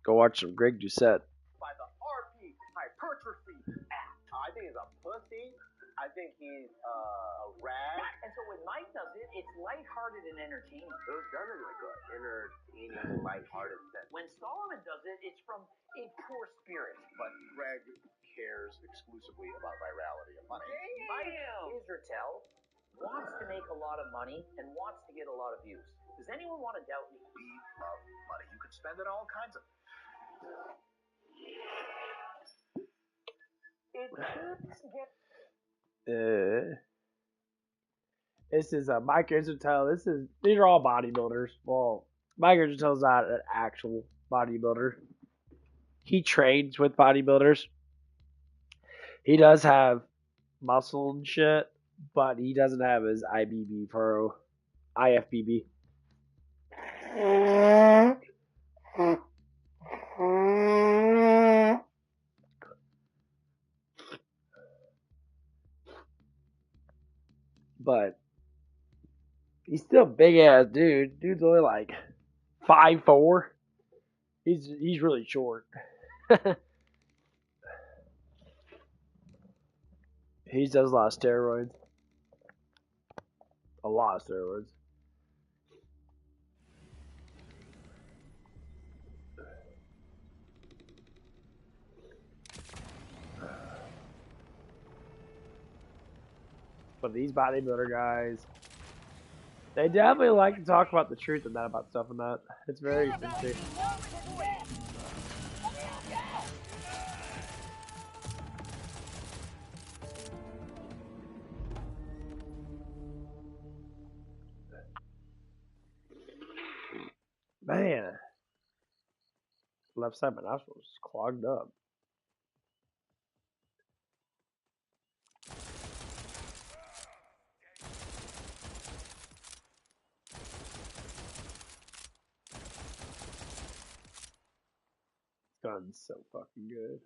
Go watch some Greg Doucette. By the RP hypertrophy act. I think he's a pussy. I think he's a rag. And so when Mike does it, it's lighthearted and entertaining. It was done in like an entertaining, lighthearted sense. When Solomon does it, it's from a poor spirit. But Greg cares exclusively about virality and money. Mike Israel wants to make a lot of money and wants to get a lot of views. Does anyone want to doubt me? We love money. You can spend it all kinds of. It keeps getting. This is Mike Israel. These are all bodybuilders. Well, Mike Israel's not an actual bodybuilder. He trains with bodybuilders. He does have muscle and shit, but he doesn't have his IFBB. But he's still a big ass dude. Dude's only like 5'4". He's really short. He does a lot of steroids. A lot of steroids. But these bodybuilder guys, they definitely like to talk about the truth and that about stuff and that. It's very sincere. Man, left side of my nostril is clogged up. Gun's so fucking good.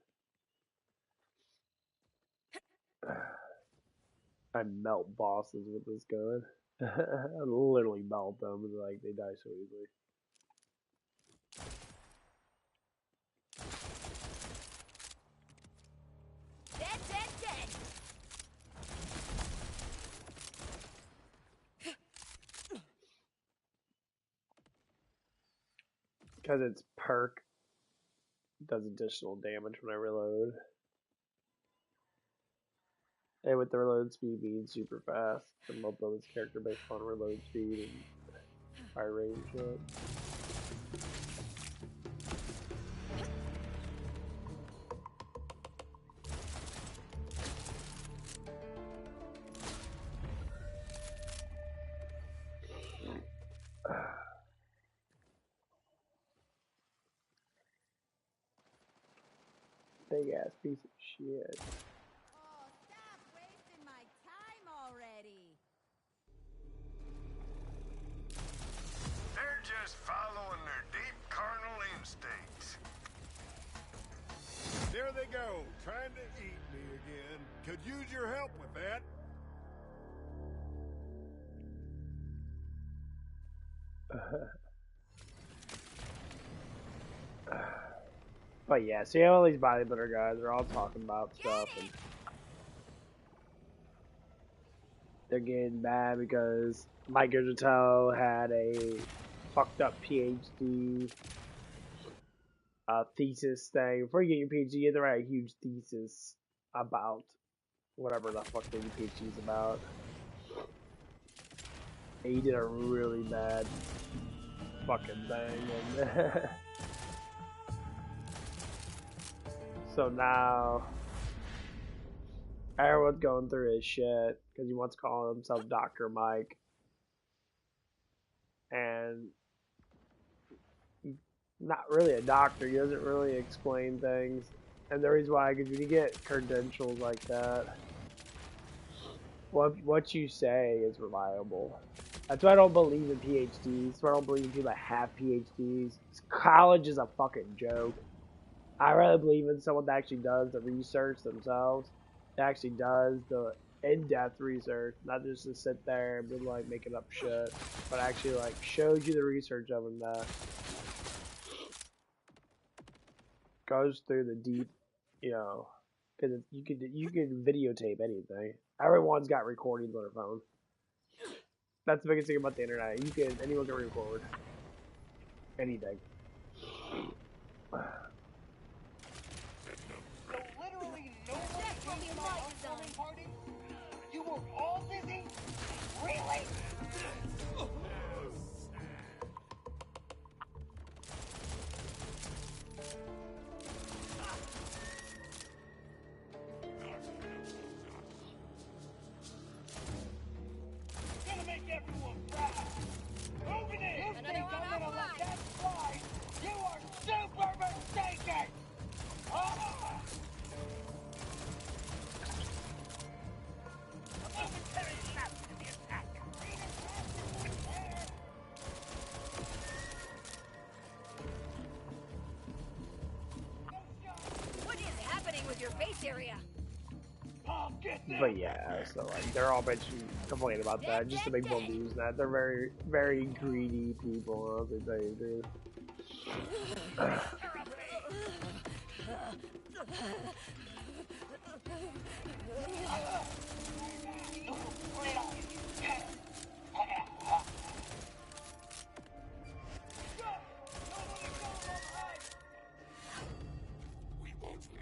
I melt bosses with this gun. I literally melt them and like they die so easily. Dead. Because it's perk. Does additional damage when I reload. And with the reload speed being super fast, the mode build this character based on reload speed and fire range. Big ass piece of shit. Oh, stop wasting my time already. They're just following their deep carnal instincts. There they go, trying to eat me again. Could use your help with that. But yeah, see all these bodybuilder guys are all talking about stuff and they're getting mad because Mike Israel had a fucked up PhD thesis thing. Before you get your PhD, you have to write a huge thesis about whatever the fuck your PhD is about. And he did a really bad fucking thing. And so now everyone's going through his shit because he wants to call himself Dr. Mike. And he's not really a doctor. He doesn't really explain things. And the reason why, because when you get credentials like that, what you say is reliable. That's why I don't believe in PhDs. That's why I don't believe in people that have PhDs. College is a fucking joke. I rather believe in someone that actually does the research themselves, that actually does the in-depth research, not just to sit there and be like making up shit, but actually like shows you the research of them that goes through the deep, you know, because you can videotape anything. Everyone's got recordings on their phone. That's the biggest thing about the internet. Anyone can record anything. So literally nobody came to my homecoming party? You were all busy? Really? Gonna make everyone proud. Moving in. You think I'm gonna let that slide? You are super mistaken. Ah! A momentary lapse in the attack. What is happening with your face area? I'll get them. But yeah, so like they're all bitching, complaining about that just to make more views. And that they're very, very greedy people. I'll tell you the truth.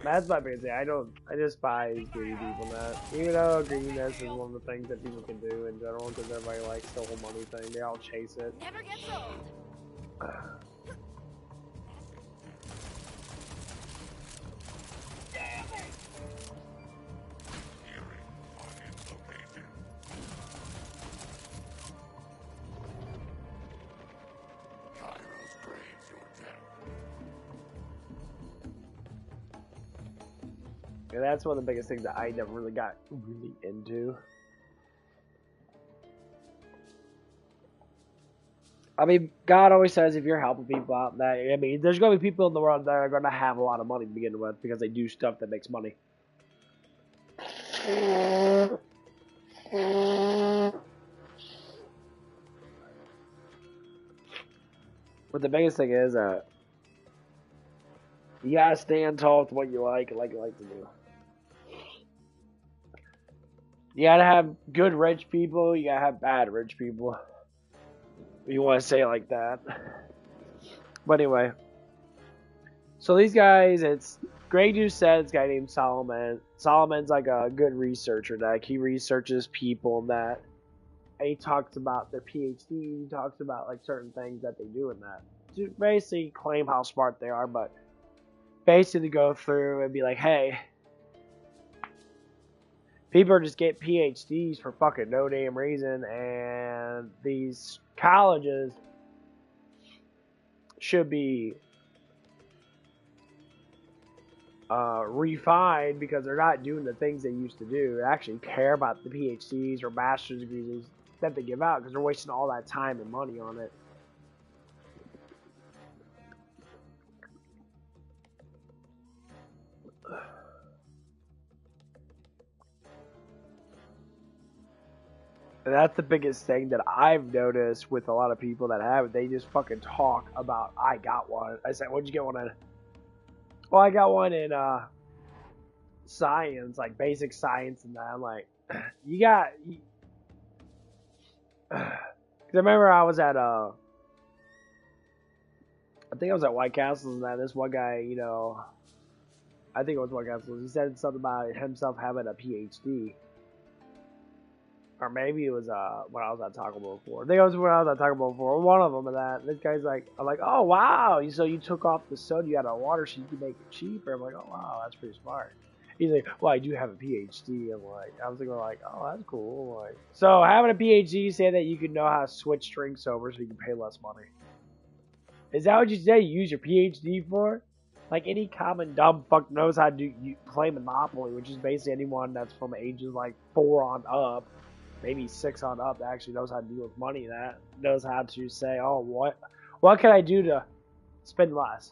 That's my biggest thing. I despise greedy people. That even though greediness is one of the things that people can do in general, because everybody likes the whole money thing. They all chase it. Never gets old. Yeah, that's one of the biggest things that I never really got really into. I mean, God always says if you're helping people out, that I mean, there's gonna be people in the world that are gonna have a lot of money to begin with because they do stuff that makes money. But the biggest thing is you gotta stand tall with what you like and like you like to do. You gotta have good rich people, you gotta have bad rich people. You want to say it like that. But anyway. So these guys, it's Grey Goose said it's a guy named Solomon. Solomon's like a good researcher. Like he researches people that, and he talks about their PhD. He talks about like certain things that they do in that. To basically claim how smart they are, but basically go through and be like, hey, people are just getting PhDs for fucking no damn reason, and these colleges should be refined because they're not doing the things they used to do. They actually care about the PhDs or master's degrees that they give out because they're wasting all that time and money on it. And that's the biggest thing that I've noticed with a lot of people that have it. They just fucking talk about, I got one. I said, what'd you get one in? Well, I got one in science, like basic science and that. I'm like, you got... Because I remember I was at, I think I was at White Castles and that. This one guy, you know, I think it was White Castles. He said something about himself having a PhD. Or maybe it was when I was at Taco Bell before. I think it was when I was at Taco Bell before. One of them and that. And this guy's like, I'm like, oh wow, so you took off the soda you had on water so you could make it cheaper. I'm like, oh wow, that's pretty smart. He's like, well, I do have a PhD. I'm like, I was thinking like, oh, that's cool. Like, so having a PhD say that you can know how to switch drinks over so you can pay less money. Is that what you say? You use your PhD for? Like any common dumb fuck knows how to play Monopoly, which is basically anyone that's from ages like 4 on up. Maybe 6 on up that actually knows how to deal with money, that knows how to say, oh, what can I do to spend less?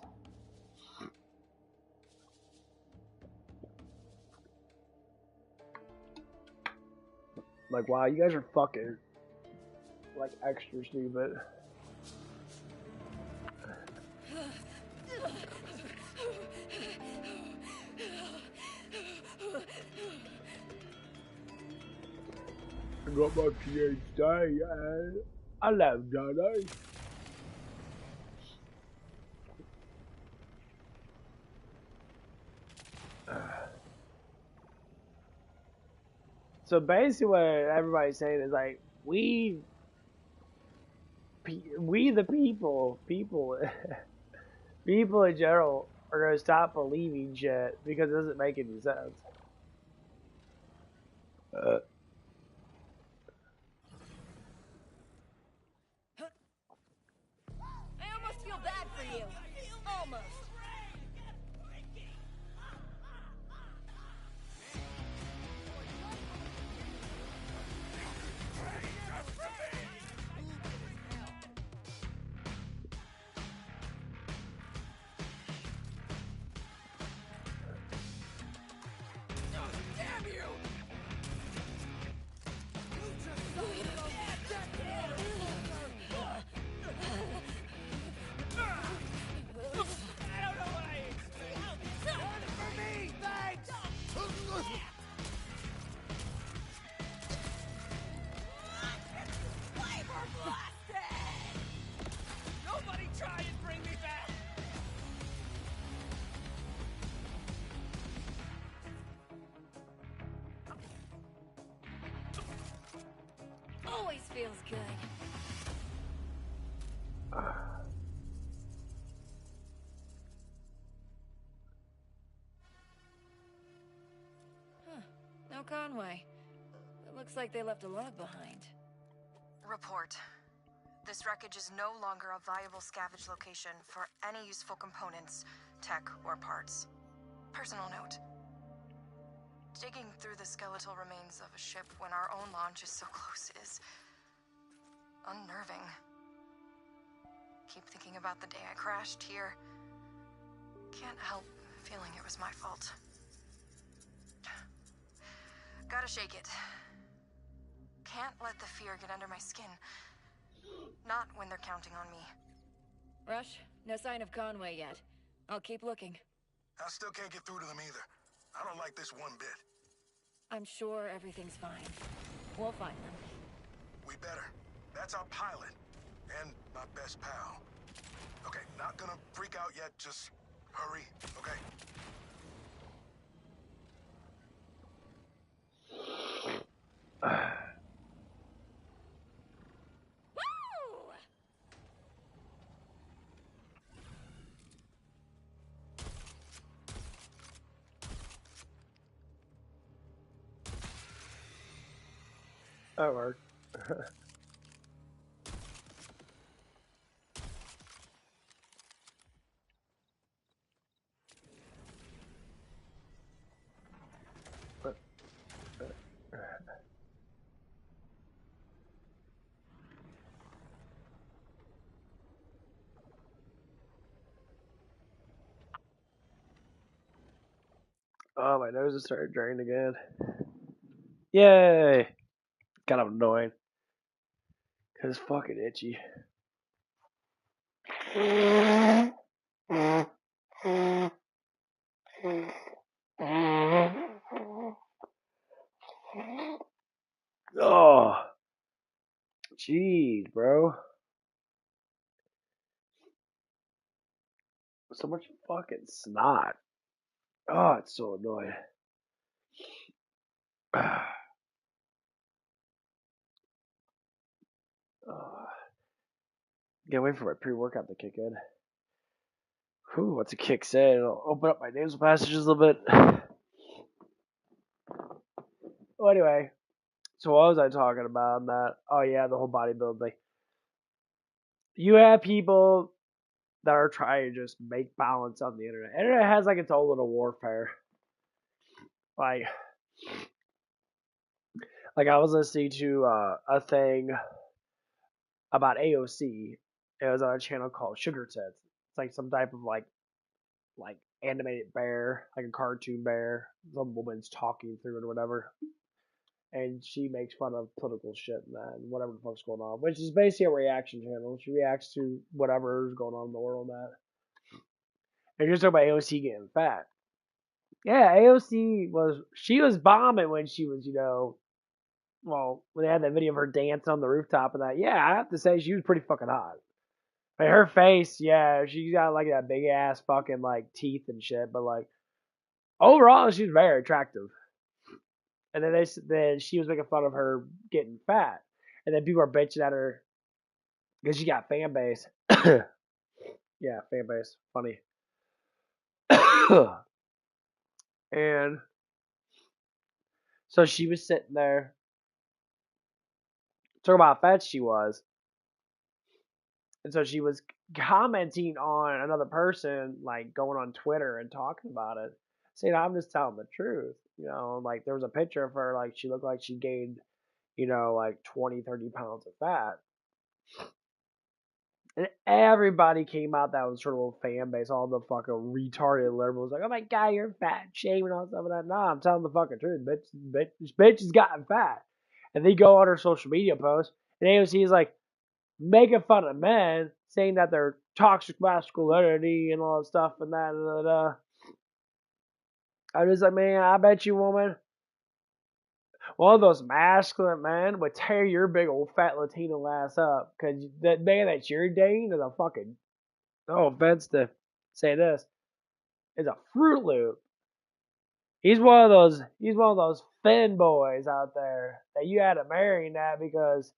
like, wow, you guys are fucking like extra stupid. I got my PhD, and I love Johnny. So basically, what everybody's saying is like, we the people, people in general are gonna stop believing shit because it doesn't make any sense. I almost feel bad for you. Almost. Nobody try and bring me back! Always feels good. No Conway. It looks like they left a log behind. Report. This wreckage is no longer a viable scavenge location for any useful components, tech, or parts. Personal note. Digging through the skeletal remains of a ship when our own launch is so close is unnerving. Keep thinking about the day I crashed here. Can't help feeling it was my fault. Gotta shake it. Can't let the fear get under my skin. Not when they're counting on me. Rush, no sign of Conway yet. I'll keep looking. I still can't get through to them either. I don't like this one bit. I'm sure everything's fine. We'll find them. We better. That's our pilot. And my best pal. Okay, not gonna freak out yet, just hurry, okay? Woo! That worked. Oh, my nose is starting to drain again. Yay! Kind of annoying. Cause it's fucking itchy. Oh, jeez, bro. So much fucking snot. Oh, it's so annoying. Can't wait for my pre-workout to kick in. Whew, once it kicks in, it'll open up my nasal passages a little bit. Well, anyway, so what was I talking about on that? Oh yeah, the whole bodybuilding thing. You have people that are trying to just make balance on the internet. Internet has like its own little warfare. Like I was listening to a thing about AOC. It was on a channel called Sugar Tits. It's like some type of like animated bear, like a cartoon bear. Some woman's talking through it or whatever. and she makes fun of political shit and that and whatever the fuck's going on, which is basically a reaction channel. She reacts to whatever's going on in the world. That and you're talking about AOC getting fat. Yeah, AOC was bombing when she was, well, when they had that video of her dancing on the rooftop and that. Yeah, I have to say she was pretty fucking hot. Like her face, yeah, she got like that big ass fucking like teeth and shit, but like overall she was very attractive. And then she was making fun of her getting fat, and then people are bitching at her because she got fan base. Yeah, fan base, funny. And so she was sitting there talking about how fat she was, and so she was commenting on another person, like going on Twitter and talking about it, saying, "I'm just telling the truth." Like there was a picture of her, like she looked like she gained, like 20, 30 pounds of fat. And everybody came out that was her little fan base, all the fucking retarded liberals, like, "Oh my god, you're fat, shaming all stuff like that." Nah, I'm telling the fucking truth. This bitch has gotten fat. And they go on her social media posts, and AOC is like making fun of men, saying that they're toxic masculinity and all that stuff and that. I'm just like, man, I bet you, woman, one of those masculine men would tear your big old fat Latino ass up, because that man that you're dating is a fucking, no offense to say this, is a Fruit Loop. He's one of those thin boys out there that you had to marry and that because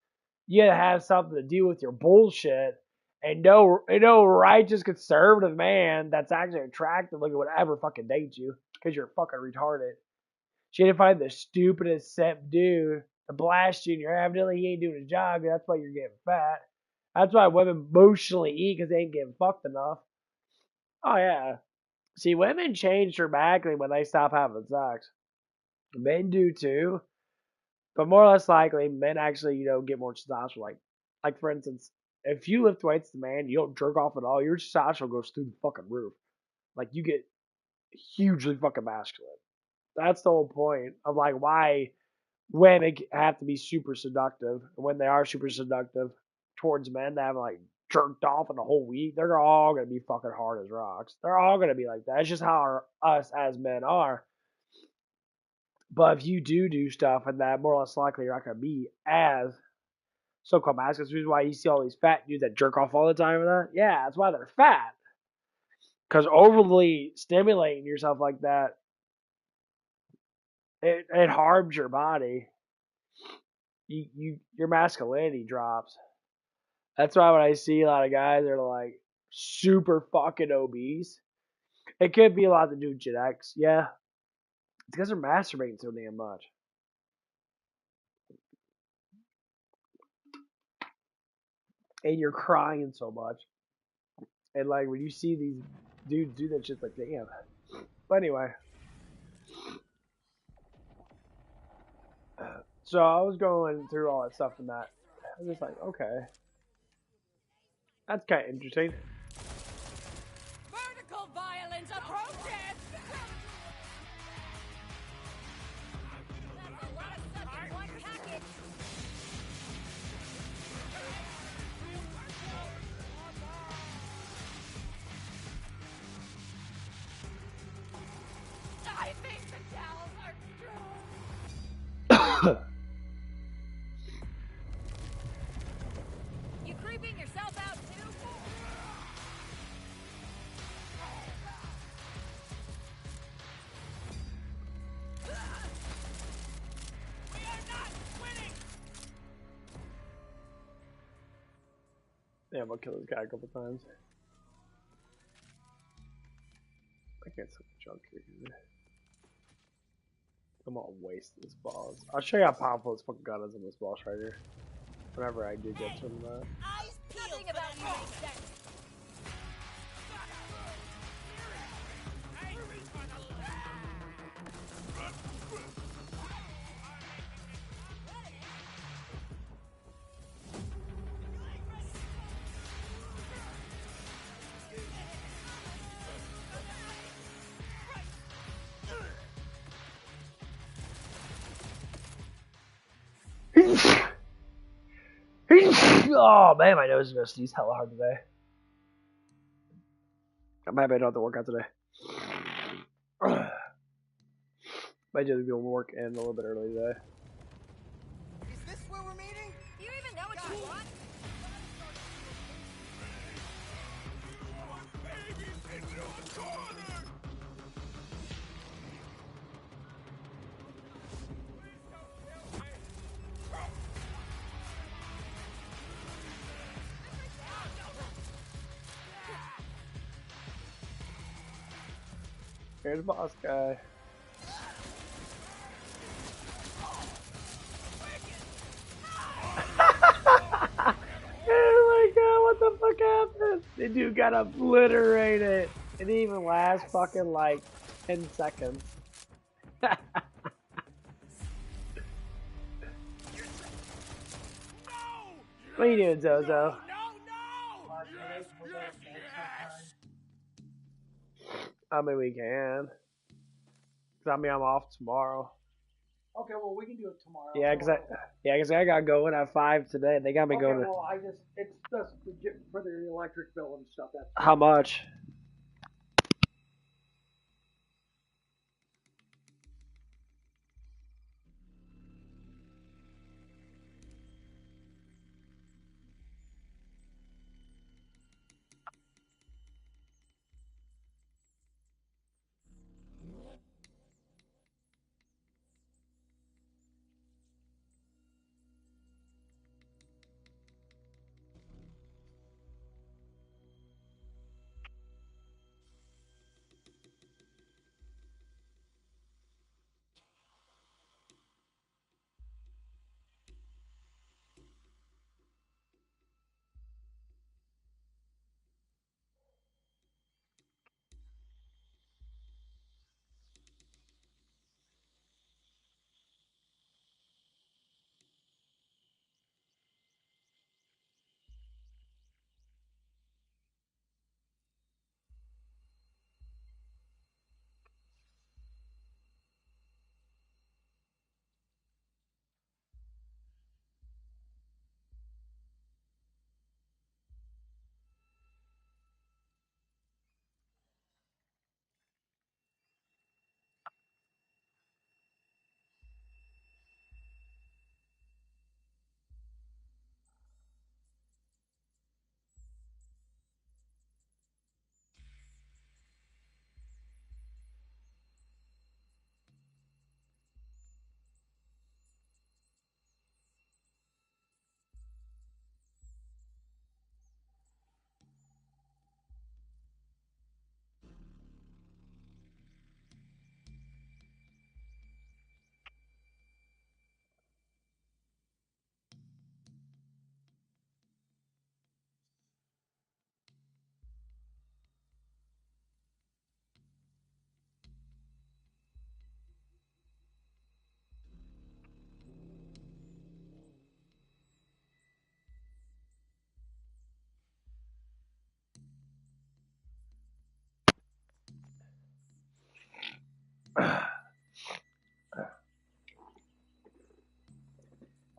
you had to have something to do with your bullshit. And no righteous conservative man that's actually attractive looking would ever fucking date you because you're fucking retarded. She had to find the stupidest simp dude to blast you in your head. Evidently, he ain't doing his job. That's why you're getting fat. That's why women emotionally eat, because they ain't getting fucked enough. Oh yeah. See, women change dramatically when they stop having sex. Men do too, but more or less likely, men actually, get more testosterone. Like for instance, if you lift weights as a man, you don't jerk off at all, your testosterone goes through the fucking roof. Like you get hugely fucking masculine. That's the whole point of like why women have to be super seductive. When they are super seductive towards men that haven't like jerked off in a whole week, they're all gonna be fucking hard as rocks. They're all gonna be like that. It's just how us as men are. But if you do stuff and that, more or less likely you're not gonna be as so-called masculine. That's the reason why you see all these fat dudes that jerk off all the time and that. Yeah, that's why they're fat. Because overly stimulating yourself like that, it harms your body. Your masculinity drops. That's why when I see a lot of guys that are like super fucking obese, it could be a lot to do with genetics. Yeah, it's because they're masturbating so damn much. And you're crying so much. And like when you see these dudes do that shit, it's like, damn. But anyway. So I was going through all that stuff and that. I was just like, okay. That's kind of interesting. Vertical violence approaches! That's a lot of stuff in one package. I think the towels are true. You creeping yourself out too? We are not winning! Yeah, I'm gonna kill this guy a couple times. I can't see the junk here, dude. I'm gonna waste this balls. I'll show you how powerful this fucking gun is in this boss right here. Whenever I do get to that. Eyes peeled. Nothing about you makes sense. Oh man, my nose is gonna sneeze hella hard today. I'm happy I don't have to work out today. Might just be able to work in a little bit early today. Is this where we're meeting? Do you even know what you want? Here's the boss guy. Oh my god, what the fuck happened? The dude got obliterated. It didn't even last fucking like 10 seconds. What are you doing, Zozo? I mean, we can. I mean, I'm off tomorrow. Okay, well, we can do it tomorrow. Yeah, cause I got going at 5 today. They got me Okay, going. well, it's just for the electric bill and stuff. That's How much?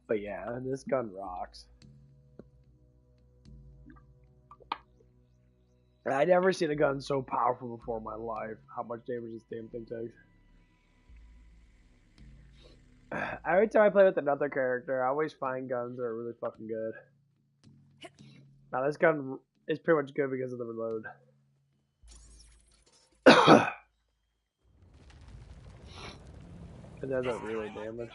But yeah, this gun rocks. I'd never seen a gun so powerful before in my life. How much damage this damn thing takes. Every time I play with another character, I always find guns that are really fucking good. Now this gun is pretty much good because of the reload. It doesn't really damage.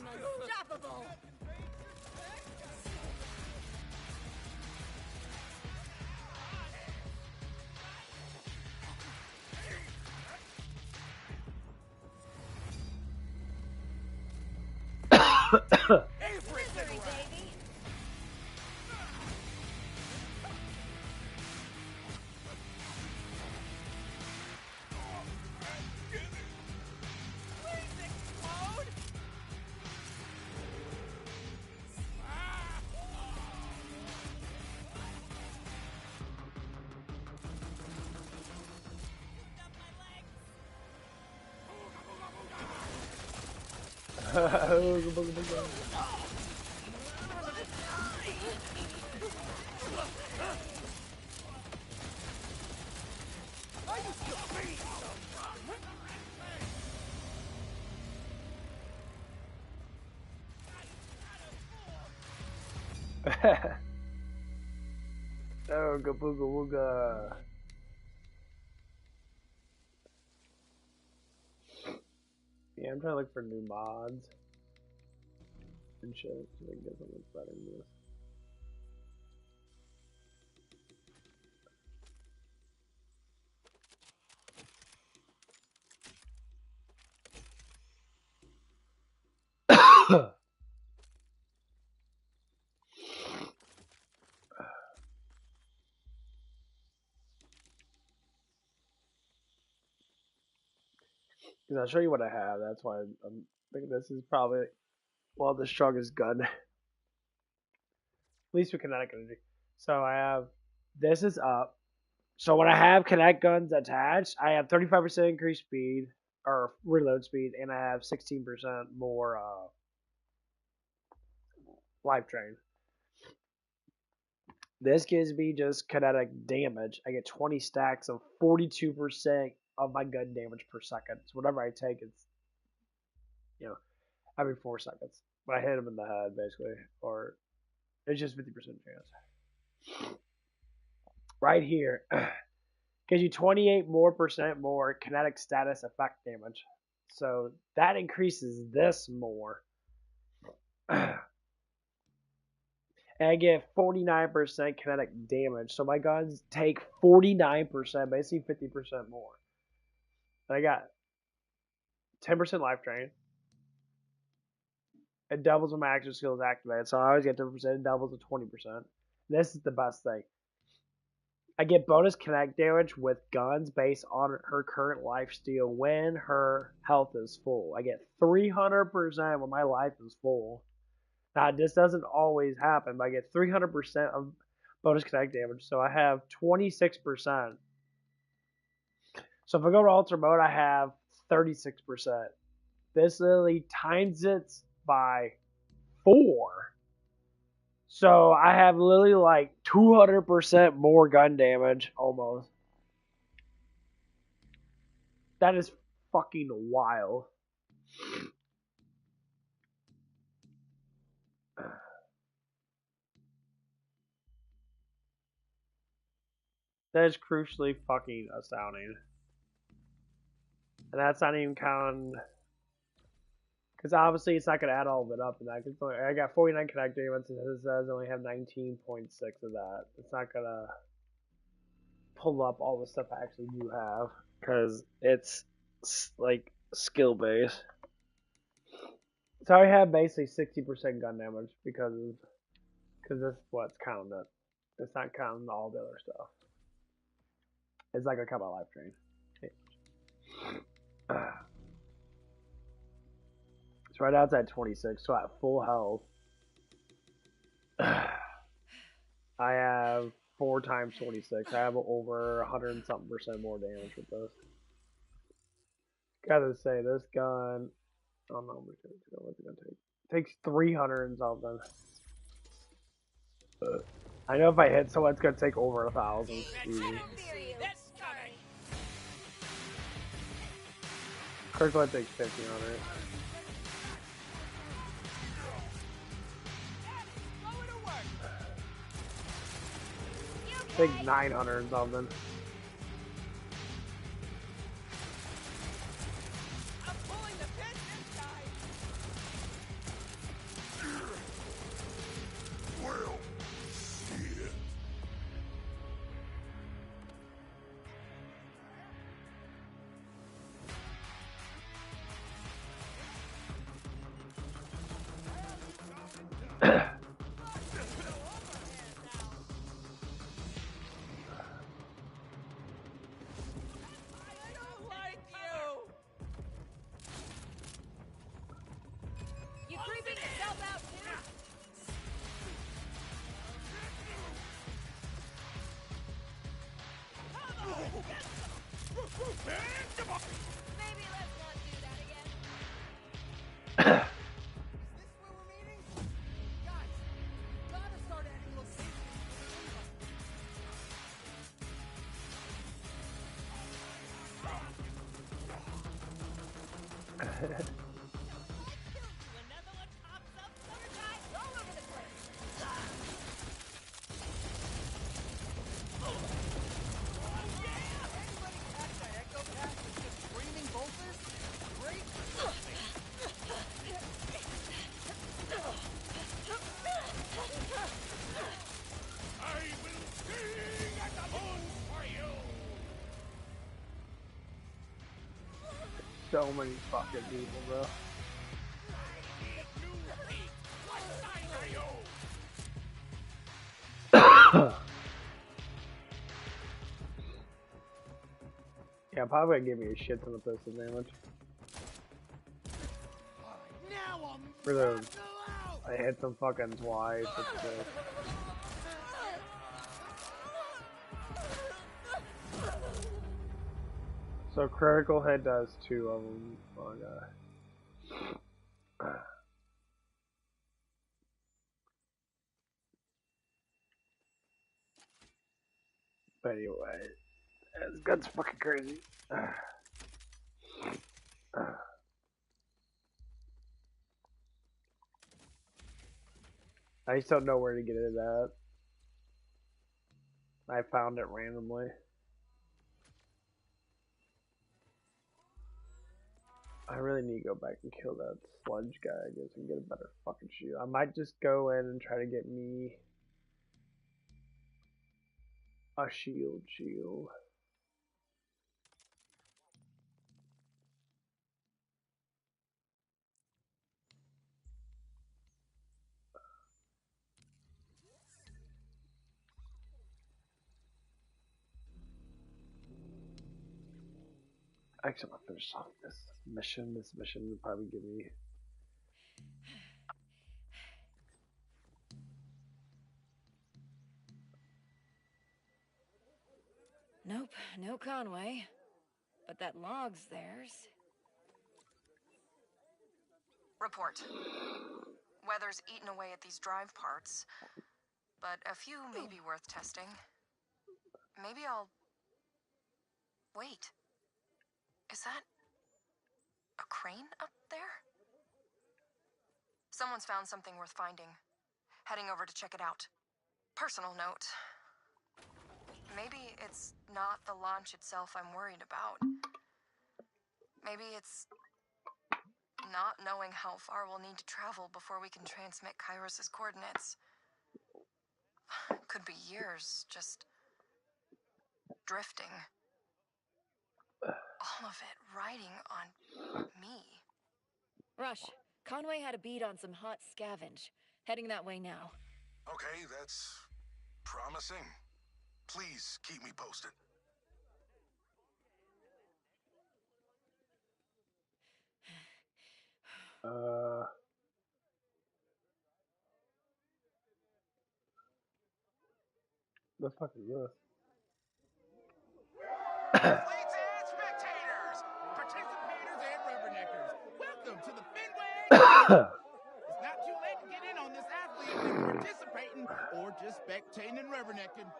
Unstoppable! Misery, baby! Oh, Gabooga Wooga. Yeah, I'm trying to look for new mods and shit so we can get something better than this. Because I'll show you what I have. That's why I'm thinking this is probably, well, the strongest gun. At least with kinetic energy. So I have, this is up. So when I have kinetic guns attached, I have 35% increased speed, or reload speed, and I have 16% more life drain. This gives me just kinetic damage. I get 20 stacks of 42% of my gun damage per second. So whatever I take, it's, you know, every 4 seconds. When I hit him in the head, basically, or it's just 50% chance. Right here, gives you 28% more kinetic status effect damage. So that increases this more. And I get 49% kinetic damage. So my guns take 49%, basically 50% more. And I got 10% life drain. It doubles when my action skill is activated. So I always get 10%, it doubles to 20%. This is the best thing. I get bonus kinetic damage with guns based on her current life steal when her health is full. I get 300% when my life is full. Now, this doesn't always happen, but I get 300% of bonus kinetic damage, so I have 26%. So if I go to Ultra Mode, I have 36%. This literally times it by 4. So I have literally like 200% more gun damage, almost. That is fucking wild. That is crucially fucking astounding. And that's not even counting, because obviously it's not going to add all of it up. And that, I got 49 kinetic damage, and it says I only have 19.6 of that. It's not going to pull up all the stuff I actually do have, because it's like skill based. So I have basically 60% gun damage because this is what's counting it. It's not counting all the other stuff. It's not gonna count my life drain. So right now it's at 26. So at full health, I have 4 times 26. I have over 100 and something% more damage with this. Gotta say, this gun, I don't know what's it gonna take. It takes 300 and something. I know if I hit someone, it's gonna take over 1,000. Easy. Kirkland takes 1,500. Take 900 and something. So many fucking people, bro. Yeah, probably gonna give me a shit ton of pistol damage. For those, I hit them fucking twice. It's sick. So critical hit does 2 of them. Oh god. But anyway, this gun's fucking crazy. I just don't know where to get it at. I found it randomly. I really need to go back and kill that sludge guy, I guess, and get a better fucking shield. I might just go in and try to get me a shield. Actually, I'm gonna finish off this mission. This mission will probably give me. Nope, no Conway. But that log's theirs. Report. Weather's eaten away at these drive parts, but a few may be worth testing. Maybe I'll... Wait. Is that... a crane up there? Someone's found something worth finding. Heading over to check it out. Personal note. Maybe it's not the launch itself I'm worried about. Maybe it's not knowing how far we'll need to travel before we can transmit Kairos' coordinates. Could be years, just drifting. All of it riding on me. Rush, Conway had a bead on some hot scavenge. Heading that way now. Okay, that's promising. Please keep me posted. The fuck is this? Athletes and spectators, participators and rubberneckers, welcome to the Fenway. It's not too late to get in on this athlete if you're participating or just spectating and rubbernecking.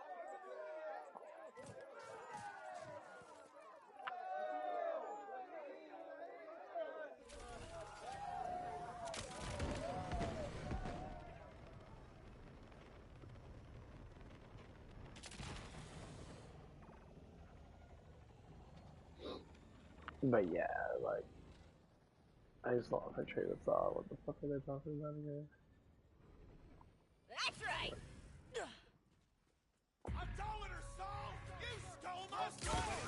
But yeah, like, I just lost my train of thought. What the fuck are they talking about here? That's right. I'm calling her, Saul. You stole my story.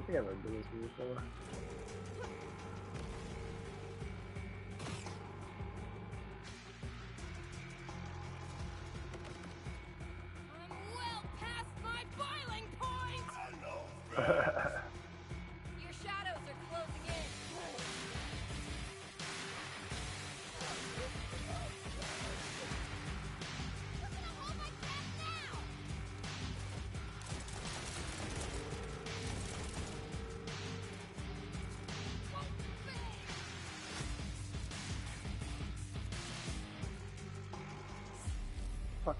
think I've ever done this before. I'm well past my boiling point! Your shadows are closing in. Who's gonna hold my breath now? Fuck.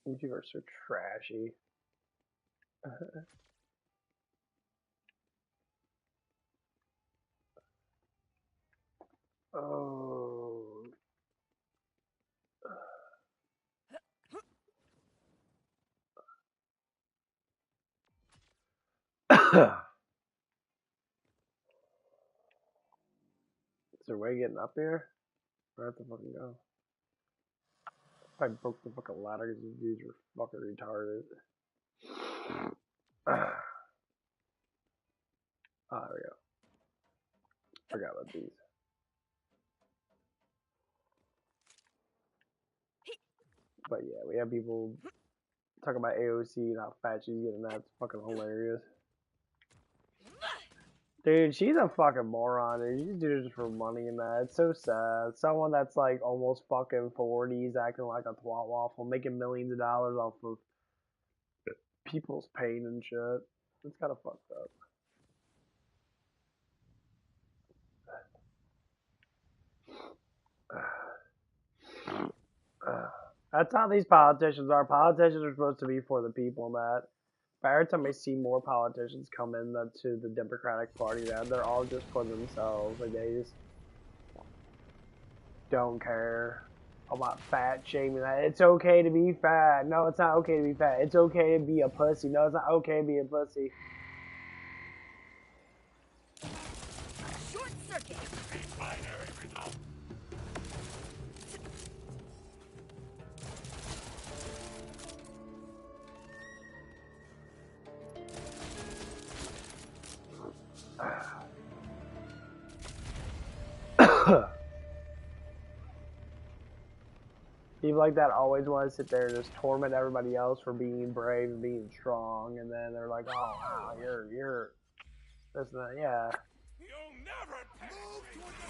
YouTubers are so trashy. Oh. Is there a way of getting up here? Where have to fucking go? I broke the fucking ladder because these dudes are fucking retarded. Ah, there we go. Forgot about these. But yeah, we have people talking about AOC and how fat she's getting. That's fucking hilarious. Dude, she's a fucking moron, dude. She's doing it for money and that. It's so sad. Someone that's like almost fucking 40s acting like a twat waffle, making millions of dollars off of people's pain and shit. It's kind of fucked up. That's how these politicians are. Politicians are supposed to be for the people, Matt. But every time I see more politicians come in to the Democratic Party, they're all just for themselves. Like, they just don't care about fat shaming. It's okay to be fat. No, it's not okay to be fat. It's okay to be a pussy. No, it's not okay to be a pussy. Short circuit! People like that always want to sit there and just torment everybody else for being brave and being strong, and then they're like, "Oh, wow, you're this and that." Yeah. You'll never move toward the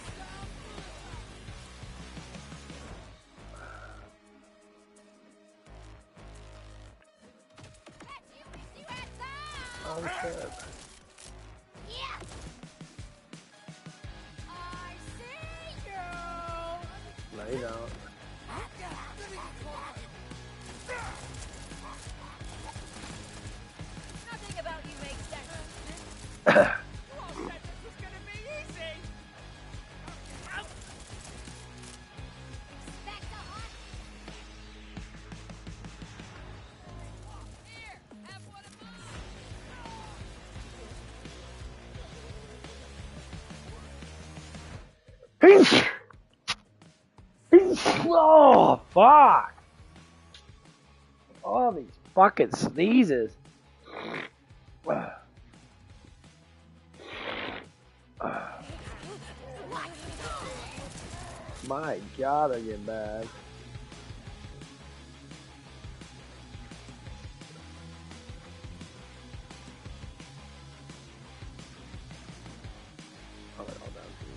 Oh shit. Yeah! I see you! No, you don't. Nothing about you makes sense. You all said this was gonna be easy. Back to hot. Here, have one of Oh, fuck. All these fucking sneezes. My god, I get bad. I'll let it all down to you.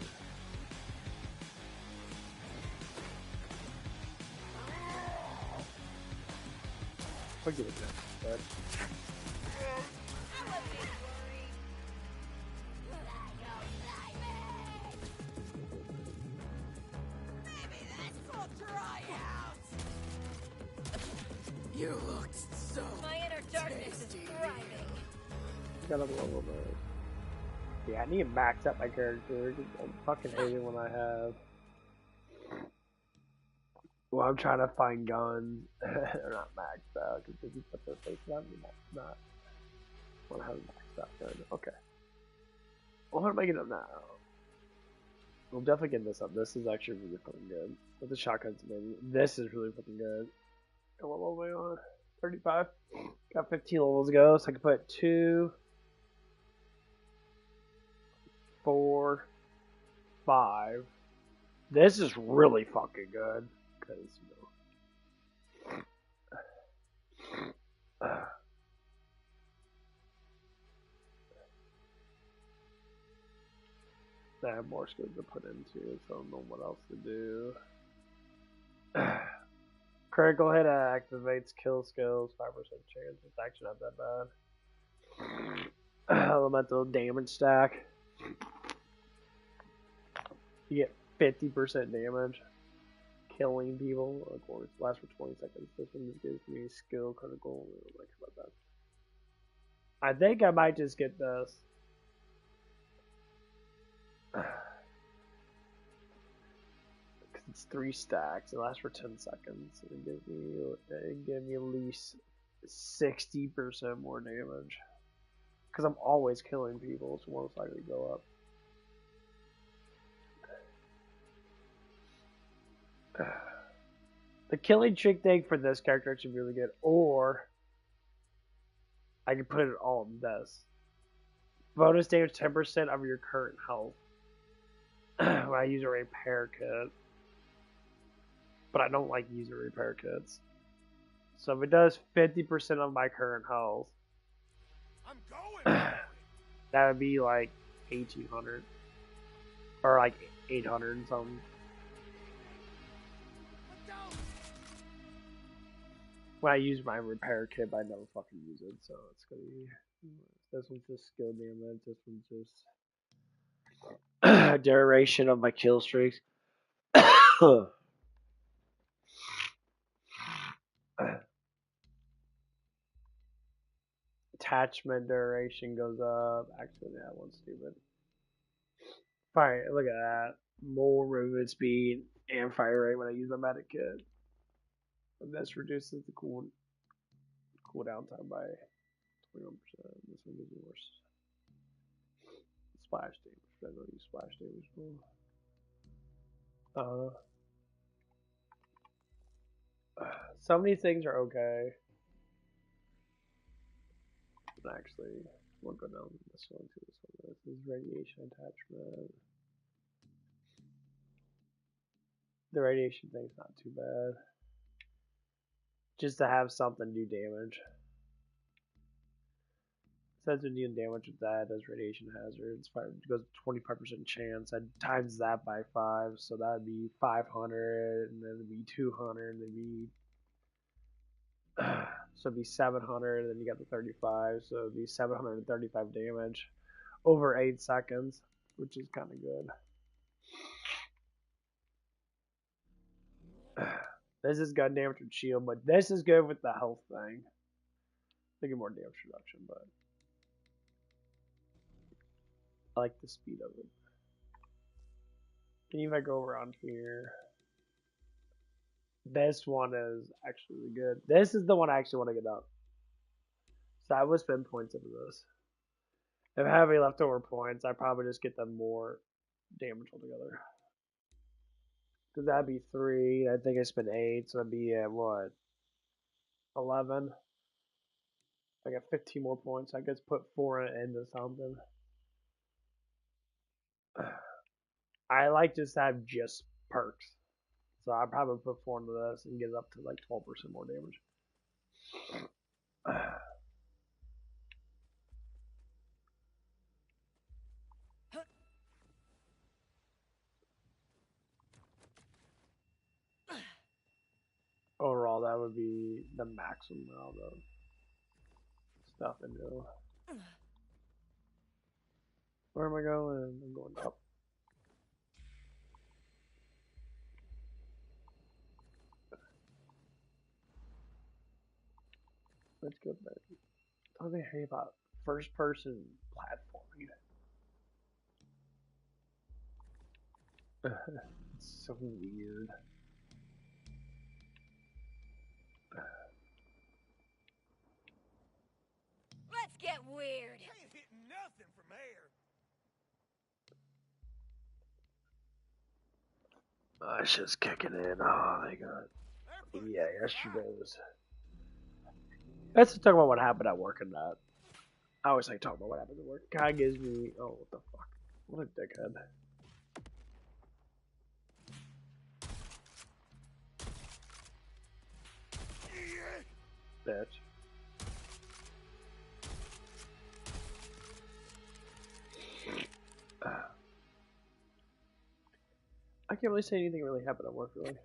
Forget it, man. You looked so my inner darkness is thriving. Gotta love it. Yeah, I need to max up my character. I'm fucking hating when I have. Well, I'm trying to find guns. They're not maxed out because if you put their face on me, that's not. I want to have maxed out gun. Okay. Well, what am I getting up now? We'll definitely get this up. This is actually really fucking good. With the shotguns, maybe. This is really fucking good. Got what level am I on? 35. Got 15 levels to go, so I can put 2, 4, 5. This is really fucking good. Cause I have more skills to put into, so I don't know what else to do. Critical hit activates kill skills, 5% chance. It's actually not that bad. Elemental damage stack. You get 50% damage. Killing people, of course, lasts for 20 seconds. This one just gives me skill critical. I don't like about that. I think I might just get this. It's 3 stacks. It lasts for 10 seconds. It gives me at least 60% more damage. Because I'm always killing people, so most likely go up. The killing trick thing for this character actually really good. Or I can put it all in this. Bonus damage 10% of your current health. When I use a repair kit. But I don't like using repair kits. So if it does 50% of my current health, I'm going. that would be like 1800 or like 800 and something. When I use my repair kit, I never fucking use it, so it's gonna be. This one's just skill damage. This one's just duration of my kill streaks. Attachment duration goes up. Actually, that one's stupid. Fire, look at that. More movement speed and fire rate when I use my medic kit. And this reduces the cooldown time by 21%. This one gives me worse splash damage. I don't use splash damage more. So many things are okay. Actually, we'll go down this one to this one. This is radiation attachment. The radiation thing's not too bad. Just to have something do damage. Says when dealing damage with that, does radiation hazards. It goes 25% chance. I'd times that by 5, so that'd be 500, and then it'd be 200, and then be. So it'd be 700, and then you got the 35, so it'd be 735 damage over 8 seconds, which is kind of good. This is gun damage with shield, but this is good with the health thing. They get more damage reduction, but I like the speed of it. Can you even go around here? This one is actually really good. This is the one I actually want to get up. So I would spend points into this. If I have any leftover points, I probably just get them more damage altogether. Because that'd be 3. I think I spent 8, so that'd be at what? 11. I got 15 more points. I guess put 4 into something. I like just have just perks. So I probably put 4 into this and get it up to like 12% more damage. Overall, that would be the maximum amount of stuff into. Where am I going? I'm going up. Let's go back. Tell me hey about first person platforming. It's so weird. Let's get weird. Ain't hitting nothing from air. It's just kicking in. Oh my god. Yeah, yesterday was. Let's talk about what happened at work and that. I always like talking about what happened at work. Guy gives me. Oh, what the fuck? What a dickhead. Bitch. I can't really say anything really happened at work, really.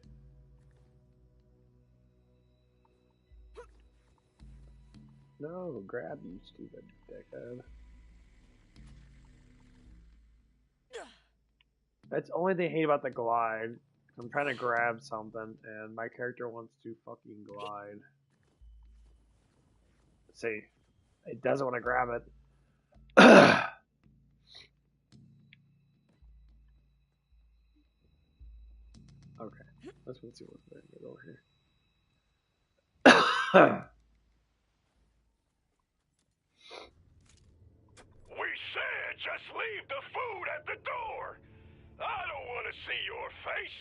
No, grab you, stupid dickhead. That's the only thing I hate about the glide. I'm trying to grab something, and my character wants to fucking glide. See, it doesn't want to grab it. Okay, let's see what's there. Get over here. We said just leave the food at the door. I don't want to see your face.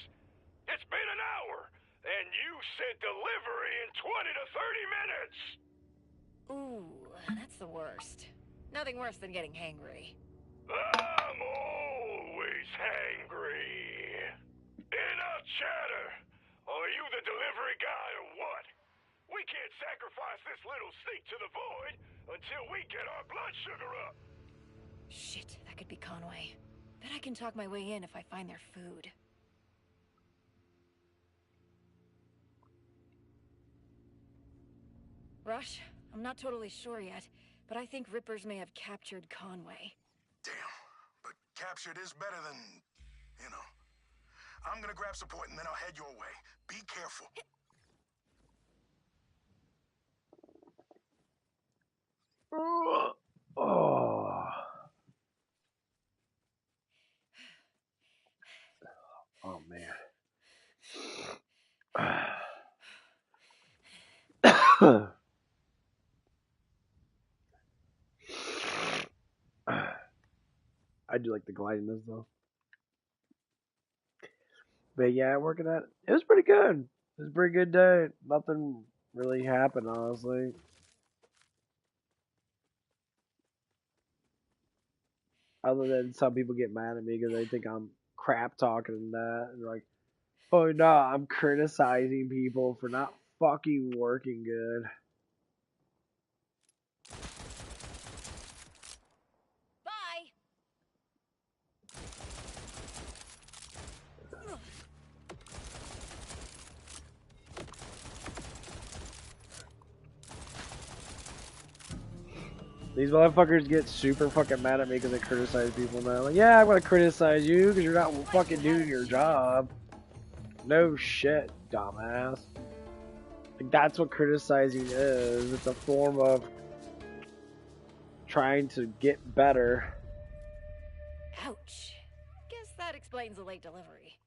It's been an hour, and you said delivery in 20 to 30 minutes. Ooh, that's the worst. Nothing worse than getting hangry. I'm always hangry. Enough chatter. Are you the delivery guy or what? We can't sacrifice this little sneak to the void until we get our blood sugar up. Shit, that could be Conway. Bet I can talk my way in if I find their food. Rush, I'm not totally sure yet, but I think Rippers may have captured Conway. Damn, but captured is better than, you know. I'm gonna grab support and then I'll head your way. Be careful. Oh. Oh man. I do like the glidiness though. But yeah, working at it was pretty good. It was a pretty good day. Nothing really happened, honestly. Other than some people get mad at me because they think I'm crap talking and that. And they're like, oh no, I'm criticizing people for not fucking working good. Bye! These motherfuckers get super fucking mad at me because I criticize people now. Like, yeah, I'm gonna criticize you because you're not fucking doing your job. No shit, dumbass. Like, that's what criticizing is. It's a form of trying to get better. Ouch. Guess that explains the late delivery.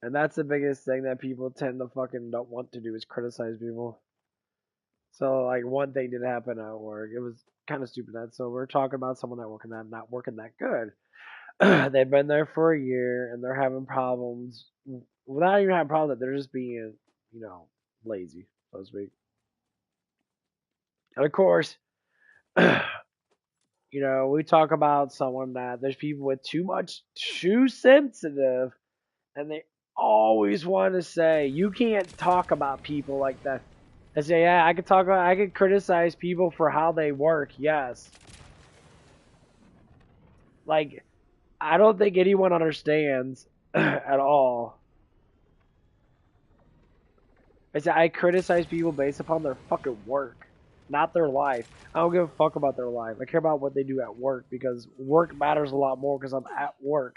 And that's the biggest thing that people tend to fucking don't want to do is criticize people. So, like, one thing did happen at work. It was kind of stupid. So we're talking about someone that working that not working that good. They've been there for a year and they're having problems. Without even having problems, they're just being, you know, lazy, so to speak. And of course, you know, we talk about someone that there's people with too sensitive, and they always want to say, you can't talk about people like that. They say, yeah, I can criticize people for how they work, yes. Like, I don't think anyone understands at all. I say I criticize people based upon their fucking work, not their life. I don't give a fuck about their life. I care about what they do at work because work matters a lot more because I'm at work.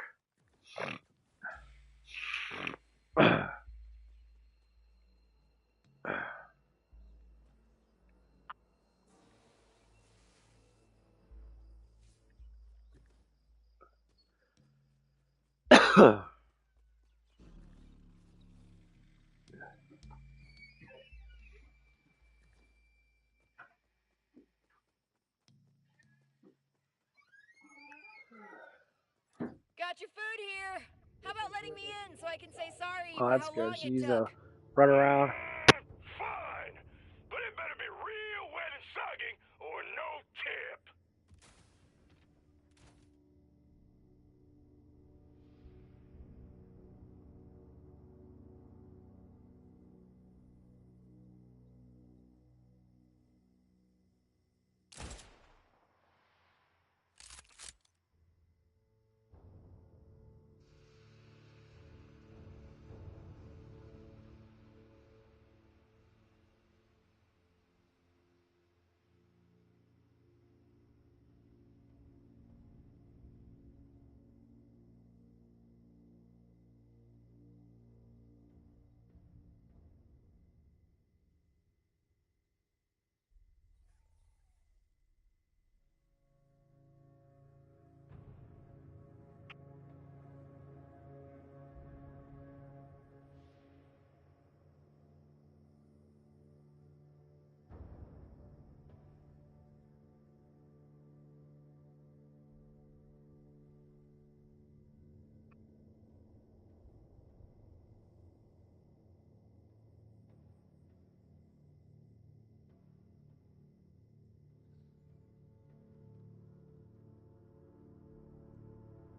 got your food here. How about letting me in so I can say sorry Oh, for that's how good. long She it needs took? to run around. Fine, but it better be real wet and soggy or no tip.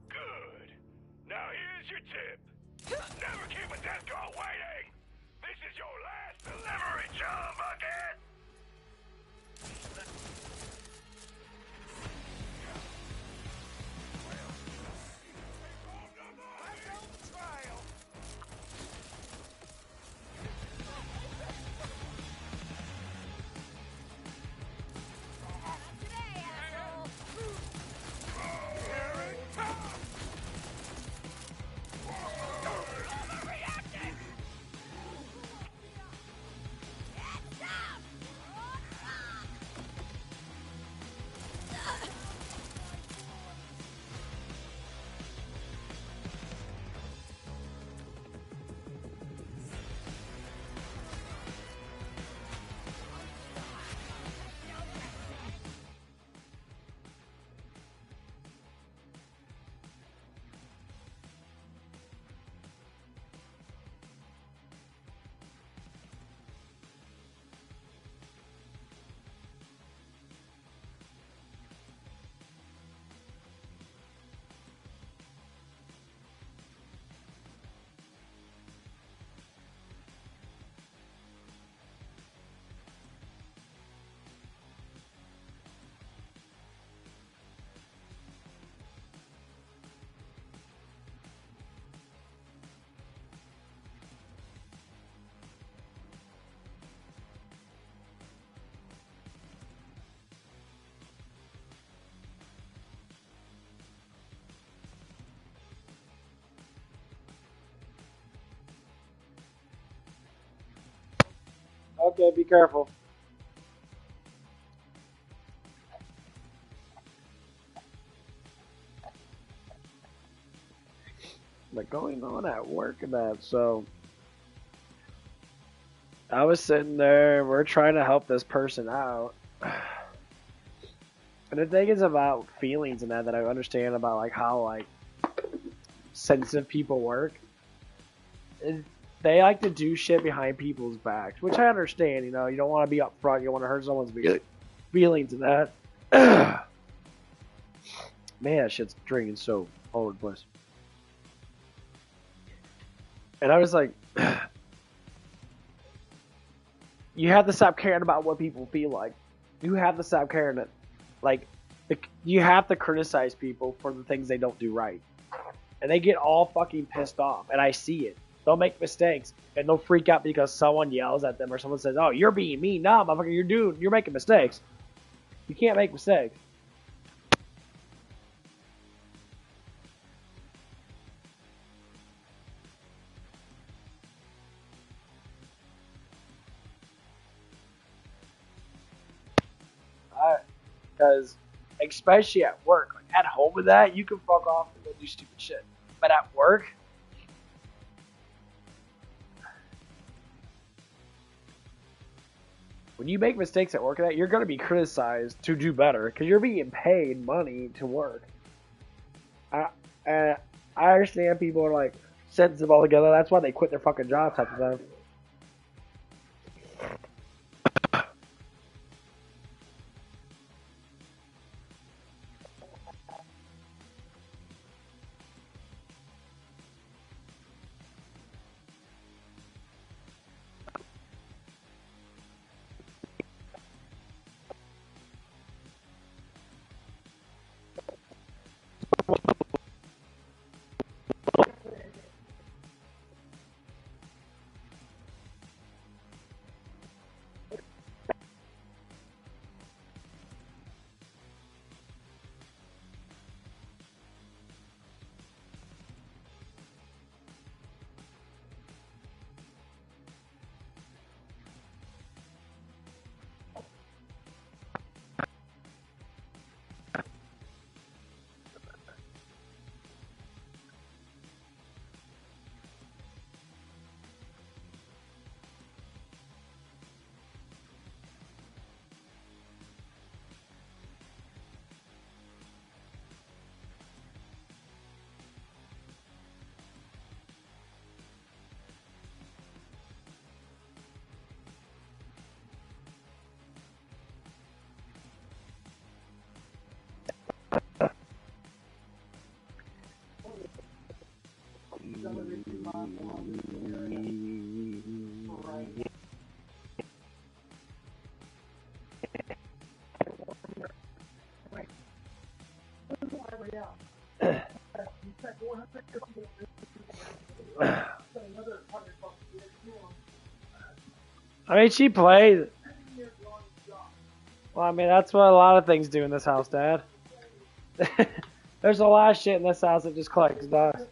Good. Now here's your tip. Never keep a desk girl waiting. This is your last delivery job, Bucket. Today, asshole. Okay, be careful. But going on at work and that, so I was sitting there, we're trying to help this person out. And the thing is about feelings and that I understand about like how like sensitive people work. Is they like to do shit behind people's backs, which I understand, you know, you don't want to be upfront, you don't want to hurt someone's feelings and that. Man, that shit's drinking so all over the place. And I was like, you have to stop caring about what people feel like. You have to stop caring that, like, you have to criticize people for the things they don't do right. And they get all fucking pissed off, and I see it. They'll make mistakes, and they'll freak out because someone yells at them or someone says, "Oh, you're being mean." No, motherfucker, you're making mistakes. You can't make mistakes. Because especially at work, like at home with that, you can fuck off and go do stupid shit. But at work, when you make mistakes at work, that you're going to be criticized to do better because you're being paid money to work. I understand people are like sensitive all together. That's why they quit their fucking jobs half the time. I mean, she plays. Well, I mean, that's what a lot of things do in this house, Dad. There's a lot of shit in this house that just collects dust.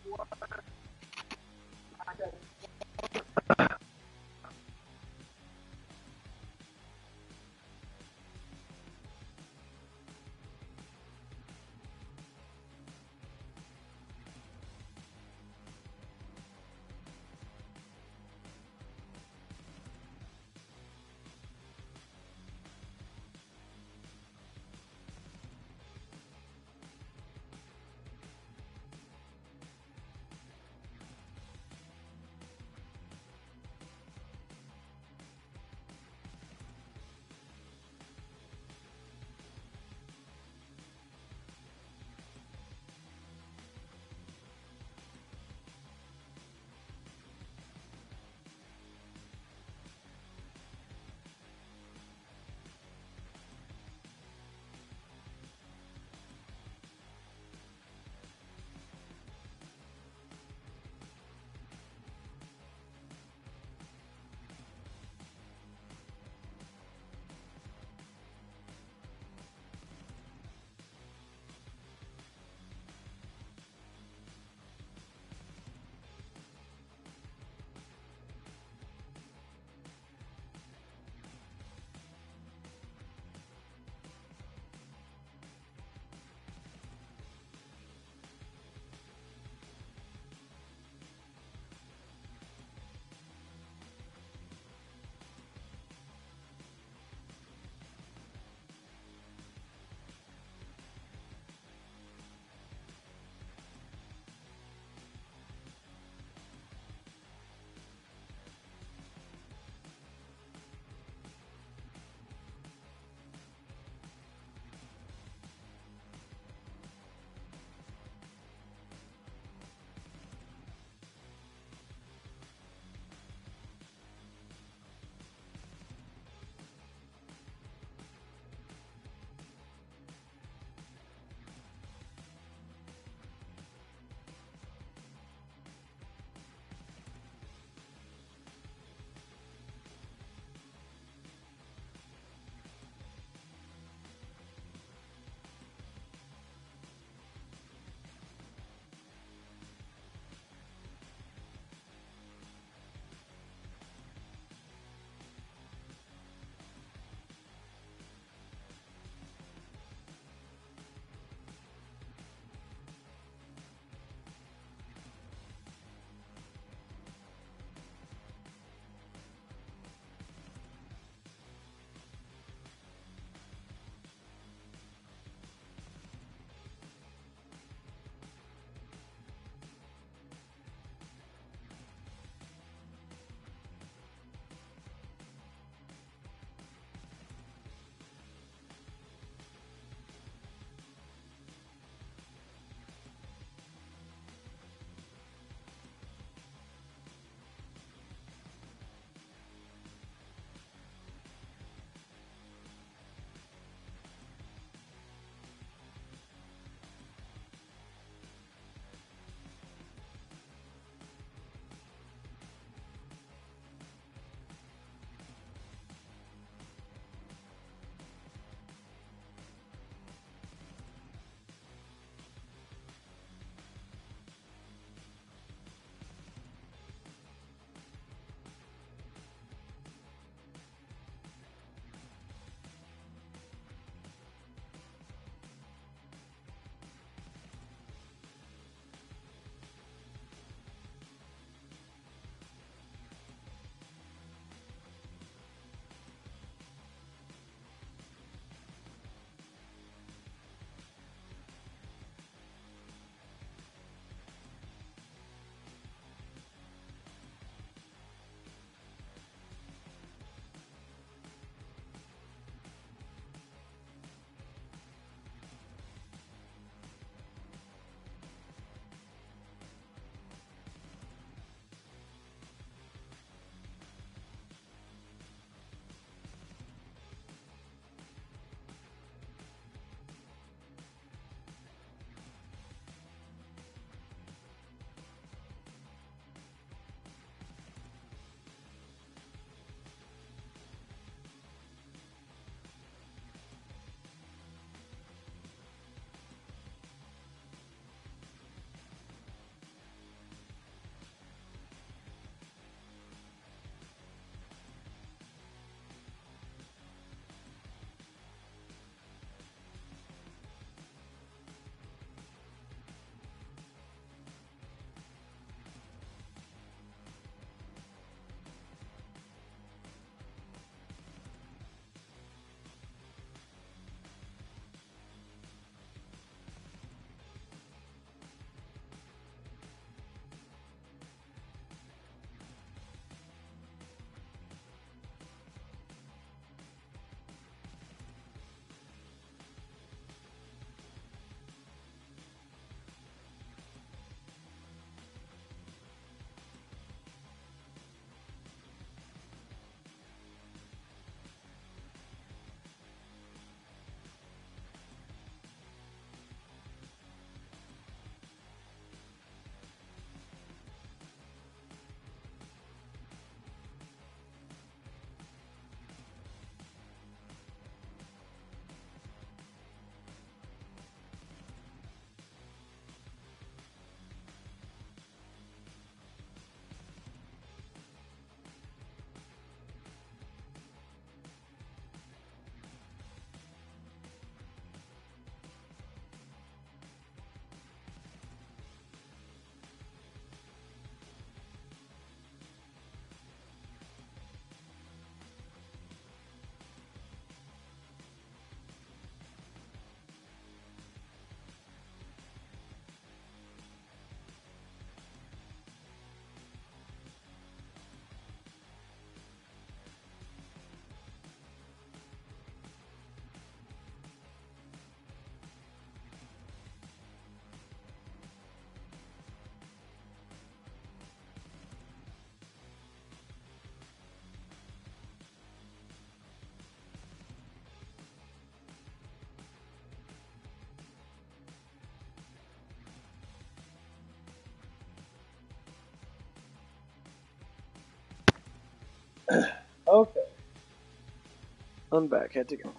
I'm back. Had to go.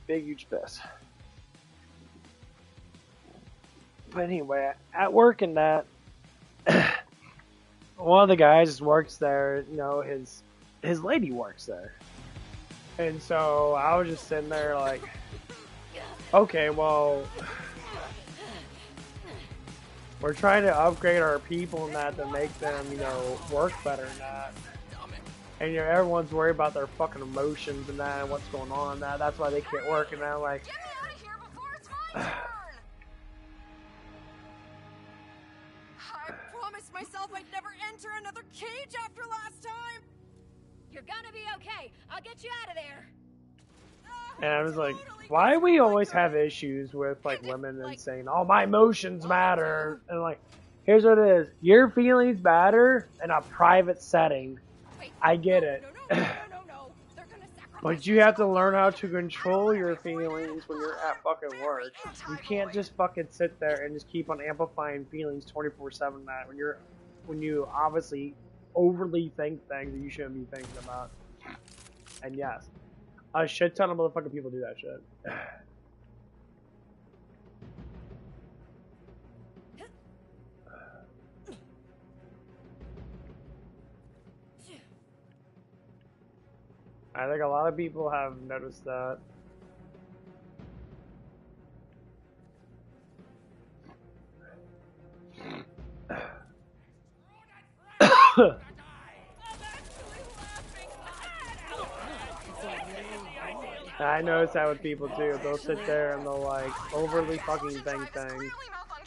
Big, huge piss. But anyway, at work and that, one of the guys works there. You know, his lady works there, and so I was just sitting there like, okay, well, we're trying to upgrade our people and that to make them, you know, work better and that. And you know, everyone's worried about their fucking emotions and that, and what's going on and that. That's why they can't work. And I'm like, Get me out of here before it's my turn! I promised myself I'd never enter another cage after last time! You're gonna be okay. I'll get you out of there. and I was like, why do we always have issues with like women and saying, oh, my emotions matter? And like, here's what it is: your feelings matter in a private setting. I get it. But you have to learn how to control your feelings when you're at fucking work. You can't just fucking sit there and just keep on amplifying feelings 24/7. That when you obviously overly think things that you shouldn't be thinking about. And yes, a shit ton of motherfucking people do that shit. I think a lot of people have noticed that. I notice that with people too. They'll sit there and they'll like overly fucking think things.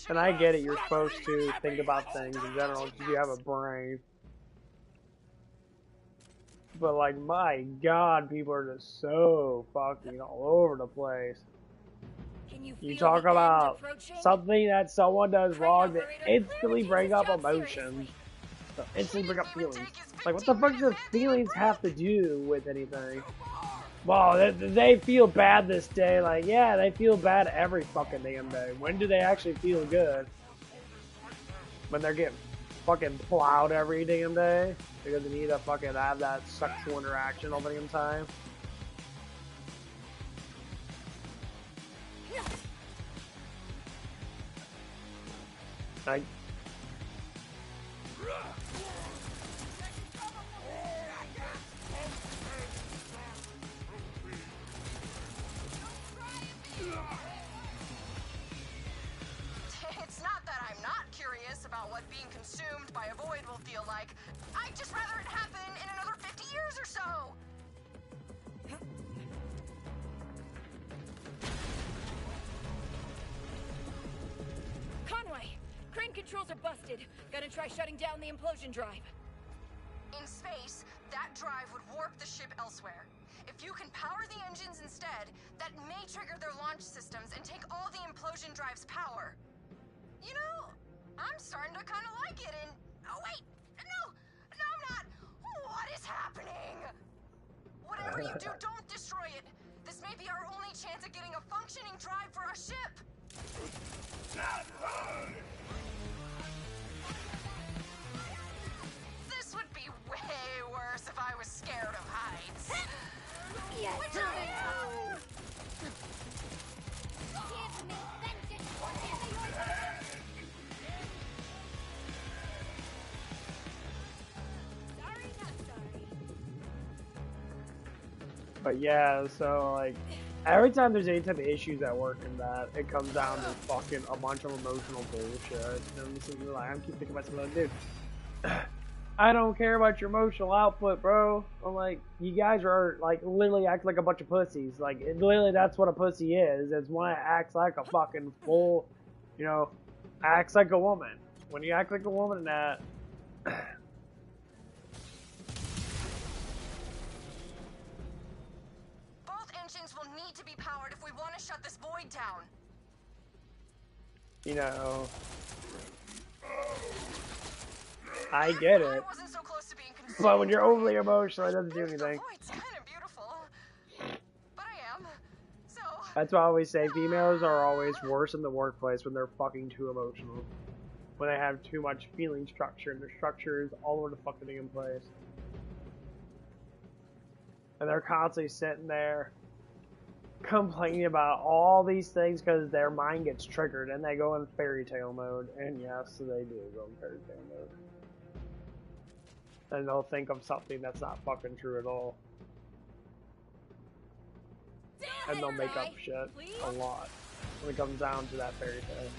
And I get it, you're supposed to think about things in general because you have a brain. But like, my god, people are just so fucking all over the place. You talk about something that someone does wrong that instantly bring up emotions. So instantly bring up feelings. Like, what the fuck does feelings have to do with anything? Well, they feel bad this day. Like, yeah, they feel bad every fucking damn day. When do they actually feel good? When they're getting fucking plowed every damn day? Because they need to fucking have that sexual interaction all the damn time? Like, It's not that I'm not curious about what being consumed by a void will feel like. I'd just rather it happen in another 50 years or so! Conway! Crane controls are busted. Gonna try shutting down the implosion drive. In space, that drive would warp the ship elsewhere. If you can power the engines instead, that may trigger their launch systems and take all the implosion drive's power. You know, I'm starting to kind of like it and... Oh, wait! No, I'm not! What is happening? Whatever you do, don't destroy it. This may be our only chance at getting a functioning drive for our ship. This would be way worse if I was scared of heights. Yes. Which I am. Give me vengeance, whatever you're sorry, not sorry. but yeah, so like, every time there's any type of issues at work and that, it comes down to fucking a bunch of emotional bullshit. And this is like, I'm keep thinking about something, dude. I don't care about your emotional output, bro. I'm like, you guys are like literally act like a bunch of pussies. Like, literally, that's what a pussy is. It's when it acts like a fucking full, you know, acts like a woman. When you act like a woman, that. Both engines will need to be powered if we want to shut this void down. You know, I get it. I wasn't so close to being consumed. But when you're overly emotional, it doesn't do anything. The void's kind of beautiful, but I am. So. That's why I always say females are always worse in the workplace when they're fucking too emotional. When they have too much feeling structure and their structure is all over the fucking in place. And they're constantly sitting there complaining about all these things because their mind gets triggered and they go in fairy tale mode. And yes, they do go in fairy tale mode. And they'll think of something that's not fucking true at all. And they'll make up shit a lot when it comes down to that fairy tale.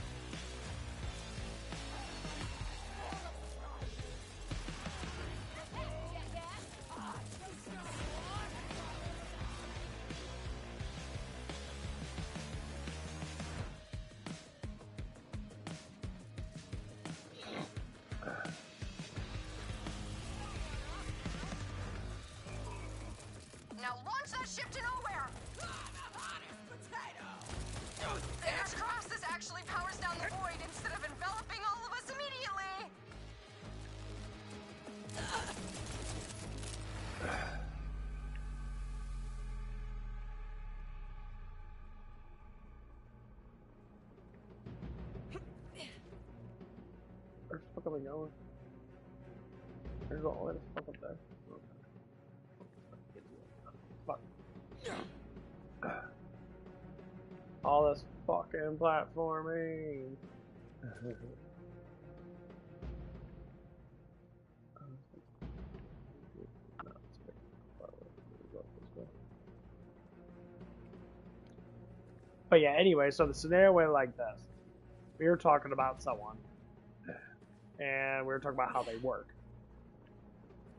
Now launch that ship to nowhere! Fingers crossed this actually powers down the void instead of enveloping all of us immediately! Where's the fuck am I going? There's all the way the fuck up there. Fuck. All this fucking platforming. But yeah, anyway, so the scenario went like this. We were talking about someone. And we were talking about how they work.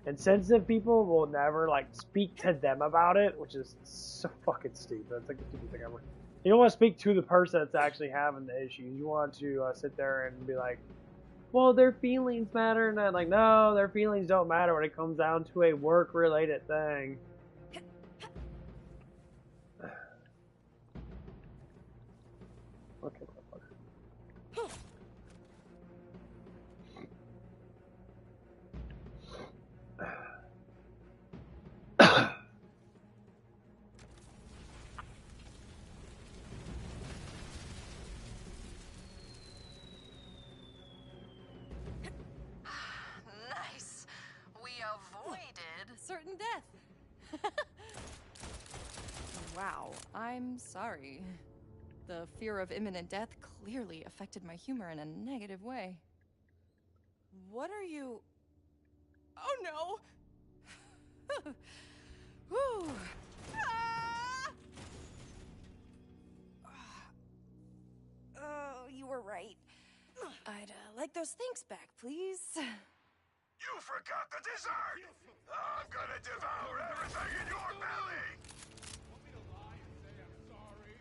And sensitive people will never, like, speak to them about it, which is so fucking stupid. It's like the stupidest thing ever. You don't want to speak to the person that's actually having the issues. You want to sit there and be like, well, their feelings matter. And I'm like, no, their feelings don't matter when it comes down to a work-related thing. Okay, motherfucker. Nice. We avoided Certain death. Wow, I'm sorry. The fear of imminent death clearly affected my humor in a negative way. What are you... Oh no! Whew. Ah! Oh, you were right. I'd like those things back, please. You forgot the dessert! I'm gonna devour everything in your belly! Want me to lie and say I'm sorry?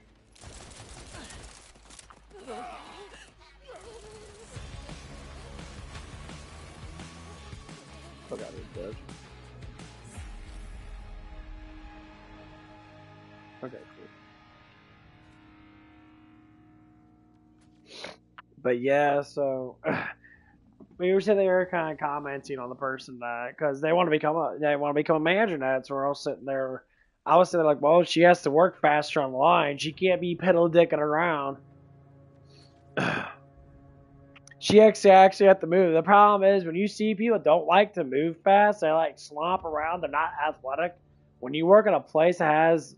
Forgot it dead. Okay, cool. But yeah, so we were sitting there kind of commenting on the person that because they want to become a manager. That's where I was sitting there. I was sitting there like, well, she has to work faster on the line. She can't be pedal dicking around. She actually have to move. The problem is when you see people that don't like to move fast, they like slomp around. They're not athletic. When you work in a place that has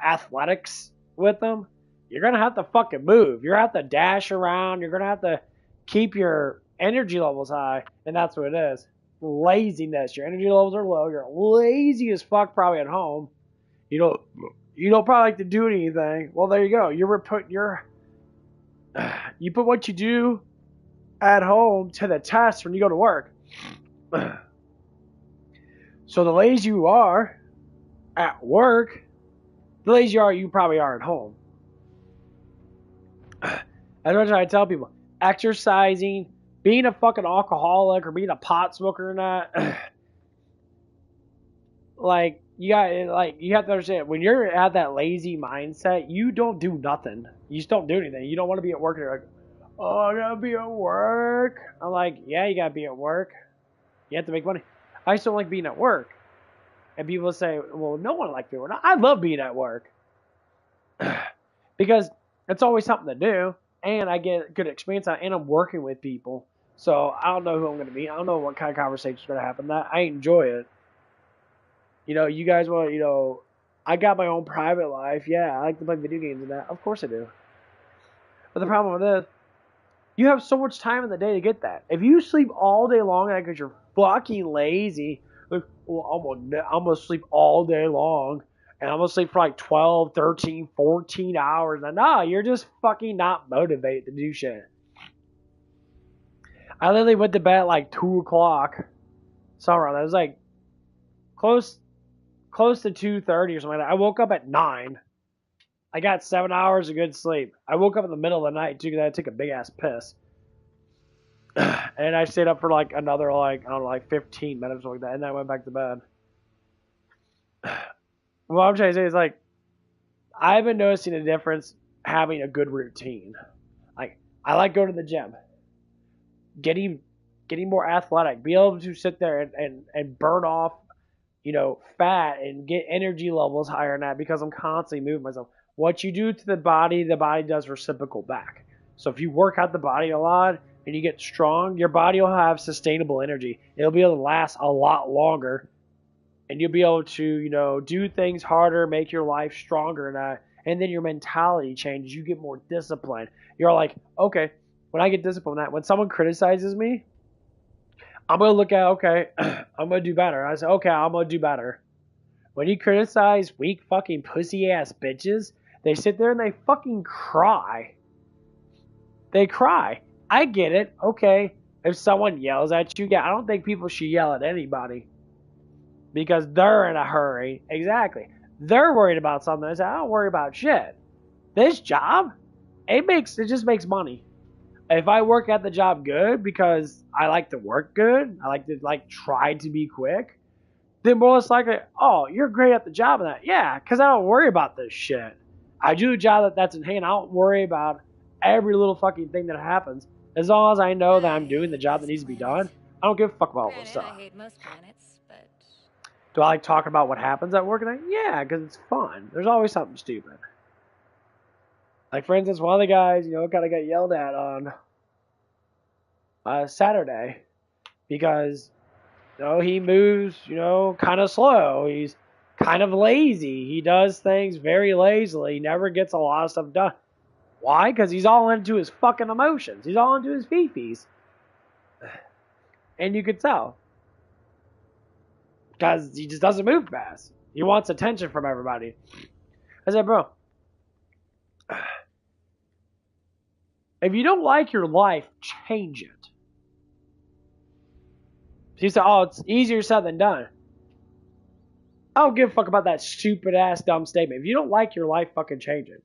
athletics with them, you're gonna have to fucking move. You're gonna have to dash around. You're gonna have to keep your energy levels high, and that's what it is. Laziness. Your energy levels are low. You're lazy as fuck, probably at home. You don't probably like to do anything. Well, there you go. You put what you do at home to the test when you go to work. So the lazy you are at work, the lazy you probably are at home. That's what I tell people. Exercising, being a fucking alcoholic or being a pot smoker or not, you have to understand when you're at that lazy mindset, you don't do nothing. You just don't do anything. You don't want to be at work and you're like, oh, I gotta be at work. I'm like, yeah, you gotta be at work. You have to make money. I just don't like being at work. And people say, well, no one likes being at work. I love being at work. Because it's always something to do. And I get good experience out, and I'm working with people. So I don't know who I'm going to meet. I don't know what kind of conversation is going to happen. I enjoy it. You guys want, I got my own private life. Yeah, I like to play video games and that. Of course I do. But the problem with this, you have so much time in the day to get that. If you sleep all day long because you're fucking lazy, like, well, I'm gonna sleep all day long, and I'm gonna sleep for like 12, 13, 14 hours. And no, you're just fucking not motivated to do shit. I literally went to bed at like 2 o'clock. Somewhere that was like close to 2:30 or something like that. I woke up at 9. I got 7 hours of good sleep. I woke up in the middle of the night too because I had to take a big ass piss. And I stayed up for like another like, I don't know, like 15 minutes or like that, and then I went back to bed. What I'm trying to say is like, I've been noticing a difference having a good routine. Like, I like going to the gym. Getting more athletic. Be able to sit there and burn off, fat and get energy levels higher than that because I'm constantly moving myself. What you do to the body does reciprocal back. So if you work out the body a lot and you get strong, your body will have sustainable energy. It'll be able to last a lot longer, and you'll be able to, do things harder, make your life stronger, and then your mentality changes. You get more disciplined. You're like, okay, when I get disciplined, when someone criticizes me, I'm going to look at, okay, I'm going to do better. I say, okay, I'm going to do better. When you criticize weak fucking pussy ass bitches, they sit there and they fucking cry. They cry. I get it. Okay, if someone yells at you, yeah, I don't think people should yell at anybody because they're in a hurry. Exactly. They're worried about something. I say, I don't worry about shit. This job, it just makes money. If I work at the job good because I like to work good, I like to try to be quick, then more less likely, oh, you're great at the job and that. Yeah, because I don't worry about this shit. I do a job that's in hand. I don't worry about every little fucking thing that happens. As long as I know that I'm doing the job that needs to be done, I don't give a fuck about all this stuff. I hate most planets, but... Do I like talking about what happens at work? And yeah, because it's fun. There's always something stupid. Like, for instance, one of the guys, kind of got yelled at on Saturday because, he moves, kind of slow. He's kind of lazy. He does things very lazily. He never gets a lot of stuff done. Why? Because he's all into his fucking emotions. He's all into his fifis. And you could tell. Because he just doesn't move fast. He wants attention from everybody. I said, bro, if you don't like your life, change it. He said, oh, it's easier said than done. I don't give a fuck about that stupid ass dumb statement. If you don't like your life, fucking change it.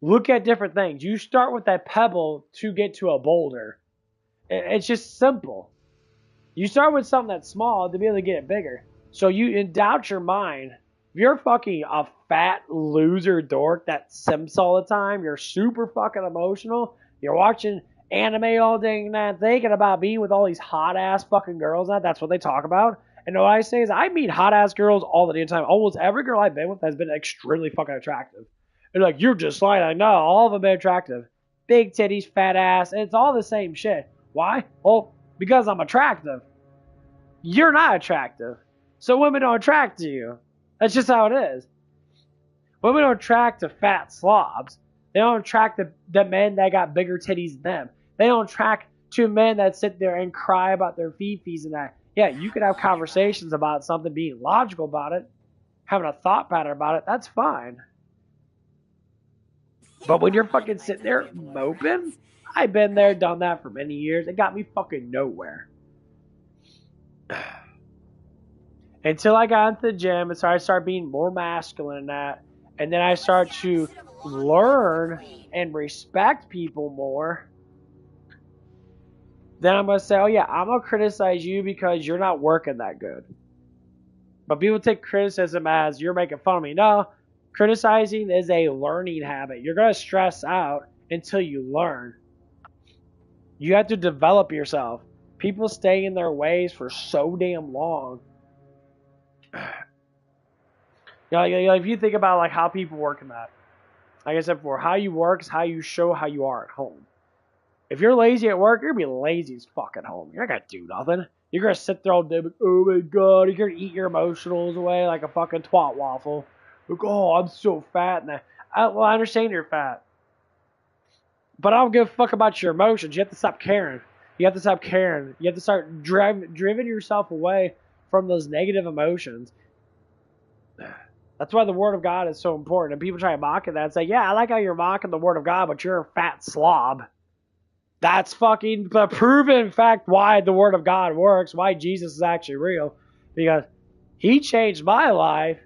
Look at different things. You start with that pebble to get to a boulder. It's just simple. You start with something that's small to be able to get it bigger. So you doubt your mind. If you're fucking a fat loser dork that simps all the time, you're super fucking emotional, you're watching anime all day and night, thinking about being with all these hot ass fucking girls, that's what they talk about. And what I say is I meet hot ass girls all the damn time. Almost every girl I've been with has been extremely fucking attractive. And like, you're just like, I know, all of them are attractive. Big titties, fat ass, and it's all the same shit. Why? Well, because I'm attractive. You're not attractive. So women don't attract to you. That's just how it is. Women don't attract to fat slobs. They don't attract the men that got bigger titties than them. They don't attract to men that sit there and cry about their fifis and that. Yeah, you could have conversations about something, being logical about it, having a thought pattern about it. That's fine. But when you're fucking sitting there moping, I've been there, done that for many years. It got me fucking nowhere. Until I got into the gym, and so I started being more masculine in that. And then I start to learn and respect people more. Then I'm going to say, oh yeah, I'm going to criticize you because you're not working that good. But people take criticism as you're making fun of me. No, criticizing is a learning habit. You're going to stress out until you learn. You have to develop yourself. People stay in their ways for so damn long. If you think about like how people work in that, like I said before, how you work is how you show how you are at home. If you're lazy at work, you're gonna be lazy as fuck at home. You're not gonna do nothing. You're gonna sit there all day, like, oh my god, you're gonna eat your emotionals away like a fucking twat waffle. Like, oh, I'm so fat. And well, I understand you're fat. But I don't give a fuck about your emotions. You have to stop caring. You have to stop caring. You have to start driving yourself away from those negative emotions. That's why the Word of God is so important. And people try to mock it that and say, yeah, I like how you're mocking the Word of God, but you're a fat slob. That's fucking the proven fact why the Word of God works, why Jesus is actually real. Because He changed my life,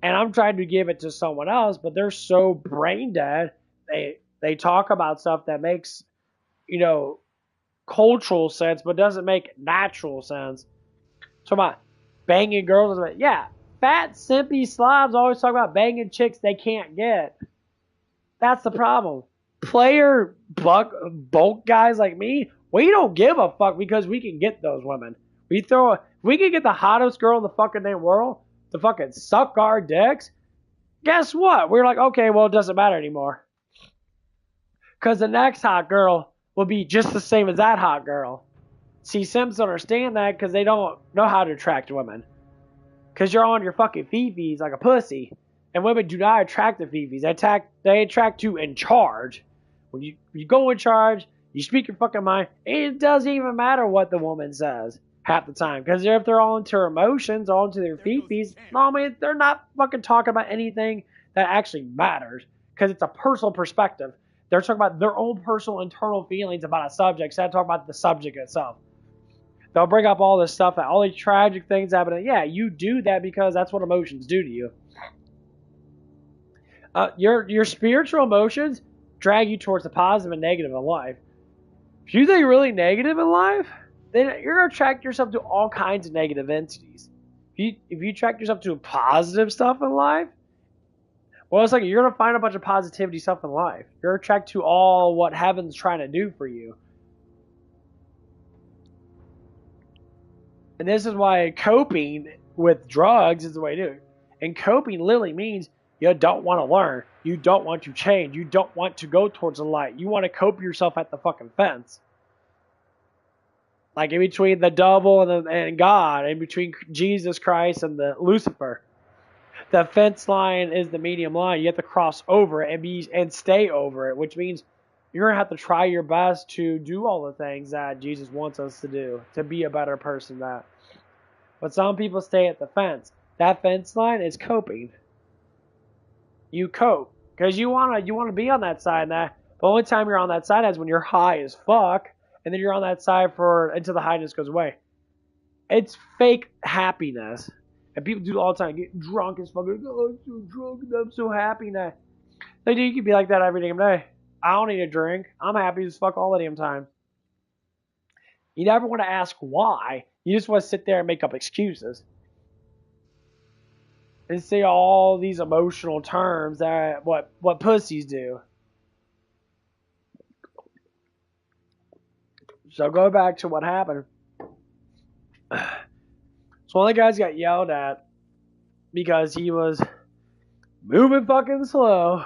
and I'm trying to give it to someone else, but they're so brain dead. They talk about stuff that makes, cultural sense, but doesn't make natural sense. So about banging girls, yeah, fat, simpy slobs always talk about banging chicks they can't get. That's the problem. Player bulk guys like me, we don't give a fuck because we can get those women. We can get the hottest girl in the fucking damn world to fucking suck our dicks. Guess what? We're like, okay, well, it doesn't matter anymore. Because the next hot girl will be just the same as that hot girl. See, Sims don't understand that because they don't know how to attract women. Because you're on your fucking fifis like a pussy. And women do not attract the fifis. They attract you in charge. When you go in charge, you speak your fucking mind, and it doesn't even matter what the woman says half the time. Because if they're all into emotions, all into their fifis, no, man, they're not fucking talking about anything that actually matters. Because it's a personal perspective. They're talking about their own personal internal feelings about a subject instead of talking about the subject itself. They'll bring up all this stuff, all these tragic things happening. Yeah, you do that because that's what emotions do to you. Your spiritual emotions drag you towards the positive and negative in life. If you think you're really negative in life, then you're going to attract yourself to all kinds of negative entities. If you attract yourself to positive stuff in life, well, it's like you're going to find a bunch of positivity stuff in life. You're attracted to all what heaven's trying to do for you. And this is why coping with drugs is the way to do it. And coping literally means you don't want to learn. You don't want to change. You don't want to go towards the light. You want to cope yourself at the fucking fence. Like in between the devil and God, in between Jesus Christ and the Lucifer. The fence line is the medium line. You have to cross over it and stay over it, which means you're going to have to try your best to do all the things that Jesus wants us to do, to be a better person that. But some people stay at the fence. That fence line is coping. You cope. Because you wanna be on that side. And the only time you're on that side is when you're high as fuck. And then you're on that side until the highness goes away. It's fake happiness. And people do it all the time. Get drunk as fuck. Oh, I'm so drunk and I'm so happy now. Like, dude, you can be like that every damn day. I don't need a drink. I'm happy as fuck all the damn time. You never want to ask why. You just want to sit there and make up excuses. And say all these emotional terms that what pussies do. So go back to what happened. So one of the guys got yelled at because he was moving fucking slow.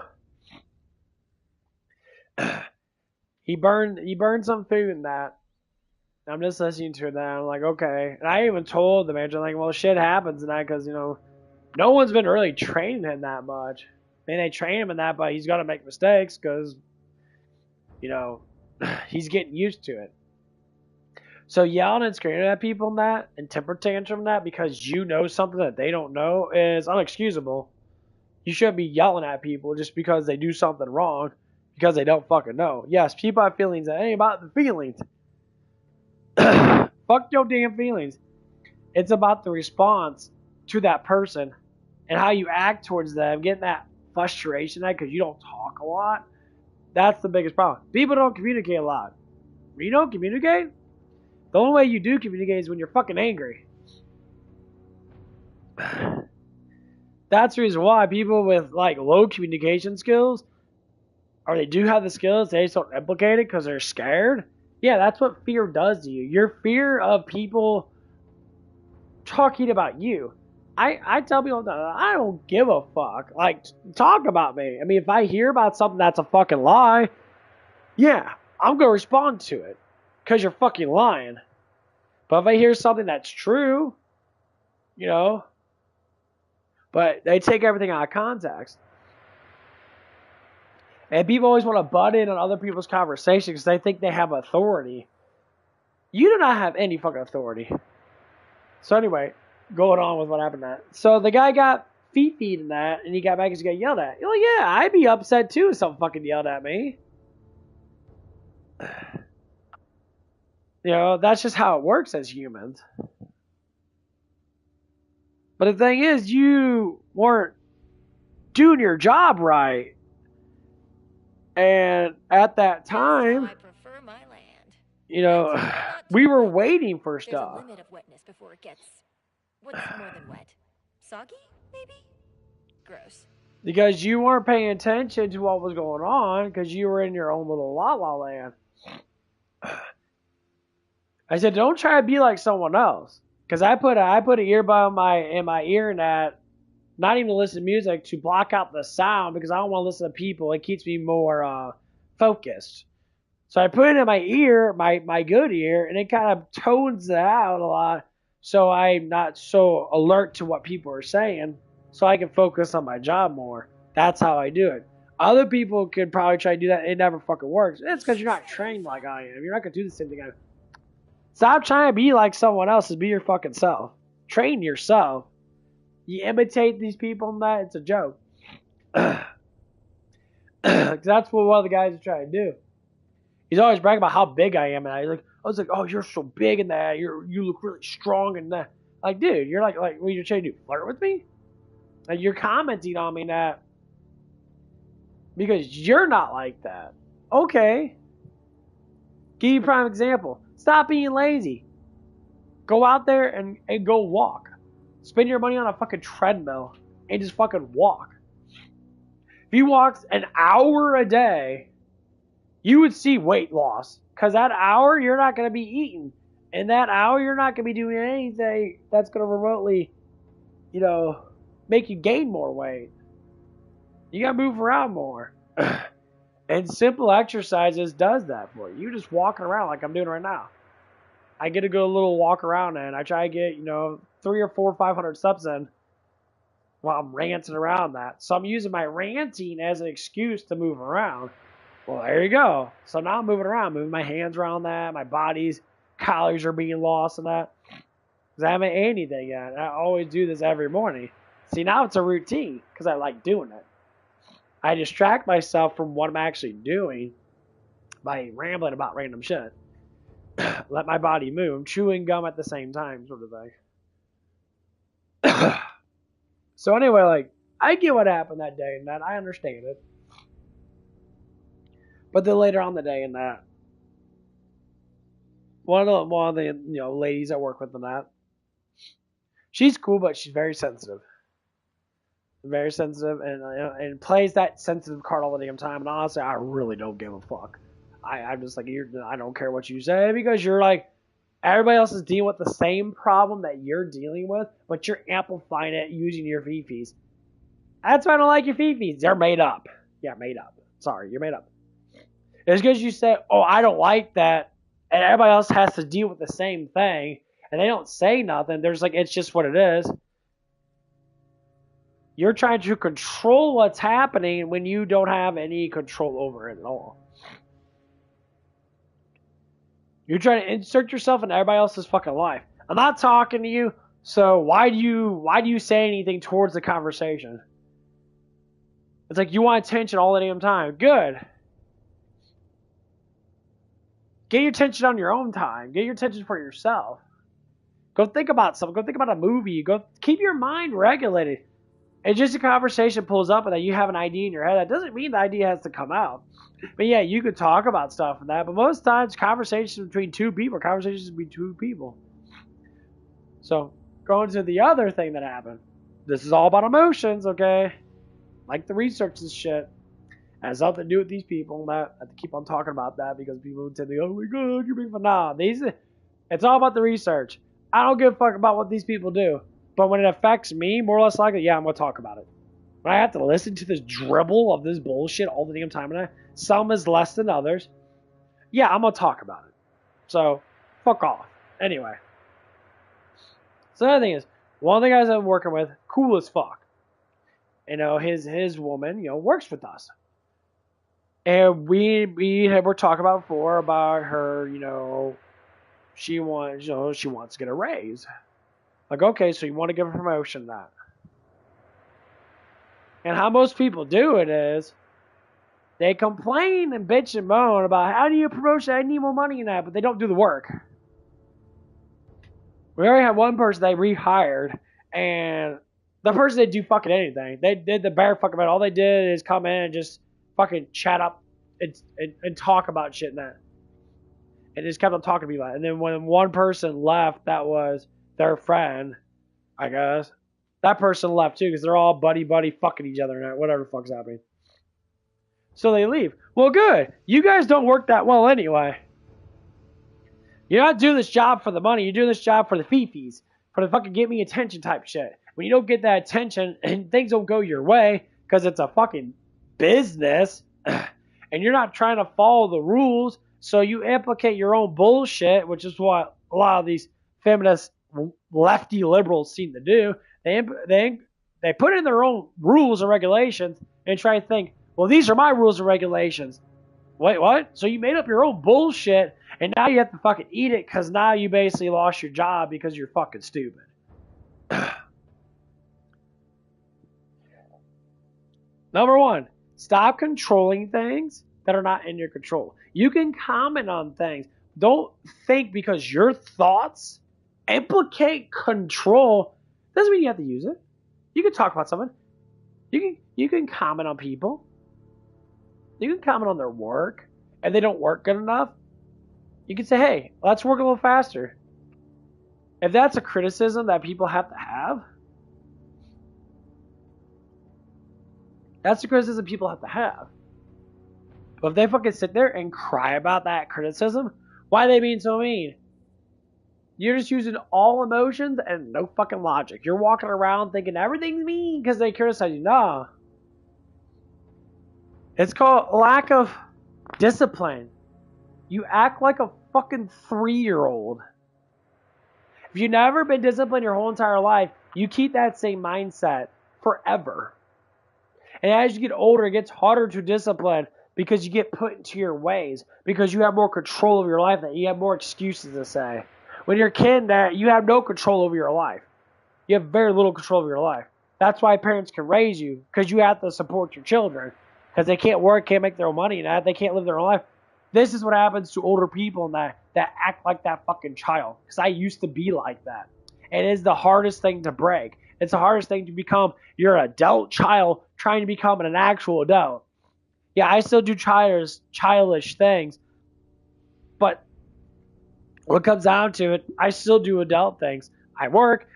He burned some food in that. I'm just listening to that. I'm like, okay. And I even told the manager, like, well, shit happens in that because, no one's been really training him that much. I mean, they train him in that, but he's got to make mistakes because, he's getting used to it. So yelling and screaming at people in that and temper tantrum in that because you know something that they don't know is unexcusable. You shouldn't be yelling at people just because they do something wrong because they don't fucking know. Yes, people have feelings. It ain't about the feelings. Fuck your damn feelings. It's about the response to that person and how you act towards them, getting that frustration out because you don't talk a lot. That's the biggest problem. People don't communicate a lot. When you don't communicate, the only way you do communicate is when you're fucking angry. That's the reason why people with like low communication skills, or they do have the skills, they just don't replicate it because they're scared. Yeah, that's what fear does to you. Your fear of people talking about you. I tell people, I don't give a fuck. Like, talk about me. I mean, if I hear about something that's a fucking lie, yeah, I'm going to respond to it. Because you're fucking lying. But if I hear something that's true, But they take everything out of context. And people always want to butt in on other people's conversations because they think they have authority. You do not have any fucking authority. So anyway, going on with what happened to that. So the guy got feet in that, and he got back and he got yelled at. Well, yeah, I'd be upset too if someone fucking yelled at me. You know, that's just how it works as humans. But the thing is, you weren't doing your job right. And at that time, I prefer my land. you know, we were waiting for stuff. There's a limit of wetness before it gets... What's more than wet? Soggy, maybe? Gross. Because you weren't paying attention to what was going on because you were in your own little la-la land. I said, don't try to be like someone else. Because I put an earbud in my ear and that, not even to listen to music, to block out the sound because I don't want to listen to people. It keeps me more focused. So I put it in my ear, my good ear, and it kind of tones it out a lot so I'm not so alert to what people are saying so I can focus on my job more. That's how I do it. Other people could probably try to do that. It never fucking works. It's because you're not trained like I am. You're not going to do the same thing I am. Stop trying to be like someone else and be your fucking self. Train yourself. You imitate these people and that, it's a joke. That's what one of the guys is trying to do. He's always bragging about how big I am, and I was like, oh, you're so big in that. You look really strong in that. Like, dude, you're like, what you're trying to do? Flirt with me? Like, you're commenting on me that because you're not like that. Okay. Give you a prime example. Stop being lazy. Go out there and go walk. Spend your money on a fucking treadmill and just fucking walk. If you walked an hour a day, you would see weight loss. Because that hour, you're not going to be eating. And that hour, you're not going to be doing anything that's going to remotely, make you gain more weight. You got to move around more. And simple exercises does that for you. You just walking around like I'm doing right now. I get a good little walk around and I try to get, 3 or 4 or 500 steps in while I'm ranting around that. So I'm using my ranting as an excuse to move around. Well, there you go. So now I'm moving around, moving my hands around that. My body's calories are being lost and that. Because I haven't ate anything yet. I always do this every morning. See, now it's a routine because I like doing it. I distract myself from what I'm actually doing by rambling about random shit. Let my body move. I'm chewing gum at the same time, sort of thing. So anyway, I get what happened that day and that. I understand it. But then later on the day and that, one of the ladies I work with and that, she's cool, but she's very sensitive. Very sensitive and plays that sensitive card all the damn time. And honestly, I really don't give a fuck. I'm just like, I don't care what you say because you're like, everybody else is dealing with the same problem that you're dealing with, but you're amplifying it using your fifis. That's why I don't like your fifis. They're made up. Yeah, made up. Sorry, you're made up. It's because you say, oh, I don't like that, and everybody else has to deal with the same thing, and they don't say nothing. There's it's just what it is. You're trying to control what's happening when you don't have any control over it at all. You're trying to insert yourself in everybody else's fucking life. I'm not talking to you, so why do you say anything towards the conversation? It's like you want attention all the damn time. Good. Get your attention on your own time. Get your attention for yourself. Go think about something. Go think about a movie. Go keep your mind regulated. It's just a conversation pulls up and that you have an idea in your head. That doesn't mean the idea has to come out. But yeah, you could talk about stuff and that. But most times, conversations between two people, conversations between two people. So, going to the other thing that happened. This is all about emotions, okay? Like the research and shit. It has nothing to do with these people. I have to keep on talking about that because people would say, oh my god, you're being fun. Nah, it's all about the research. I don't give a fuck about what these people do. But when it affects me, more or less likely, yeah, I'm going to talk about it. When I have to listen to this dribble of this bullshit all the damn time, and some is less than others, yeah, I'm going to talk about it. So, fuck off. Anyway. So the other thing is, one of the guys I'm working with, cool as fuck. his woman, works with us. And we were talking about before about her, she wants to get a raise. Like, okay, so you want to give a promotion that. And how most people do it is they complain and bitch and moan about how do you promotion? I need more money in that, but they don't do the work. We already had one person they rehired, and the person didn't do fucking anything. They did the bare fucking about. All they did is come in and just fucking chat up and talk about shit and that. And just kept on talking to me about it. And then when one person left, that was their friend, I guess. That person left too because they're all buddy fucking each other now, whatever the fuck's happening. So they leave. Well, good. You guys don't work that well anyway. You're not doing this job for the money. You're doing this job for the fifis, for the fucking get me attention type shit. When you don't get that attention and things don't go your way because it's a fucking business and you're not trying to follow the rules, so you implicate your own bullshit, which is what a lot of these feminist lefty liberals seem to do. They put in their own rules and regulations and try to think, well, these are my rules and regulations. Wait, what? So you made up your own bullshit, and now you have to fucking eat it because now you basically lost your job because you're fucking stupid. Number one, stop controlling things that are not in your control. You can comment on things. Don't think because your thoughts implicate control doesn't mean you have to use it. You can talk about someone. You can comment on people. You can comment on their work. If they don't work good enough, you can say, hey, let's work a little faster. If that's a criticism that people have to have, that's the criticism people have to have. But if they fucking sit there and cry about that criticism, why are they being so mean? You're just using all emotions and no fucking logic. You're walking around thinking everything's mean because they criticize you. No. It's called lack of discipline. You act like a fucking 3-year-old. If you've never been disciplined your whole entire life, you keep that same mindset forever. And as you get older, it gets harder to discipline because you get put into your ways, because you have more control of your life, that you have more excuses to say. When you're a kid, you have no control over your life. You have very little control over your life. That's why parents can raise you, because you have to support your children. Because they can't work, can't make their own money, and they can't live their own life. This is what happens to older people that act like that fucking child. Because I used to be like that. It is the hardest thing to break. It's the hardest thing to become. You're an adult child trying to become an actual adult. Yeah, I still do childish things. But when it comes down to it, I still do adult things. I work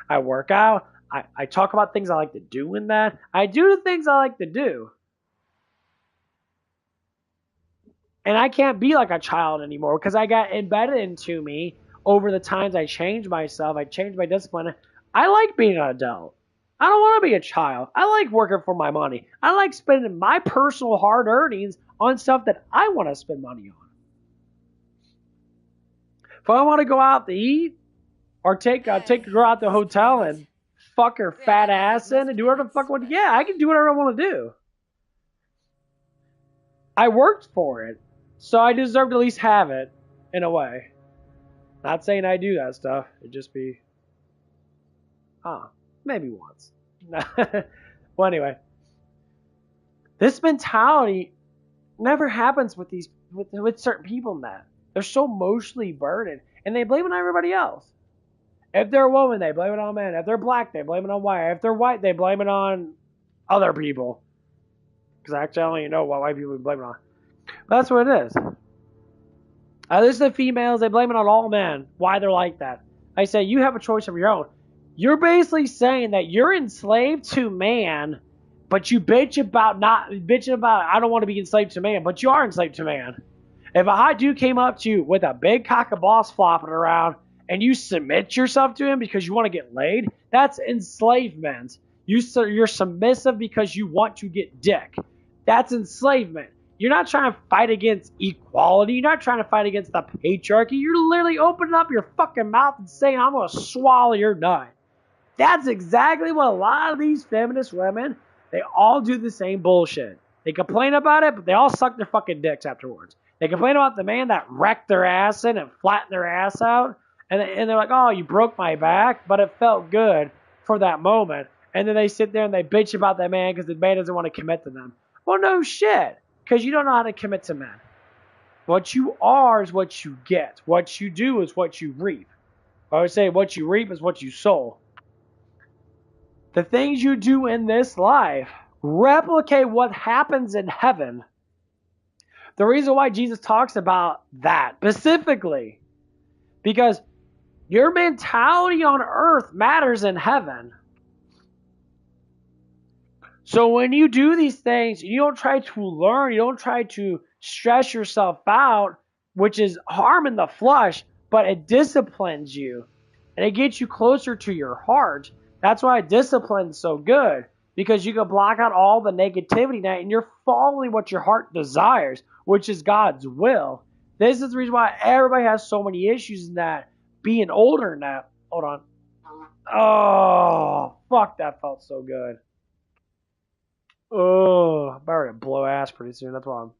out, I talk about things I like to do in that. I do the things I like to do. And I can't be like a child anymore because I got embedded into me over the times I changed myself. I changed my discipline. I like being an adult. I don't want to be a child. I like working for my money. I like spending my personal hard earnings on stuff that I want to spend money on. If I want to go out to eat or take a girl out to the hotel and fuck her fat ass in and do whatever the fuck I want, yeah, I can do whatever I want to do. I worked for it. So I deserve to at least have it, in a way. Not saying I do that stuff. It'd just be, maybe once. Well, anyway. This mentality never happens with certain people in that. They're so emotionally burdened, and they blame it on everybody else. If they're a woman, they blame it on men. If they're black, they blame it on white. If they're white, they blame it on other people. Because actually, I don't even know what white people blame it on. But that's what it is. This is the females, they blame it on all men. Why they're like that. I say, you have a choice of your own. You're basically saying that you're enslaved to man, but you bitch about I don't want to be enslaved to man, but you are enslaved to man. If a hot dude came up to you with a big cock of balls flopping around and you submit yourself to him because you want to get laid, that's enslavement. You're submissive because you want to get dick. That's enslavement. You're not trying to fight against equality. You're not trying to fight against the patriarchy. You're literally opening up your fucking mouth and saying, I'm going to swallow your nut. That's exactly what a lot of these feminist women They all do the same bullshit. They complain about it, but they all suck their fucking dicks afterwards. They complain about the man that wrecked their ass in and flattened their ass out. And they're like, oh, you broke my back, but it felt good for that moment. And then they sit there and they bitch about that man because the man doesn't want to commit to them. Well, no shit, because you don't know how to commit to men. What you are is what you get. What you do is what you reap. I would say what you reap is what you sow. The things you do in this life replicate what happens in heaven. The reason why Jesus talks about that specifically, because your mentality on earth matters in heaven. So when you do these things, you don't try to learn, you don't try to stress yourself out, which is harming the flesh, but it disciplines you. And it gets you closer to your heart. That's why discipline's so good. Because you can block out all the negativity now, and you're following what your heart desires, which is God's will. This is the reason why everybody has so many issues in that. Being older now. Hold on. Oh, fuck, that felt so good. Oh, I'm about to blow ass pretty soon. That's why I'm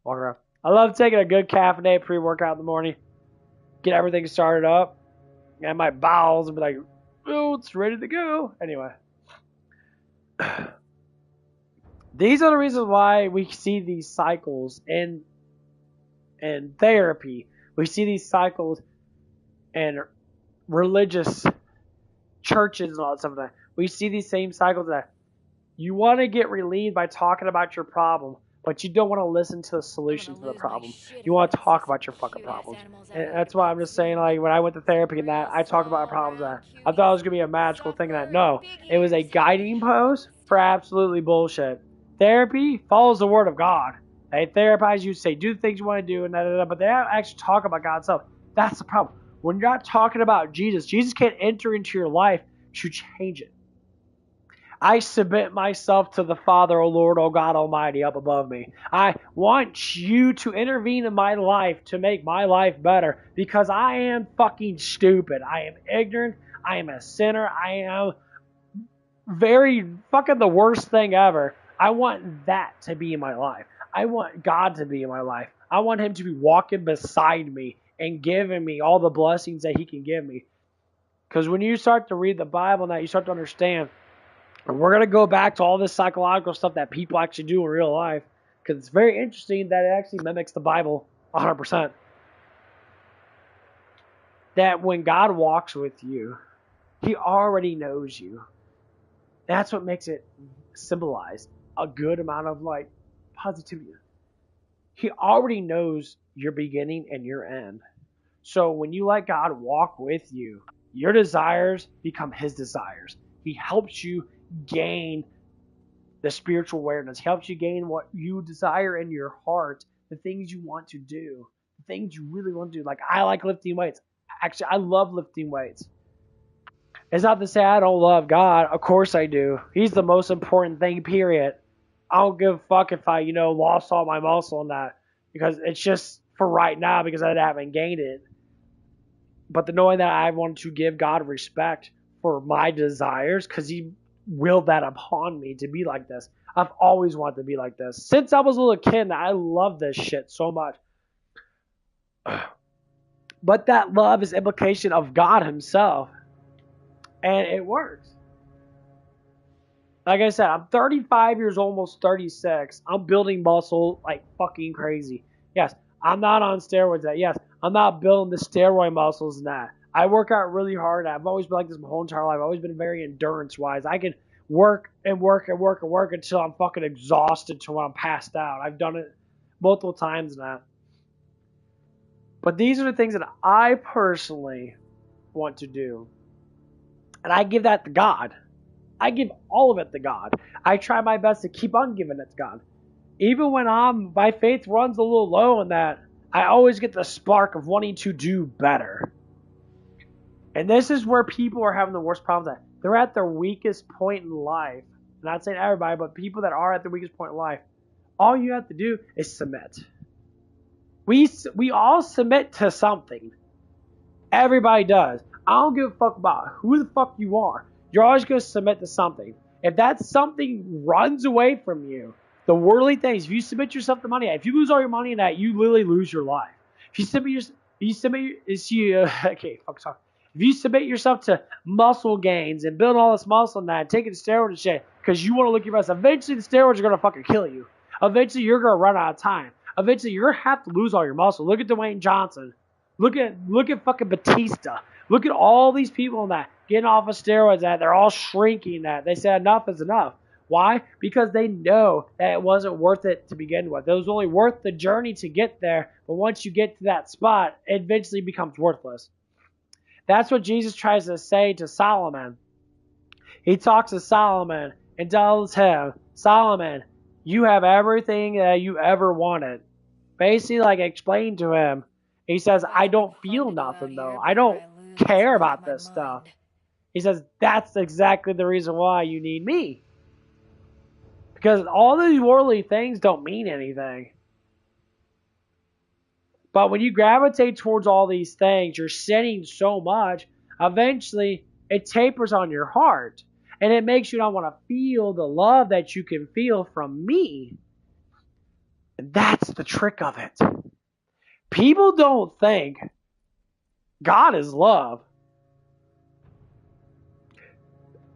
walking around. I love taking a good caffeinated pre-workout in the morning. Get everything started up. And my bowels will be like, oh, it's ready to go. Anyway. These are the reasons why we see these cycles in therapy. We see these cycles in religious churches and all that stuff. Like that. We see these same cycles that you want to get relieved by talking about your problem, but you don't want to listen to the solution to the problem. You want to talk about your fucking problems. And that's why I'm just saying, like, when I went to therapy and that, I talked about my problems that I thought it was going to be a magical thing. That no, it was a guiding post for absolutely bullshit. Therapy follows the word of God. They therapize you, say do the things you want to do, and but they don't actually talk about God's stuff. That's the problem. When you're not talking about Jesus, Jesus can't enter into your life to change it. I submit myself to the Father, O Lord, O God Almighty, up above me. I want you to intervene in my life to make my life better because I am fucking stupid. I am ignorant. I am a sinner. I am very fucking the worst thing ever. I want that to be in my life. I want God to be in my life. I want Him to be walking beside me and giving me all the blessings that He can give me. Because when you start to read the Bible and that, you start to understand. And we're going to go back to all this psychological stuff that people actually do in real life. Because it's very interesting that it actually mimics the Bible 100%. That when God walks with you, He already knows you. That's what makes it symbolize a good amount of like positivity. He already knows your beginning and your end. So when you let God walk with you, your desires become His desires. He helps you gain the spiritual awareness. He helps you gain what you desire in your heart, the things you want to do, the things you really want to do. Like, I like lifting weights. Actually, I love lifting weights. It's not to say I don't love God. Of course I do. He's the most important thing, period. I don't give a fuck if I, lost all my muscle and that. Because it's just for right now because I haven't gained it. But the knowing that I want to give God respect for my desires because He willed that upon me to be like this. I've always wanted to be like this. Since I was a little kid, I love this shit so much. But that love is implication of God Himself. And it works. Like I said, I'm 35 years old, almost 36. I'm building muscle like fucking crazy. Yes, I'm not on steroids. Yes, I'm not building the steroid muscles and that. I work out really hard. I've always been like this my whole entire life. I've always been very endurance-wise. I can work and work and work and work until I'm fucking exhausted until I'm passed out. I've done it multiple times now. But these are the things that I personally want to do. And I give that to God. I give all of it to God. I try my best to keep on giving it to God. Even when my faith runs a little low in that, I always get the spark of wanting to do better. And this is where people are having the worst problems at. They're at their weakest point in life. I'm not saying everybody, but people that are at their weakest point in life. All you have to do is submit. We all submit to something. Everybody does. I don't give a fuck about who the fuck you are. You're always going to submit to something. If that something runs away from you, the worldly things, if you submit yourself to money, if you lose all your money in that, you literally lose your life. If you submit yourself to muscle gains and build all this muscle and that, taking steroids and shit, because you want to look your best, eventually the steroids are gonna fucking kill you. Eventually you're gonna run out of time. Eventually you're gonna have to lose all your muscle. Look at Dwayne Johnson. Look at fucking Batista. Look at all these people that getting off of steroids that they're all shrinking that. They say enough is enough. Why? Because they know that it wasn't worth it to begin with. It was only worth the journey to get there, but once you get to that spot, it eventually becomes worthless. That's what Jesus tries to say to Solomon. He talks to Solomon and tells him, Solomon, you have everything that you ever wanted. Basically, like, explain to him. He says, I don't feel nothing, though. I don't care about this stuff. He says, that's exactly the reason why you need me. Because all these worldly things don't mean anything. But when you gravitate towards all these things, you're sinning so much, eventually it tapers on your heart. And it makes you not want to feel the love that you can feel from me. And that's the trick of it. People don't think God is love.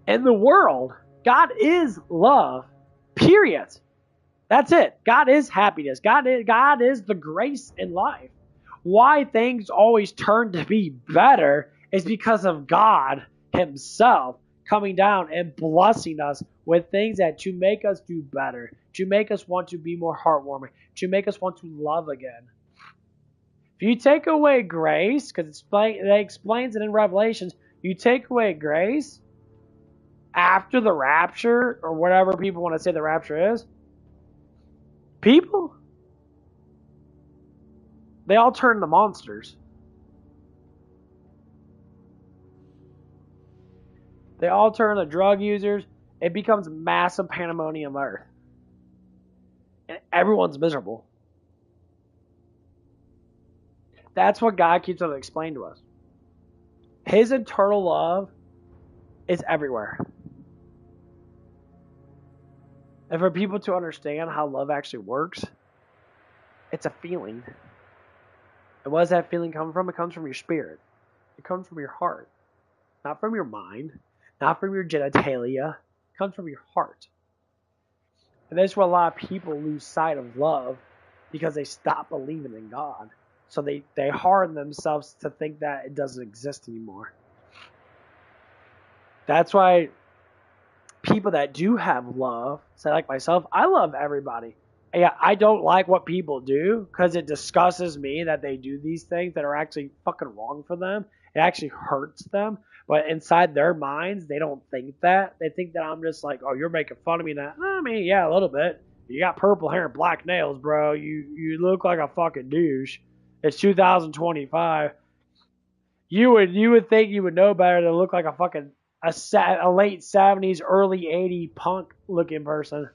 In the world, God is love. Period. That's it. God is happiness. God is the grace in life. Why things always turn to be better is because of God himself coming down and blessing us with things that to make us do better, to make us want to be more heartwarming, to make us want to love again. If you take away grace, because it explains it in Revelations, you take away grace after the rapture, or whatever people want to say the rapture is, people, they all turn to monsters. They all turn to drug users. It becomes massive pandemonium earth. And everyone's miserable. That's what God keeps on explaining to us. His eternal love is everywhere. And for people to understand how love actually works, it's a feeling. And what does that feeling come from? It comes from your spirit. It comes from your heart. Not from your mind. Not from your genitalia. It comes from your heart. And that's where a lot of people lose sight of love because they stop believing in God. So they harden themselves to think that it doesn't exist anymore. That's why people that do have love, say like myself, I love everybody. Yeah, I don't like what people do because it disgusts me that they do these things that are actually fucking wrong for them. It actually hurts them. But inside their minds, they don't think that. They think that I'm just like, oh, you're making fun of me now. I mean, yeah, a little bit. You got purple hair and black nails, bro. You look like a fucking douche. It's 2025. You would think you would know better than look like a fucking a late 70s, early 80s punk looking person.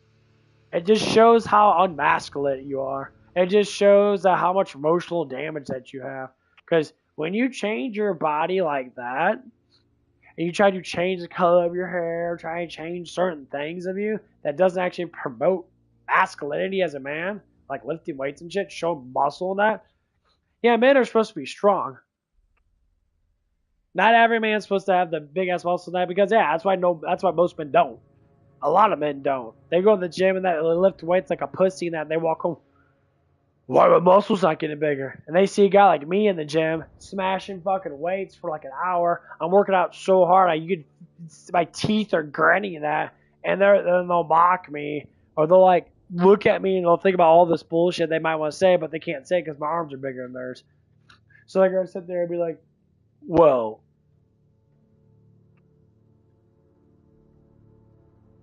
It just shows how unmasculine you are. It just shows how much emotional damage that you have. Because when you change your body like that, and you try to change the color of your hair, try and change certain things of you, that doesn't actually promote masculinity as a man, like lifting weights and shit, show muscle and that. Yeah, men are supposed to be strong. Not every man's supposed to have the big ass muscle and that, because yeah, that's why most men don't. A lot of men don't. They go to the gym and that they lift weights like a pussy and that, and they walk home. Why are my muscles not getting bigger? And they see a guy like me in the gym smashing fucking weights for like an hour. I'm working out so hard, my teeth are grinding in that, and then they'll mock me, or they'll like look at me and they'll think about all this bullshit they might want to say, but they can't say it because my arms are bigger than theirs. So they're gonna sit there and be like, "Well,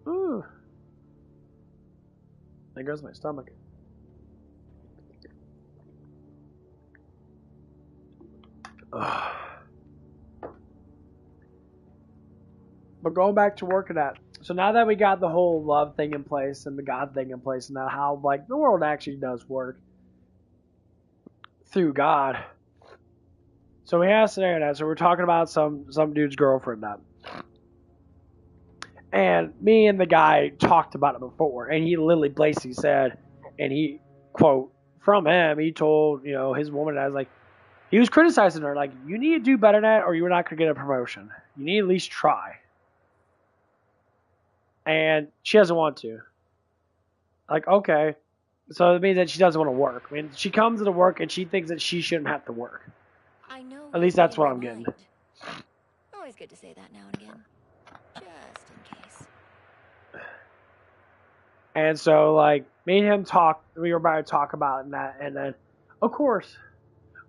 ooh, there goes my stomach." But going back to working at, so now that we got the whole love thing in place and the God thing in place, and that how like the world actually does work through God. So we have a scenario now. So we're talking about some dude's girlfriend now, And me and the guy talked about it before, and he literally basically said, and he, quote, from him, he told, his woman, I was like, he was criticizing her, like, you need to do better than that or you're not going to get a promotion. You need to at least try. And she doesn't want to. Like, okay. So it means that she doesn't want to work. I mean, she comes to work and she thinks that she shouldn't have to work. I know. At least that's what I'm getting. Always good to say that now and again. Just in case. And so, like, me and him we were about to talk about that, and then, of course,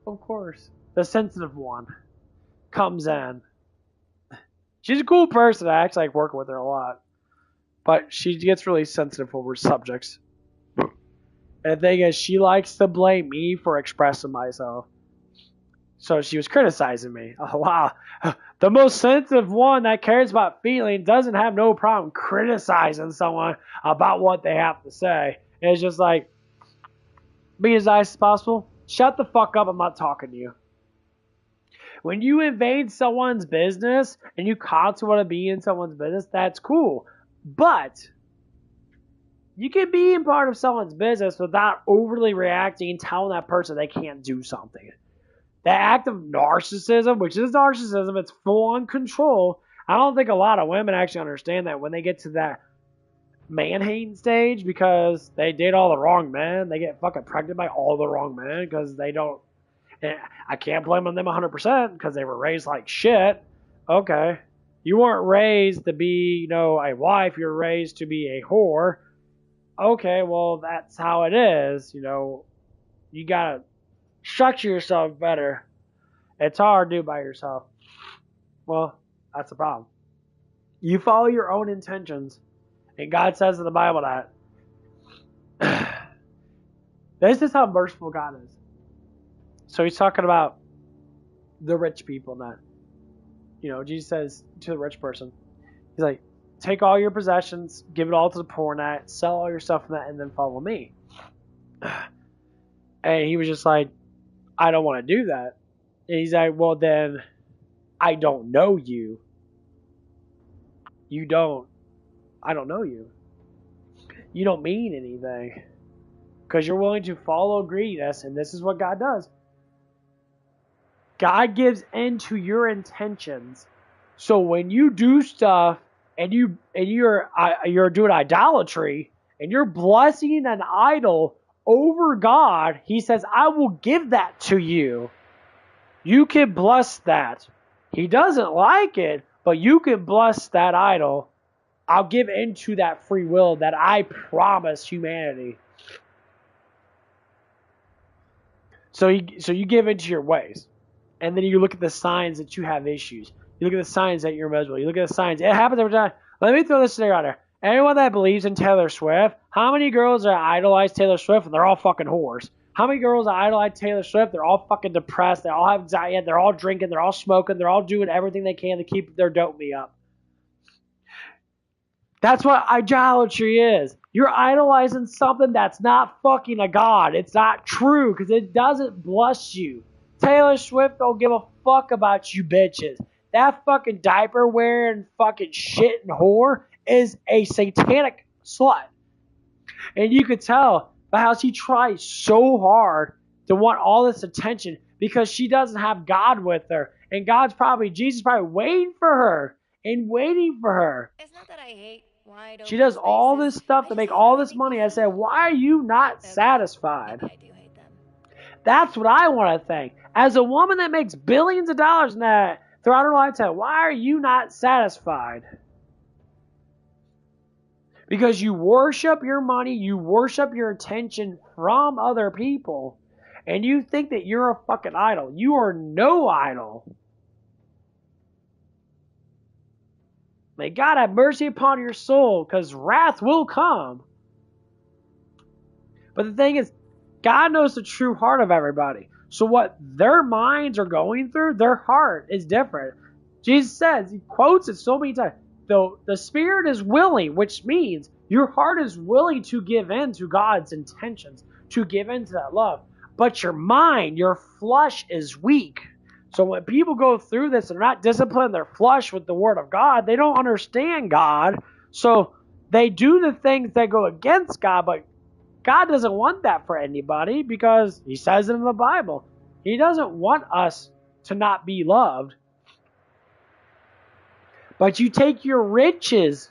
the sensitive one comes in. She's a cool person. I actually like working with her a lot. But she gets really sensitive over subjects. And the thing is, she likes to blame me for expressing myself. So she was criticizing me. Oh, wow. The most sensitive one that cares about feeling doesn't have no problem criticizing someone about what they have to say. And it's just like, be as nice as possible. Shut the fuck up. I'm not talking to you. When you invade someone's business and you constantly want to be in someone's business, that's cool. But you can be in part of someone's business without overly reacting and telling that person they can't do something. That act of narcissism, which is narcissism, it's full-on control. I don't think a lot of women actually understand that when they get to that man-hating stage because they date all the wrong men. They get fucking pregnant by all the wrong men because they don't. And I can't blame them 100% because they were raised like shit. Okay. You weren't raised to be, a wife. You're raised to be a whore. Okay, well, that's how it is. You gotta structure yourself better. It's hard to do by yourself. Well, that's the problem. You follow your own intentions. And God says in the Bible that this is how merciful God is. So he's talking about the rich people that, Jesus says to the rich person, he's like, take all your possessions, give it all to the poor in that, sell all your stuff in that, and then follow me. And he was just like, I don't want to do that. And he's like, well, then I don't know you. I don't know you. You don't mean anything. Because you're willing to follow greediness, and this is what God does. God gives in to your intentions. So when you do stuff and you're doing idolatry and you're blessing an idol over God, he says, I will give that to you. You can bless that. He doesn't like it, but you can bless that idol. I'll give into that free will that I promise humanity. So you give into your ways. And then you look at the signs that you have issues. You look at the signs that you're miserable. You look at the signs. It happens every time. Let me throw this scenario out there. Anyone that believes in Taylor Swift, how many girls that idolize Taylor Swift and they're all fucking whores? How many girls that idolize Taylor Swift, they're all fucking depressed, they all have anxiety, they're all drinking, they're all smoking, they're all doing everything they can to keep their dopamine up. That's what idolatry is. You're idolizing something that's not fucking a god. It's not true because it doesn't bless you. Taylor Swift don't give a fuck about you bitches. That fucking diaper wearing fucking shit and whore is a satanic slut. And you could tell by how she tries so hard to want all this attention because she doesn't have God with her. And Jesus probably waiting for her and waiting for her. It's not that I hate wide open She does all spaces. this stuff to make all this money. I said, why are you not satisfied? Maybe I do hate them. That's what I want to think. As a woman that makes billions of dollars in that throughout her lifetime, why are you not satisfied? Because you worship your money, you worship your attention from other people, and you think that you're a fucking idol. You are no idol. May God have mercy upon your soul, because wrath will come. But the thing is, God knows the true heart of everybody. So what their minds are going through, their heart is different. Jesus says, he quotes it so many times, though the spirit is willing, which means your heart is willing to give in to God's intentions, to give in to that love. But your mind, your flesh is weak. So when people go through this and they're not disciplining their flesh with the word of God, they don't understand God. So they do the things that go against God, but God doesn't want that for anybody because he says it in the Bible. He doesn't want us to not be loved. But you take your riches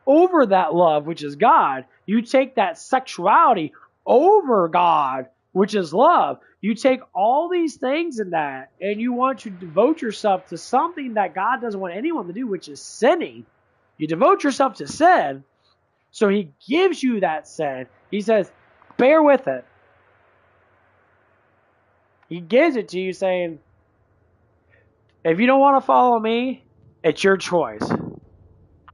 over that love, which is God. You take that sexuality over God, which is love. You take all these things in that, and you want to devote yourself to something that God doesn't want anyone to do, which is sinning. You devote yourself to sin, so he gives you that sin. He says, bear with it. He gives it to you saying, if you don't want to follow me, it's your choice.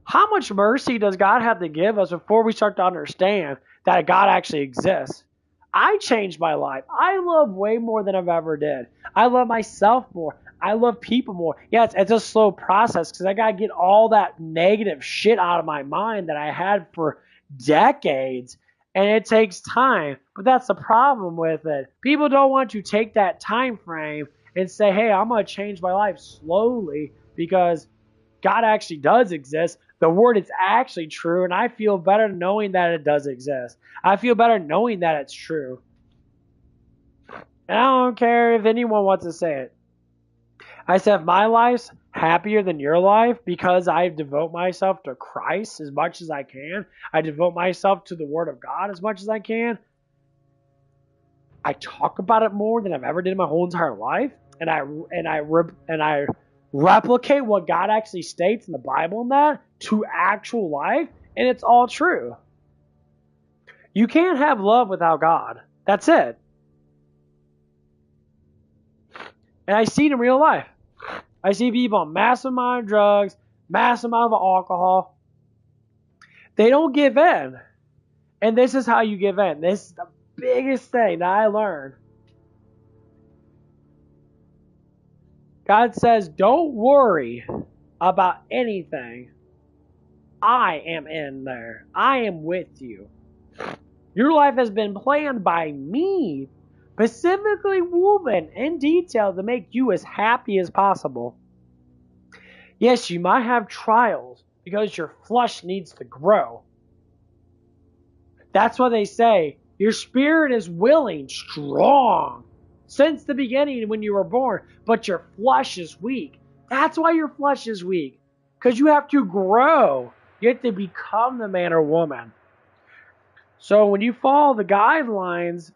How much mercy does God have to give us before we start to understand that God actually exists? I changed my life. I love way more than I've ever did. I love myself more. I love people more. Yeah, it's a slow process because I got to get all that negative shit out of my mind that I had for decades. And it takes time. But that's the problem with it. People don't want to take that time frame and say, hey, I'm going to change my life slowly because God actually does exist. The word is actually true, and I feel better knowing that it does exist. I feel better knowing that it's true. And I don't care if anyone wants to say it. I said, my life's happier than your life because I devote myself to Christ as much as I can. I devote myself to the Word of God as much as I can. I talk about it more than I've ever did in my whole entire life, and I replicate what God actually states in the Bible in that to actual life, and it's all true. You can't have love without God. That's it. And I see it in real life. I see people on massive amount of drugs, massive amount of alcohol. They don't give in. And this is how you give in. This is the biggest thing that I learned. God says, don't worry about anything. I am in there. I am with you. Your life has been planned by me, specifically woven in detail to make you as happy as possible. Yes, you might have trials because your flesh needs to grow. That's why they say your spirit is willing, strong, since the beginning when you were born, but your flesh is weak. That's why your flesh is weak, because you have to grow. You have to become the man or woman. So when you follow the guidelines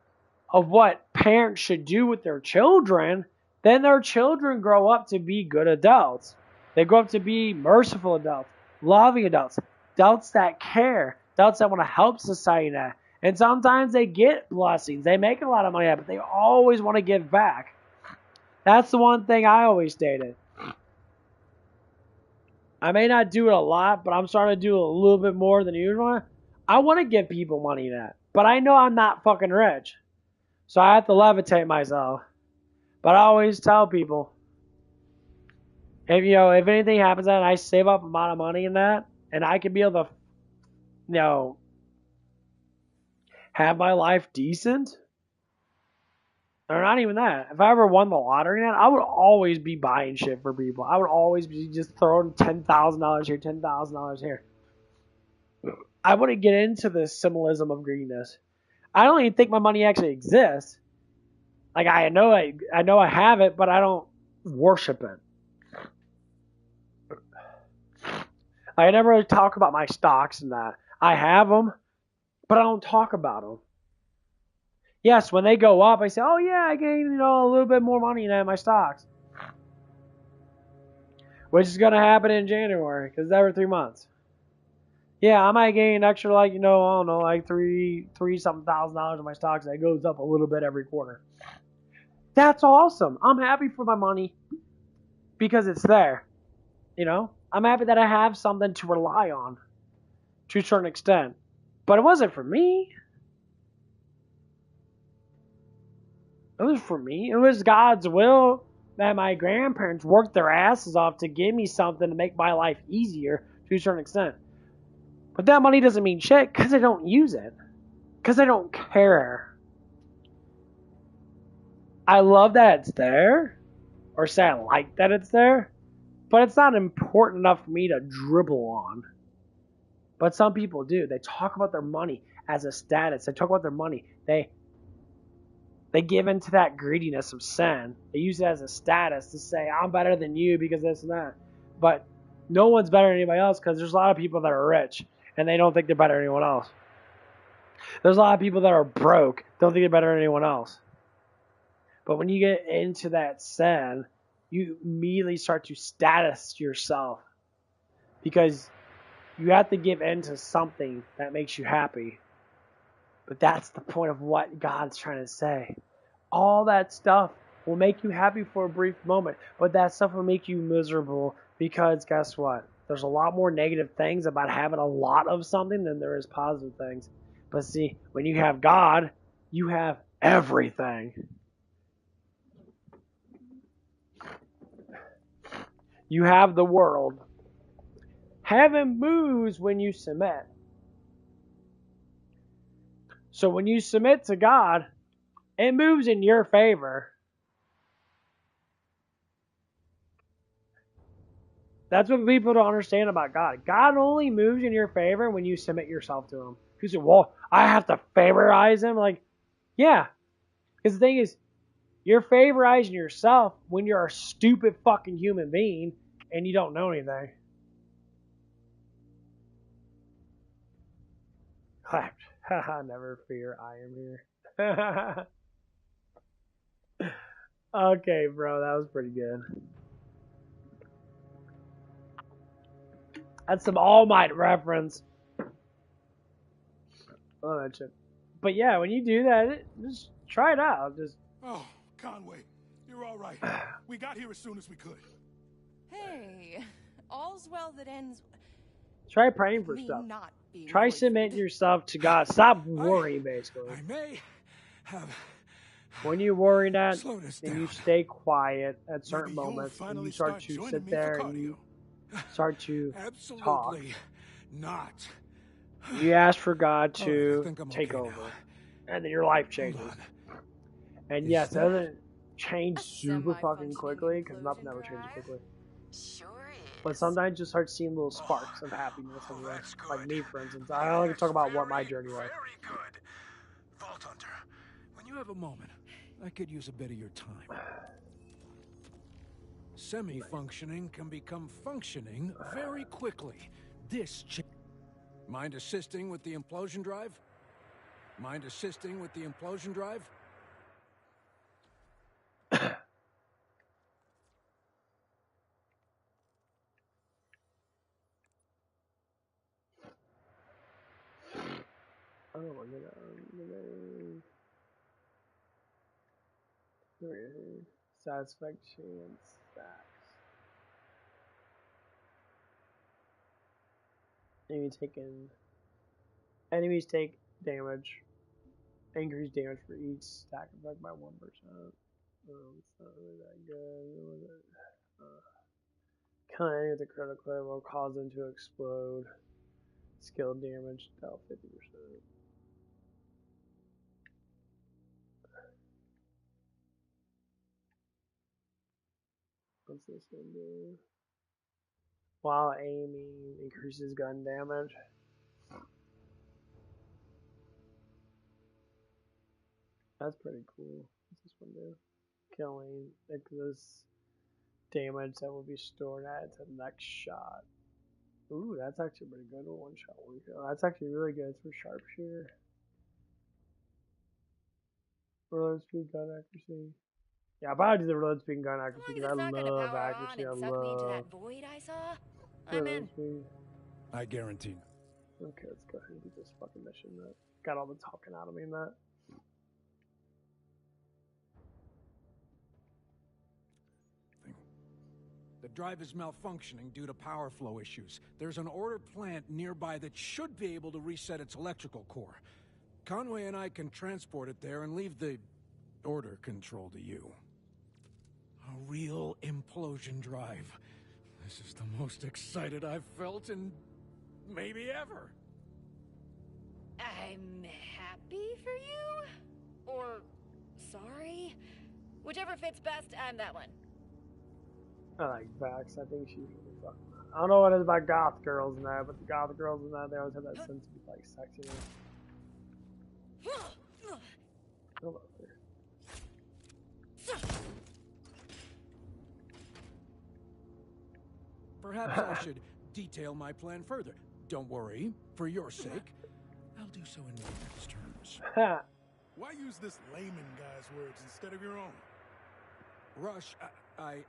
of what parents should do with their children, then their children grow up to be good adults. They grow up to be merciful adults, loving adults, adults that care, adults that want to help society. And sometimes they get blessings. They make a lot of money, but they always want to give back. That's the one thing I always stated. I may not do it a lot, but I'm starting to do it a little bit more than usual. I want to give people money that, but I know I'm not fucking rich. So I have to levitate myself. But I always tell people, if anything happens and I save up a amount of money in that, and I can be able to, have my life decent, or not even that. If I ever won the lottery, I would always be buying shit for people. I would always be just throwing $10,000 here, $10,000 here. I wouldn't get into the symbolism of greediness. I don't even think my money actually exists. Like I know I have it, but I don't worship it. I never really talk about my stocks and that. I have them, but I don't talk about them. Yes, when they go up, I say, oh yeah, I gained a little bit more money in my stocks. Which is going to happen in January, because it's every 3 months. Yeah, I might gain extra, I don't know, like three something $1,000 in my stocks. That goes up a little bit every quarter. That's awesome. I'm happy for my money because it's there. I'm happy that I have something to rely on to a certain extent. But it wasn't for me. It was for me. It was God's will that my grandparents worked their asses off to give me something to make my life easier to a certain extent. But that money doesn't mean shit because I don't use it. Because I don't care. I love that it's there. Or say I like that it's there. But it's not important enough for me to dribble on. But some people do. They talk about their money as a status. They talk about their money. They give into that greediness of sin. They use it as a status to say, I'm better than you because this and that. But no one's better than anybody else because there's a lot of people that are rich and they don't think they're better than anyone else. There's a lot of people that are broke, don't think they're better than anyone else. But when you get into that sin, you immediately start to status yourself because you have to give in to something that makes you happy. But that's the point of what God's trying to say. All that stuff will make you happy for a brief moment, but that stuff will make you miserable because guess what? There's a lot more negative things about having a lot of something than there is positive things. But see, when you have God, you have everything. You have the world. Heaven moves when you submit. So when you submit to God, it moves in your favor. That's what people don't understand about God. God only moves in your favor when you submit yourself to Him. You say, well, I have to favorize Him. Like, yeah. Because the thing is, you're favorizing yourself when you're a stupid fucking human being and you don't know anything. Never fear, I am here. Okay, bro, that was pretty good. That's some All Might reference. Oh, that's it. But yeah, when you do that, just try it out. Just. Oh, Conway, you're all right. We got here as soon as we could. Hey, all's well that ends. Try praying for stuff. Try submitting yourself to God. Stop worrying, basically. I may have. When you worry that, then you stay quiet at certain moments, and you start to sit there and you start to talk. Not. You ask for God to take over, and then your life changes. And yes, it doesn't change super fucking quickly because nothing ever changes quickly. Sure is. But sometimes you start seeing little sparks of happiness everywhere. Like me, for instance. I only can talk about what my journey was. Very good. Vault Hunter, when you have a moment, I could use a bit of your time. Semi-functioning can become functioning very quickly. Mind assisting with the implosion drive? Mind assisting with the implosion drive? Oh my god. Satisfaction and stacks. Enemies take damage. Increased damage for each stack effect by 1%. It's not really that good. Killing enemy with a critical hit will cause them to explode. Skill damage dealt 50%. What's this one do? While aiming, increases gun damage. That's pretty cool. What's this one do? Killing. This damage that will be stored at the next shot. Ooh, that's actually pretty good. One shot, one kill. That's actually really good for sharpshooter. Reload speed, gun accuracy. Yeah, I'll probably do the reload speed and gun accuracy because I love accuracy. I love reload speed. I guarantee. Okay, let's go ahead and do this fucking mission. That got all the talking out of me in that. The drive is malfunctioning due to power flow issues. There's an ordered plant nearby that should be able to reset its electrical core. Conway and I can transport it there and leave the order control to you. A real implosion drive. This is the most excited I've felt in maybe ever. I'm happy for you? Or sorry? Whichever fits best, I'm that one. I like Vax. I think she's really fucking. I don't know what it is about goth girls in that, but the goth girls in that, they always have that sense of like sexiness. Hello there. Perhaps I should detail my plan further. Don't worry, for your sake, I'll do so in layman's terms. Why use this layman guy's words instead of your own? Rush, I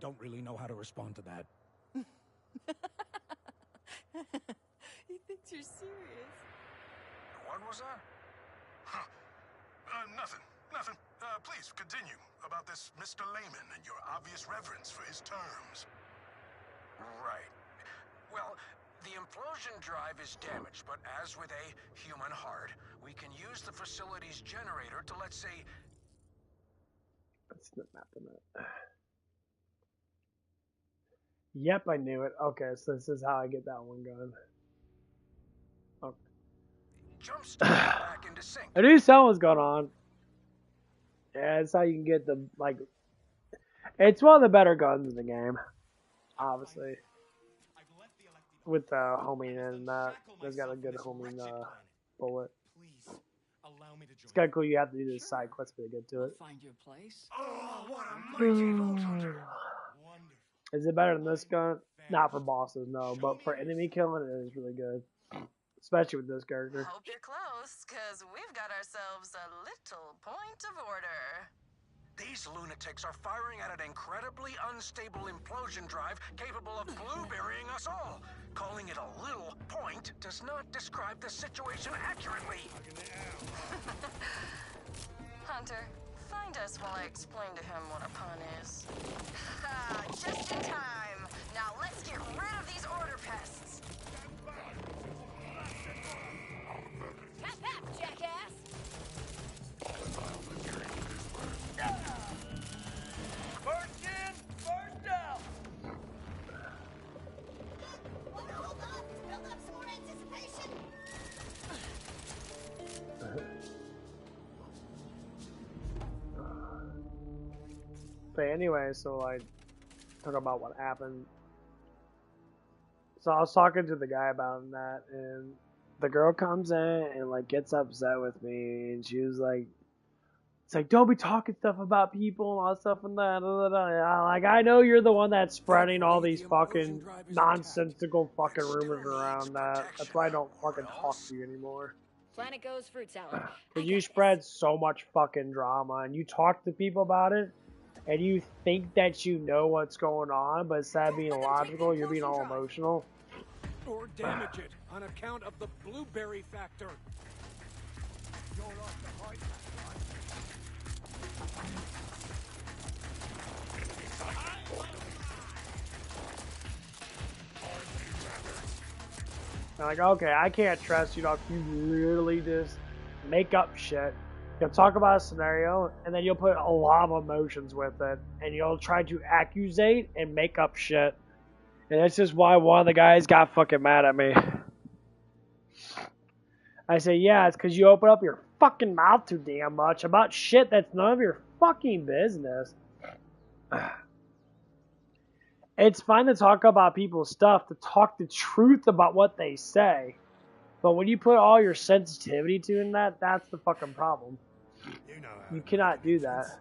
don't really know how to respond to that. He thinks you're serious. What was that? Huh. Nothing. Please continue about this Mr. Layman and your obvious reverence for his terms. Right. Well, the implosion drive is damaged, but as with a human heart, we can use the facility's generator to, let's say... That's the map in it. Yep, I knew it. Okay, so this is how I get that one going. Okay. Jumpstart back into sync. I knew something was going on. Yeah, it's how you can get the, like... It's one of the better guns in the game. Obviously. With the homing and that. It's got a good homing bullet. It's kind of cool you have to do this side quest to get to it. Find your place. Oh, what a mighty vault hunter. Is it better than this gun? Not for bosses, no. But for enemy killing, it is really good. Especially with this character. Hope you're close, because we've got ourselves a little point of order. These lunatics are firing at an incredibly unstable implosion drive capable of blueberrying us all. Calling it a little point does not describe the situation accurately. Hunter, find us while I explain to him what a pun is. Ha! Just in time. Now let's get rid of these order pests. Hap hap, jackass! First in, first out. Wanna hold on? Build up some more anticipation. But anyway, so like, talk about what happened. So I was talking to the guy about that, and the girl comes in and like gets upset with me, and she was like, "It's like don't be talking stuff about people and all that stuff and that." Like I know you're the one that's spreading all these fucking nonsensical fucking rumors around that. That's why I don't fucking talk to you anymore. Planet goes fruit salad. Cause you spread so much fucking drama, and you talk to people about it. And you think that you know what's going on, but instead of being logical, you're being all emotional. Or damage it on account of the blueberry factor. You're off the right I'm like, okay, I can't trust you, dog. You literally just make up shit. You'll talk about a scenario, and then you'll put a lot of emotions with it, and you'll try to accusate and make up shit. And that's just why one of the guys got fucking mad at me. I say, yeah, it's because you open up your fucking mouth too damn much about shit that's none of your fucking business. It's fine to talk about people's stuff, to talk the truth about what they say. But when you put all your sensitivity to in that, that's the fucking problem. You cannot do that.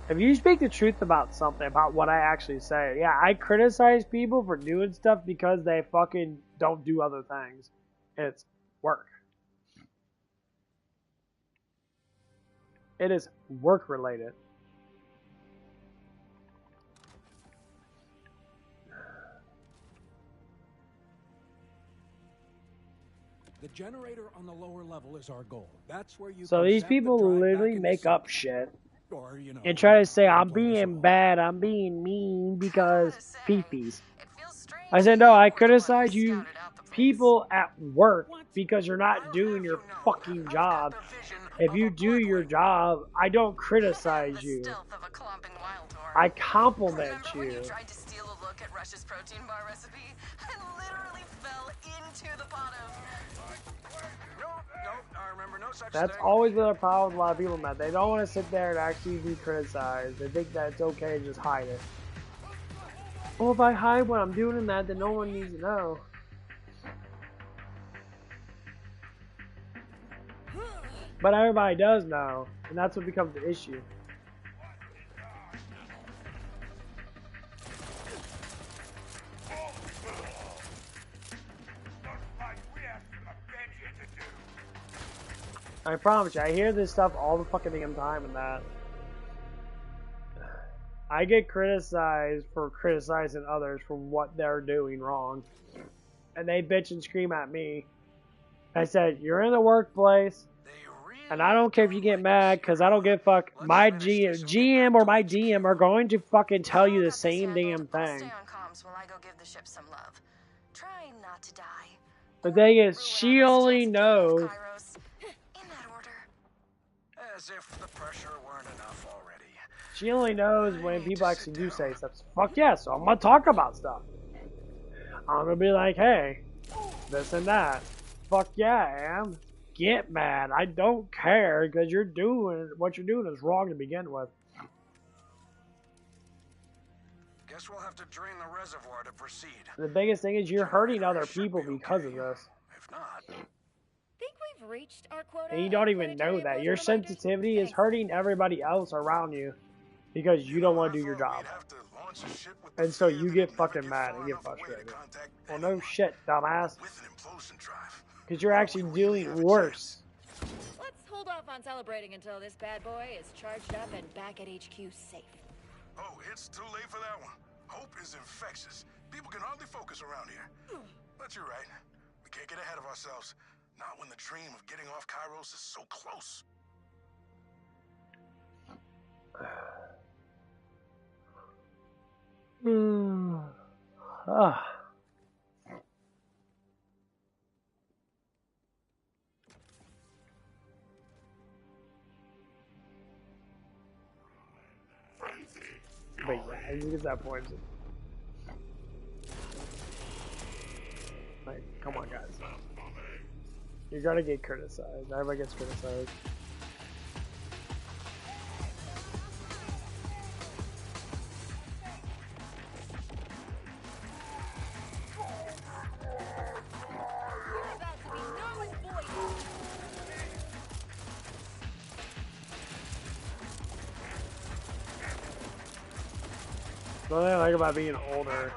If you speak the truth about something, about what I actually say, yeah, I criticize people for doing stuff because they fucking don't do other things. It's work. It is work related. The generator on the lower level is our goal. That's where you. So can these zap the people drive literally back make into up sync. shit. Or, you know, And try to say I'm being bad, I'm being mean because peepees. I said, no, I criticize you people at work because you're not doing your fucking job. If you do your job, I don't criticize you. I compliment you. Remember when you tried to steal a look at Rush's protein bar recipe and literally fell into the pot of... Nope, I remember no such That's thing. always been a problem with a lot of people, Matt. They don't want to sit there and actually be criticized. They think that it's okay to just hide it. Well, if I hide what I'm doing in that, then no one needs to know. But everybody does know, and that's what becomes the issue. I promise you, I hear this stuff all the fucking damn time and that. I get criticized for criticizing others for what they're doing wrong. And they bitch and scream at me. I said, you're in the workplace, and I don't care if you get mad, because I don't give a fuck. My GM or my DM are going to fucking tell you the same damn thing. Stay on comms while I go give the ship some love. Try not to die. The thing is, she only knows. In that order. As if the pressure weren't enough already. She only knows when people actually do say stuff. Fuck yeah, so I'm gonna talk about stuff. I'm gonna be like, hey, this and that. Fuck yeah, I am. Get mad. I don't care, because you're doing what you're doing is wrong to begin with. Guess we'll have to drain the reservoir to proceed. The biggest thing is you're hurting other people because of this. If not, Think we've reached our quota. And you don't even know that. Your sensitivity is hurting everybody else around you because you don't want to do your job. And so you get fucking mad and get frustrated. Well, no shit, dumbass. Because you're actually doing worse. Let's hold off on celebrating until this bad boy is charged up and back at HQ safe. Oh, it's too late for that one. Hope is infectious. People can hardly focus around here. But you're right. We can't get ahead of ourselves. Not when the dream of getting off Kairos is so close. Wait, I think it's that point. Like, come on, guys. You're gonna get criticized. Everybody gets criticized. The only thing I like about being older,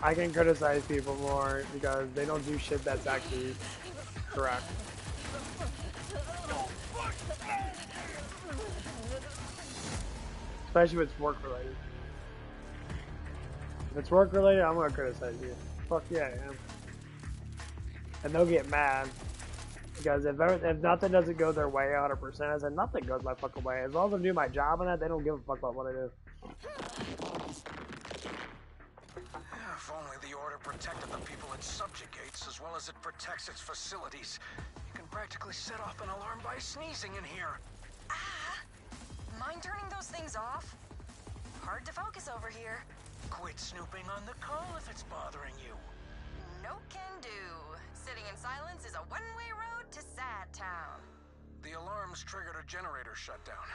I can criticize people more because they don't do shit that's actually correct. Especially if it's work related. If it's work related, I'm gonna criticize you. Fuck yeah, I am. And they'll get mad. Because if nothing doesn't go their way 100%, I said nothing goes my fucking way. As long as I'm doing my job on that, they don't give a fuck about what I do. if only the Order protected the it subjugates as well as it protects its facilities. You can practically set off an alarm by sneezing in here. Mind turning those things off? Hard to focus over here. Quit snooping on the call if it's bothering you. No can do. Sitting in silence is a one-way road to Sad Town. The alarms triggered a generator shutdown.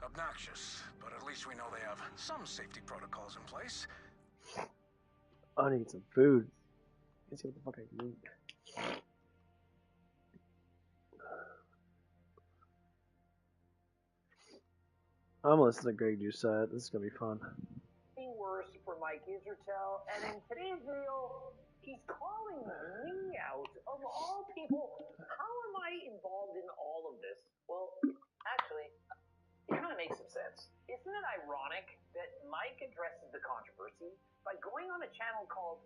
Obnoxious, but at least we know they have some safety protocols in place. I need some food. Let's see what the fuck I can eat. I'm gonna listen to Greg do set. This is gonna be fun. Worse for Mike Isertel, and in today's video, he's calling me out. Of all people, how am I involved in all of this? Well, actually, it kind of makes some sense. Isn't it ironic that Mike addresses the controversy by going on a channel called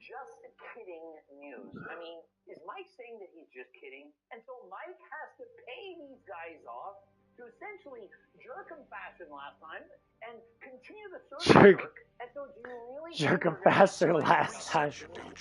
Just Kidding News? I mean, is Mike saying that he's just kidding? And so Mike has to pay these guys off to essentially jerk him faster than last time and continue the search Jerk. work. And so do you really Jerk think him we're gonna faster do last it? time.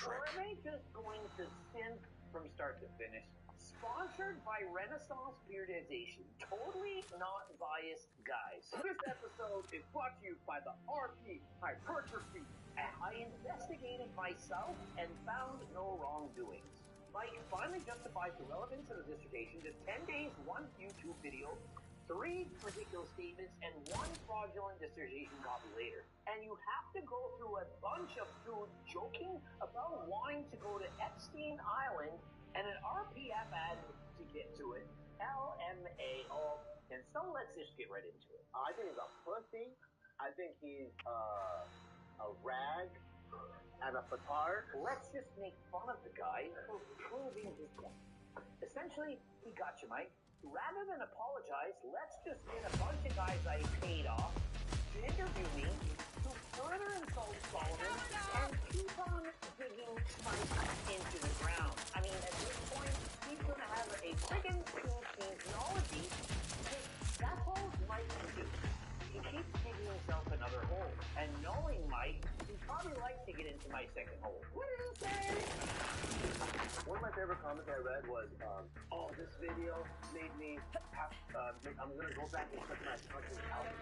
Or are they just going to synth from start to finish? Sponsored by Renaissance Beardization. Totally not biased guys. This episode is brought to you by the RP Hypertrophy. I investigated myself and found no wrongdoings. Mike finally justifies the relevance of the dissertation to 10 days, 1 YouTube video, 3 ridiculous statements, and 1 fraudulent dissertation copy later. And you have to go through a bunch of dudes joking about wanting to go to Epstein Island and an RPF ad to get to it. LMAO. And so let's just get right into it. I think he's a pussy. I think he's a rag and a petard. Let's just make fun of the guy for proving his point. Essentially, he got you, Mike. Rather than apologize, let's just get a bunch of guys I paid off to interview me, to further insult Solomon, and keep on digging Mike into the ground. I mean, at this point, he's going to have a friggin' technology. That's all Mike can do. He keeps digging himself another hole. And knowing Mike, he'd probably like to get into my second hole. What did he say? One of my favorite comments I read was, oh, this video made me have, I'm going to go back and check my fucking album.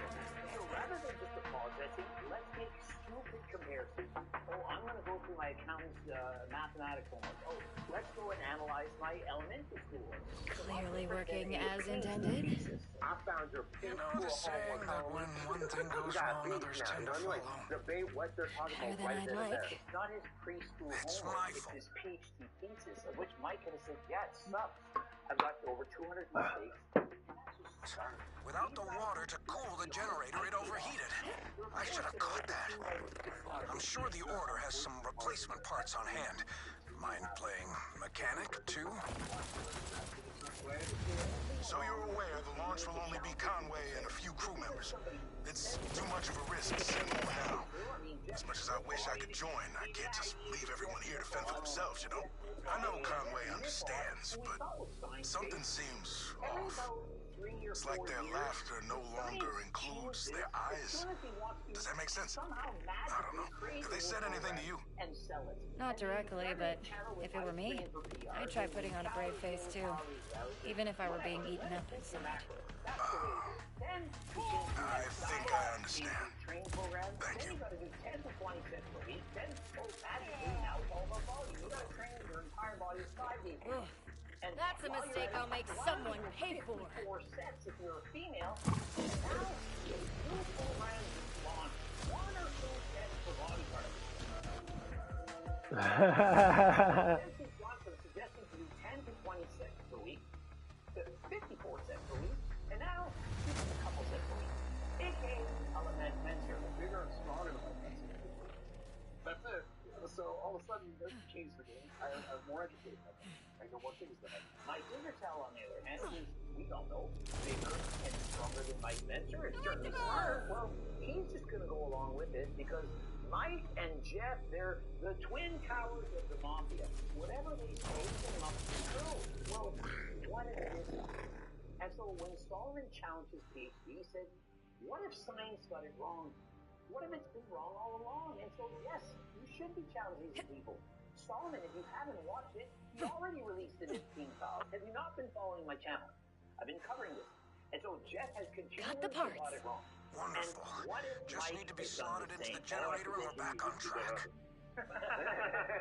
So rather than just apologizing, let's make stupid comparisons. Oh, I'm going to go through my accountant's mathematics homework. Oh, let's go and analyze my elementary school work. Clearly working as intended. I found your You know the saying that when one thing goes wrong, others tend to follow. Debate what they're talking Better about than right I'd then and like. there. It's not his preschool It's homework, my it's fault. his PhD thesis, of which Mike could have said, yeah, it sucks. I've got over 200 mistakes. Without the water to cool the generator, it overheated. I should have caught that. I'm sure the Order has some replacement parts on hand. Mind playing mechanic, too? So you're aware the launch will only be Conway and a few crew members. It's too much of a risk to send more now. As much as I wish I could join, I can't just leave everyone here to fend for themselves, you know? I know Conway understands, but something seems off. It's like their laughter no longer includes their eyes. Does that make sense? I don't know. Have they said anything to you? Not directly, but if it were me, I'd try putting on a brave face too. Even if I were being eaten up inside. I think I understand. Thank you. Ugh. That's a mistake I'll make someone pay for. 4 sets if you're a female. And now, the 2 full rounds launch 1 or 2 sets for body parts. This has gone from suggesting to do 10 to 20 sets per week to 54 sets per week, and now just a couple sets per week. AKA, I'll let men here. Bigger and stronger than my friends. That's it. So all of a sudden, this changed the game. I'm more educated. I know more things than I do. Mike Dingertel, on the other hand, is, we all know, bigger and stronger than Mike Mentor, and certainly smarter. Well, he's just going to go along with it because Mike and Jeff, they're the twin towers of the mafia. Whatever they say, they must be true. Well, what if it isn't? And so when Solomon challenged his PhD, he said, what if science got it wrong? What if it's been wrong all along? And so, yes, you should be challenging these people. Solomon, if you haven't watched it, he already released an 15 file. Have you not been following my channel? I've been covering this. And so Jeff has continually got it wrong. Wonderful. Just need to be slotted into the generator and we're back on track.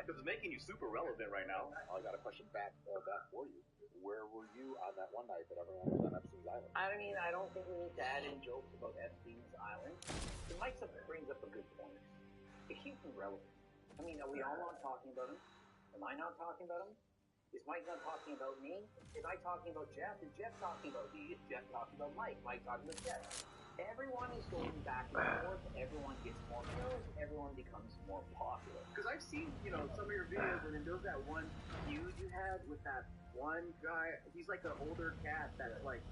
This is making you super relevant right now. I got a question back for you. Where were you on that one night that everyone was on Epstein's Island? I mean, I don't think we need to add in jokes about Epstein's Island. It brings up a good point. It keeps him relevant. I mean, are we all not talking about him? Am I not talking about him? Is Mike not talking about me? Am I talking about Jeff? Is Jeff talking about me? Is Jeff talking about Mike? Mike talking about Jeff? Everyone is going back and forth. Everyone gets more views. Everyone becomes more popular. Because I've seen, some of your videos, and then there was that one feud you had with that one guy. He's like an older cat that's like,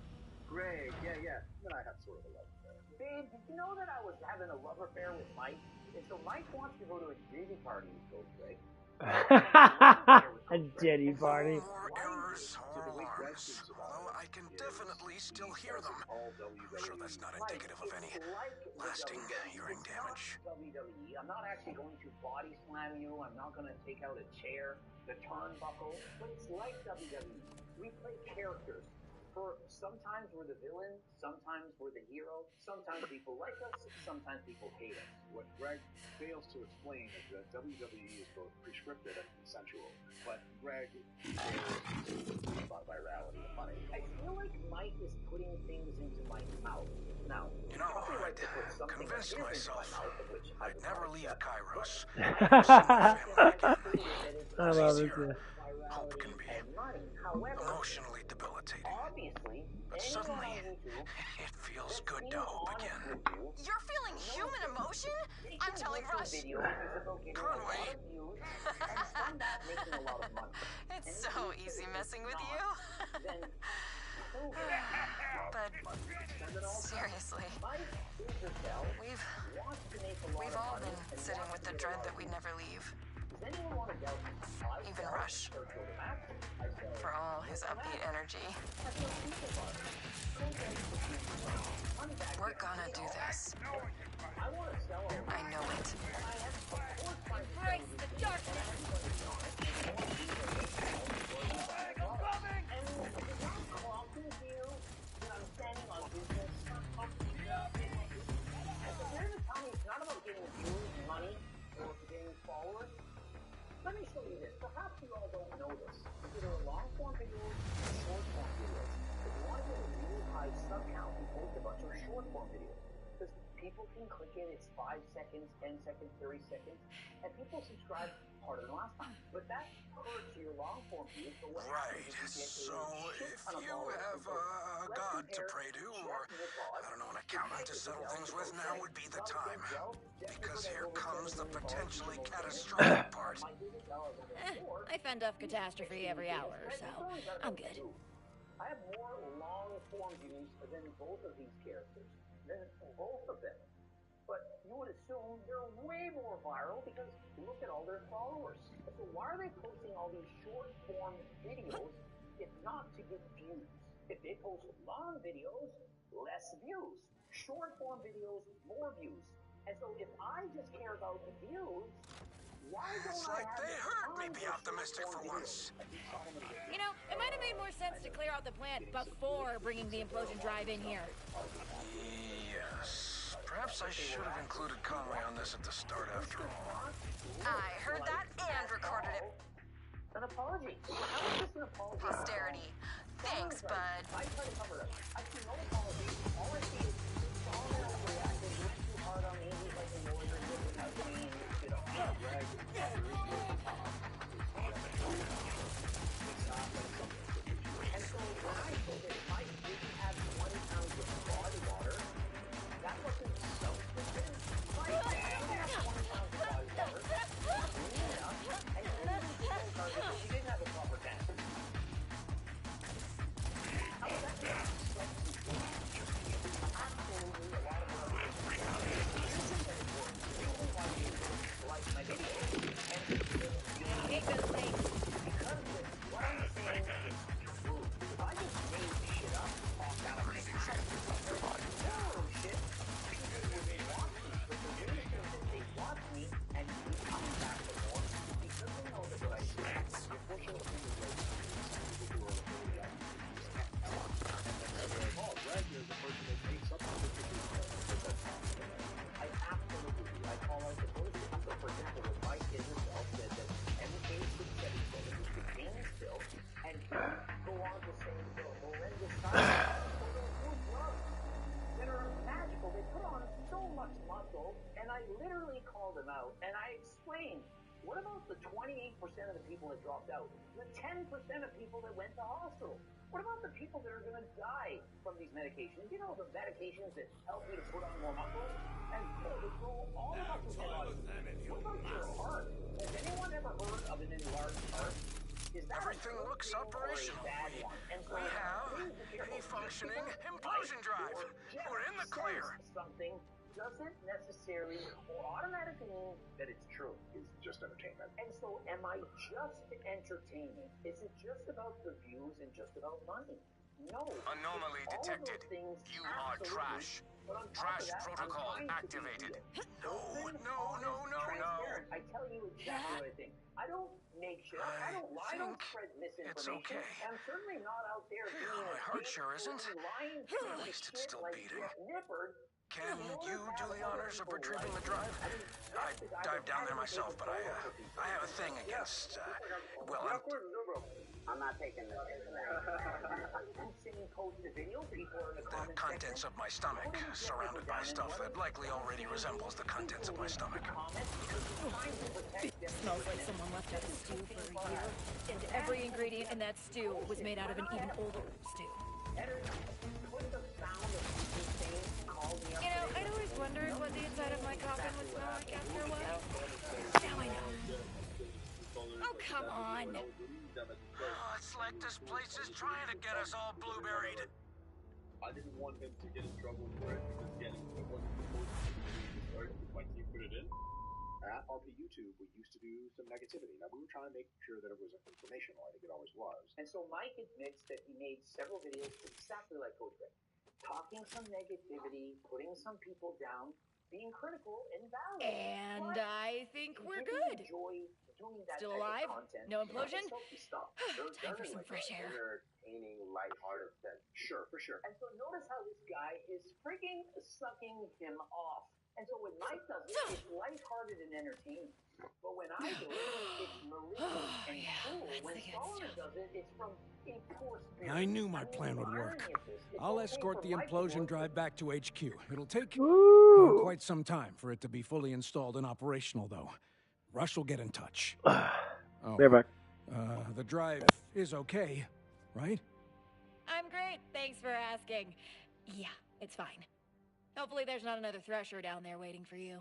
Greg, yeah. And I have sort of a love affair. Babe, did you know that I was having a love affair with Mike? And so Mike wants to go to a Disney party with Coach Greg. A Diddy party. More errors or alarms. Although I can definitely still hear them. I'm sure that's not indicative of any lasting hearing damage. WWE. I'm not actually going to body slam you. I'm not going to take out a chair, the turnbuckle, but it's like WWE. We play characters. For sometimes we're the villain, sometimes we're the hero, sometimes people like us, sometimes people hate us. What Greg fails to explain is that WWE is both prescriptive and consensual, but Greg cares about virality and money. I feel like Mike is putting things into my mouth. Now, You know, probably I'd like to put something convinced into my myself mouth, of which I I'd would never not leave accept. Kairos. I love it too. Hope can be emotionally debilitating. Obviously, but suddenly, it feels good to hope again. You're feeling human emotion? I'm telling Rush. Conway. It's so easy messing with you. But seriously, we've all been sitting with the dread that we'd never leave. Even Rush. For all his upbeat energy. We're gonna do this. I know it. Embrace the darkness! Let me show you this. Perhaps you all don't know this. There are long-form videos and short-form videos. If you want to get a really high sub count, we post a bunch of short-form videos. Because people can click it, it's 5 seconds, 10 seconds, 30 seconds, and people subscribe harder than last time. But that hurts your long-form views. Right, so if you have a god to pray to, or, I don't know, an accountant to settle things with, now would be the time. Because here comes the potentially catastrophic part. I fend off catastrophe every hour, so I'm good. I have more long-form views than both of these characters. Than both of them. But you would assume they're way more viral because look at all their followers. So why are they posting all these short-form videos if not to get views? If they post long videos, less views. Short-form videos, more views. And so if I just care about the views, why don't It's like they heard me be optimistic for once. You know, it might have made more sense to clear out the plant before bringing the implosion drive in here. Yes. Perhaps I should have included Conway on this at the start after all. I heard that and recorded it. An apology. How is this an apology? Posterity. Thanks, bud. I try to cover it. I see no apology. All I see is Solomon overreacted, looked too hard on me, he's like a lawyer, looking at me, you know, Greg, and so when I said that Mike didn't have 20 pounds of body water, that wasn't self-defense. Mike didn't have 20 pounds of body water. And he didn't have a proper tank. How was that? Absolutely a lot of like my video. And hate those things. Because what I'm saying is true. If I just made shit up, talk out of my shit, people would watch me. But the reason that they watch me and keep coming back for more because they know that what I do is pushing the people like Paul, Greg is the person that takes up the I absolutely do. I call out the bullshit. So, for example, when Mike himself said that MK677 is the king still, and he go on to say the horrendous side effects drugs that are magical. They put on so much muscle, and I literally called him out, and I explained, what about the 28% of the people that dropped out? The 10% of people that went to hospital? What about the people that are going to die from these medications? You know, the medications that help you to put on more muscle? And they grow all the muscles in your body. What about your heart? Has anyone ever heard of an enlarged heart? Is that Everything looks operational. We have a functioning implosion drive. We're in the clear. Something doesn't necessarily or automatically mean that it's true. It's just entertainment. And so am I just entertainment? Is it just about the views and just about money? No. Anomaly All of detected. those things, You are absolutely. trash. But on top Trash of that, protocol I'm trying to be activated. real. No, Open, no, honest, no. transparent. I tell you exactly what I think. I don't make shit up. I don't lie. I don't think spread it's misinformation. okay. And I'm certainly not out there being My a heart dick sure or isn't. any lying At piece of least it's shit still like beating. Jeff Nippard. Can In order you to do have the other honors of people retrieving like the drive? me, I mean, I'd that's the guy dive that down there actually myself, take but a photo for people. I have a thing against, well, Yeah, of course, no, bro. I'm not taking this. I'm saying post the video. People are in the the comment contents section. of my stomach, Putting Jeff surrounded Nippard by down, and stuff whether that likely already resembles the contents of my stomach. It smells like someone left out a stew for a year, and every ingredient in that stew was made out of an even older stew. You know, I'd always wondered what the inside of my coffin would smell like after a while. Now I know. Oh, come on. Oh, it's like this place is trying to get us all blueberried. I didn't want him to get in trouble for it because, again, it wasn't supposed to be started. My team put it in. At RP YouTube, we used to do some negativity. Now, we were trying to make sure that it was informational. I think it always was. And so Mike admits that he made several videos exactly like Coach Rick. Talking some negativity, putting some people down, being critical and valid. And I think we're good. Enjoy doing that Still type alive? of content. No implosion? It's healthy stuff. Time for some fresh air. Entertaining, lighthearted sense. Sure, for sure. And so notice how this guy is freaking sucking him off. And so when Mike does it, it's lighthearted and entertaining. But when I do it, it's malignant and cruel. When Solomon does it, it's from a poor spirit. I knew my plan would work. I'll escort the implosion drive back to HQ. It'll take quite some time for it to be fully installed and operational, though. Rush will get in touch. Oh, back. The drive is okay, right? I'm great. Thanks for asking. Yeah, it's fine. Hopefully there's not another Thresher down there waiting for you.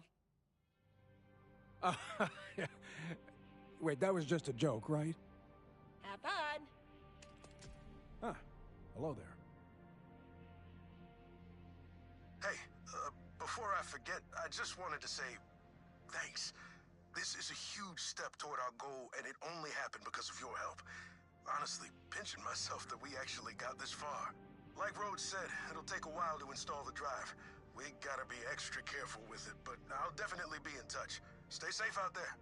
Wait, that was just a joke, right? Have fun. Ah, hello there. Hey, before I forget, I just wanted to say thanks. This is a huge step toward our goal, and it only happened because of your help. Honestly, pinching myself that we actually got this far. Like Rhodes said, it'll take a while to install the drive. We gotta be extra careful with it, but I'll definitely be in touch. Stay safe out there.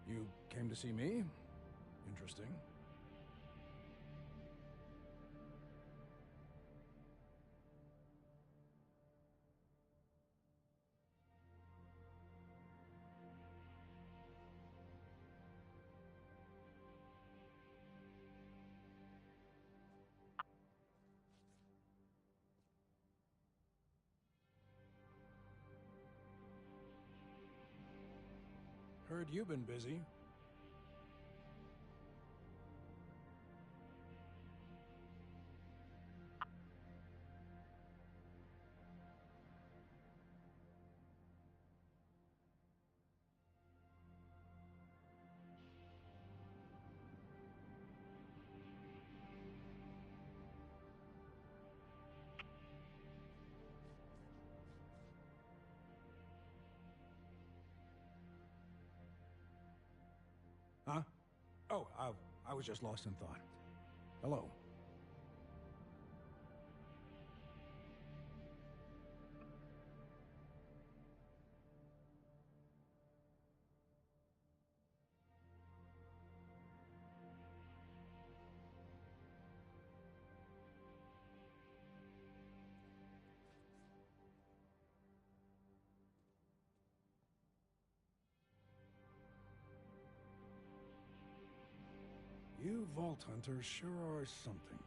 You came to see me? Interesting. Heard you've been busy. Huh? Oh, I was just lost in thought. Hello. You Vault Hunters sure are something.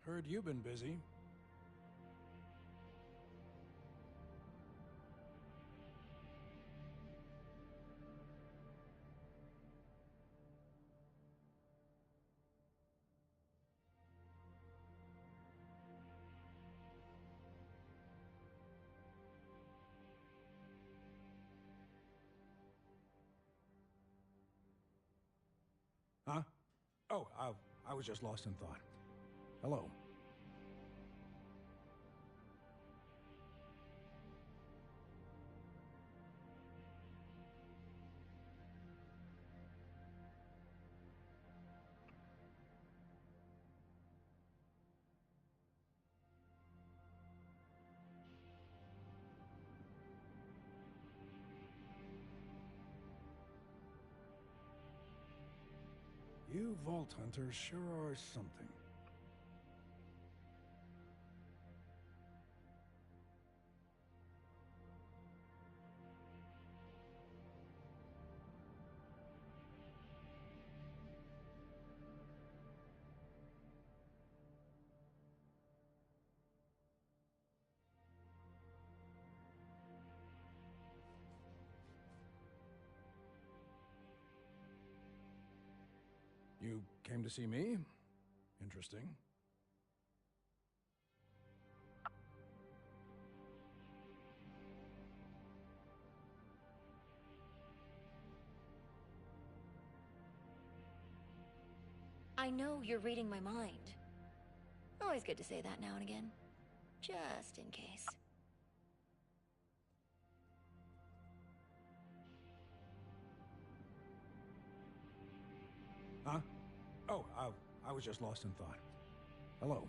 Heard you've been busy. Oh, I was just lost in thought. Hello. You Vault Hunters sure are something. You came to see me? Interesting. I know you're reading my mind. Always good to say that now and again. Just in case. Huh? Oh, I was just lost in thought. Hello.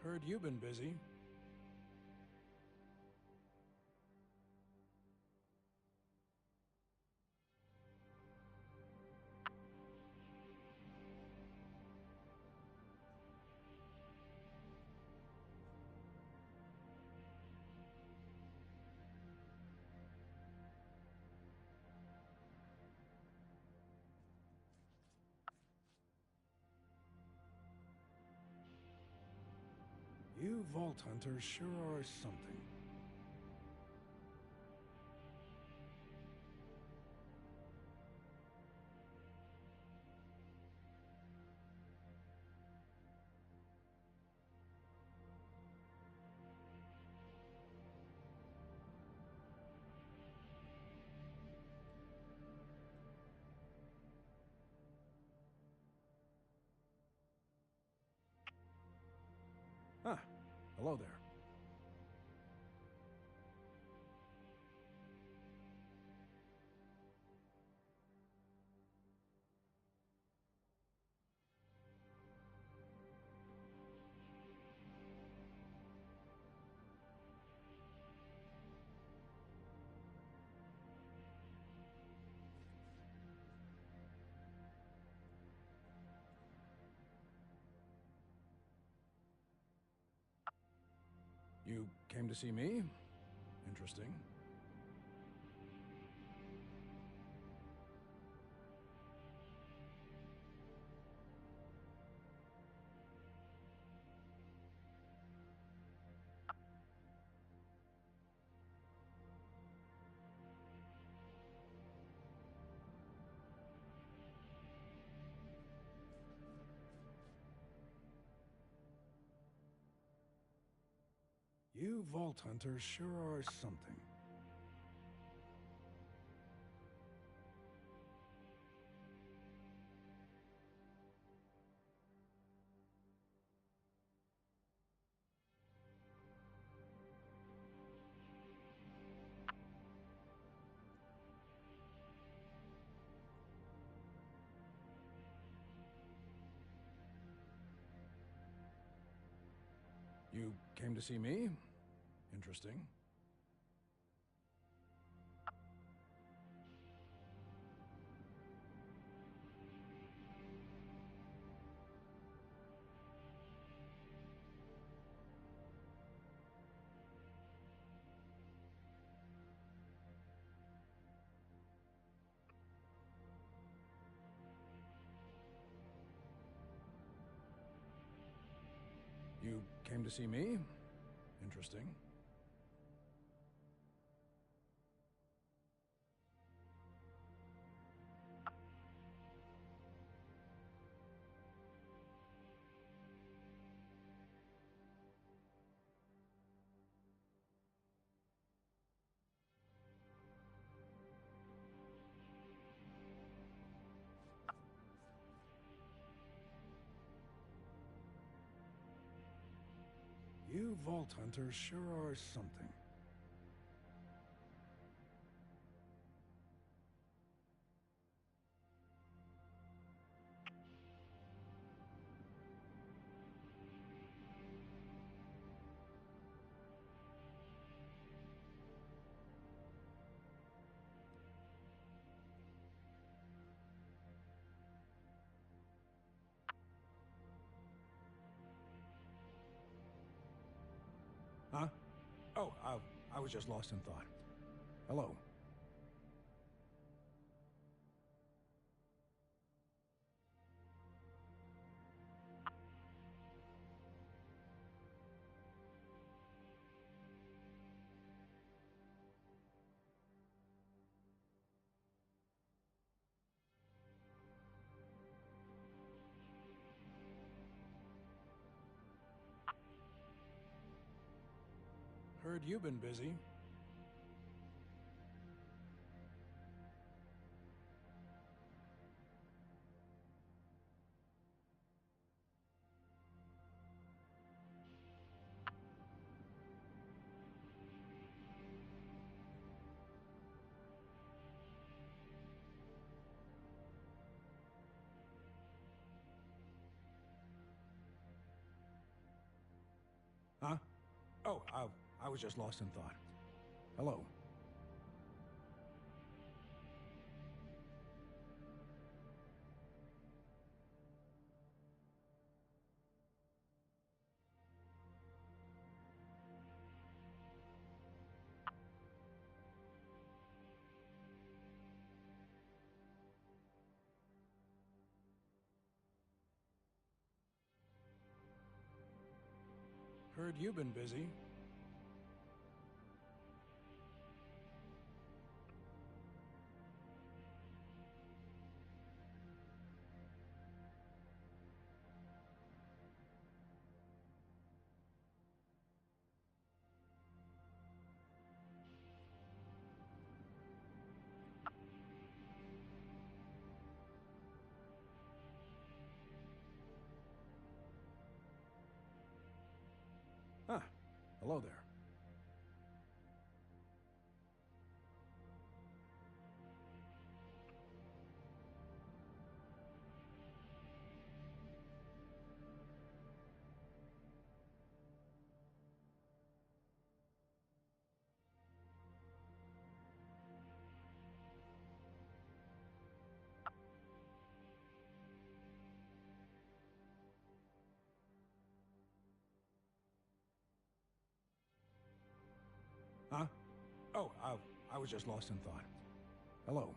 Heard you've been busy. You Vault Hunters sure are something. Ah, hello there. You came to see me? Interesting. You Vault Hunters sure are something. You came to see me? Interesting. came to see me? Interesting. You Vault Hunters sure are something. Huh? Oh, I was just lost in thought. Hello. Heard you've been busy. Huh? Oh, I was just lost in thought. Hello. Heard you've been busy. Ah, hello there. Huh? Oh, I was just lost in thought. Hello.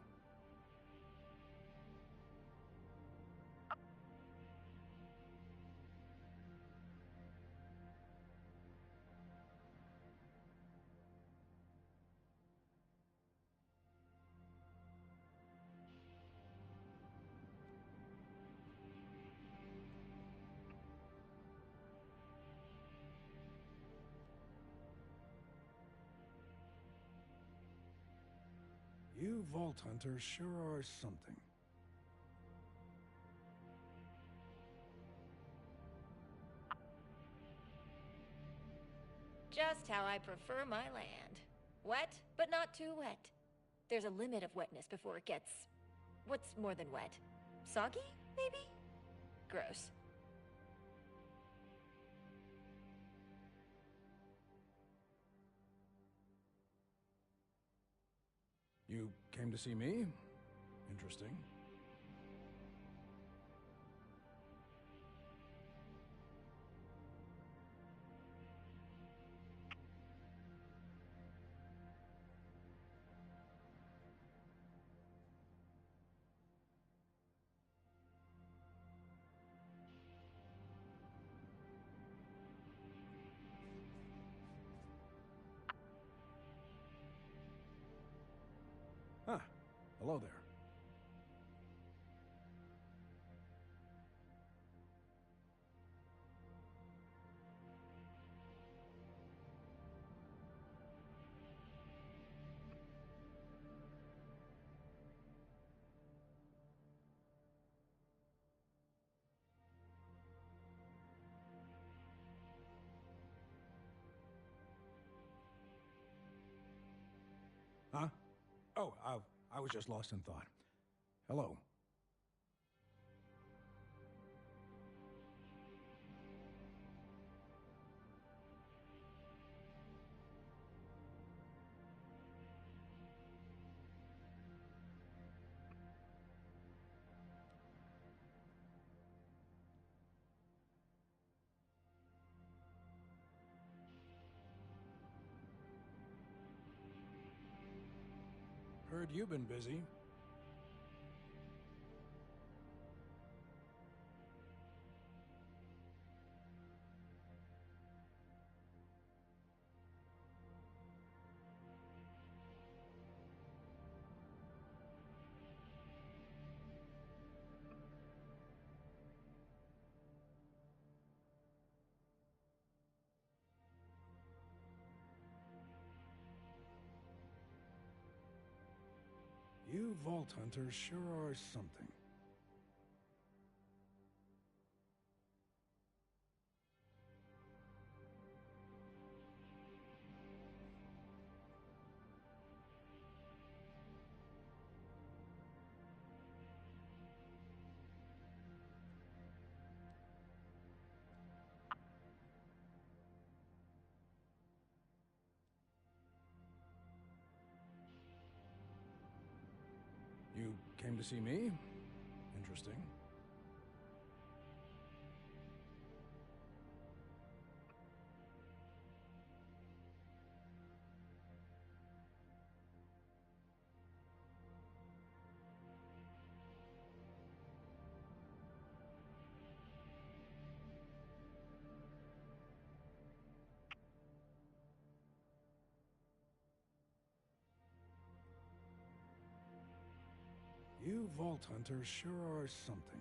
You Vault Hunters sure are something. Just how I prefer my land. Wet, but not too wet. There's a limit of wetness before it gets... what's more than wet? Soggy, maybe? Gross. You came to see me? Interesting. Hello there. Huh? Oh, I was just lost in thought. Hello. Heard you've been busy. You Vault Hunters sure are something. You came to see me? Interesting. You Vault Hunters sure are something.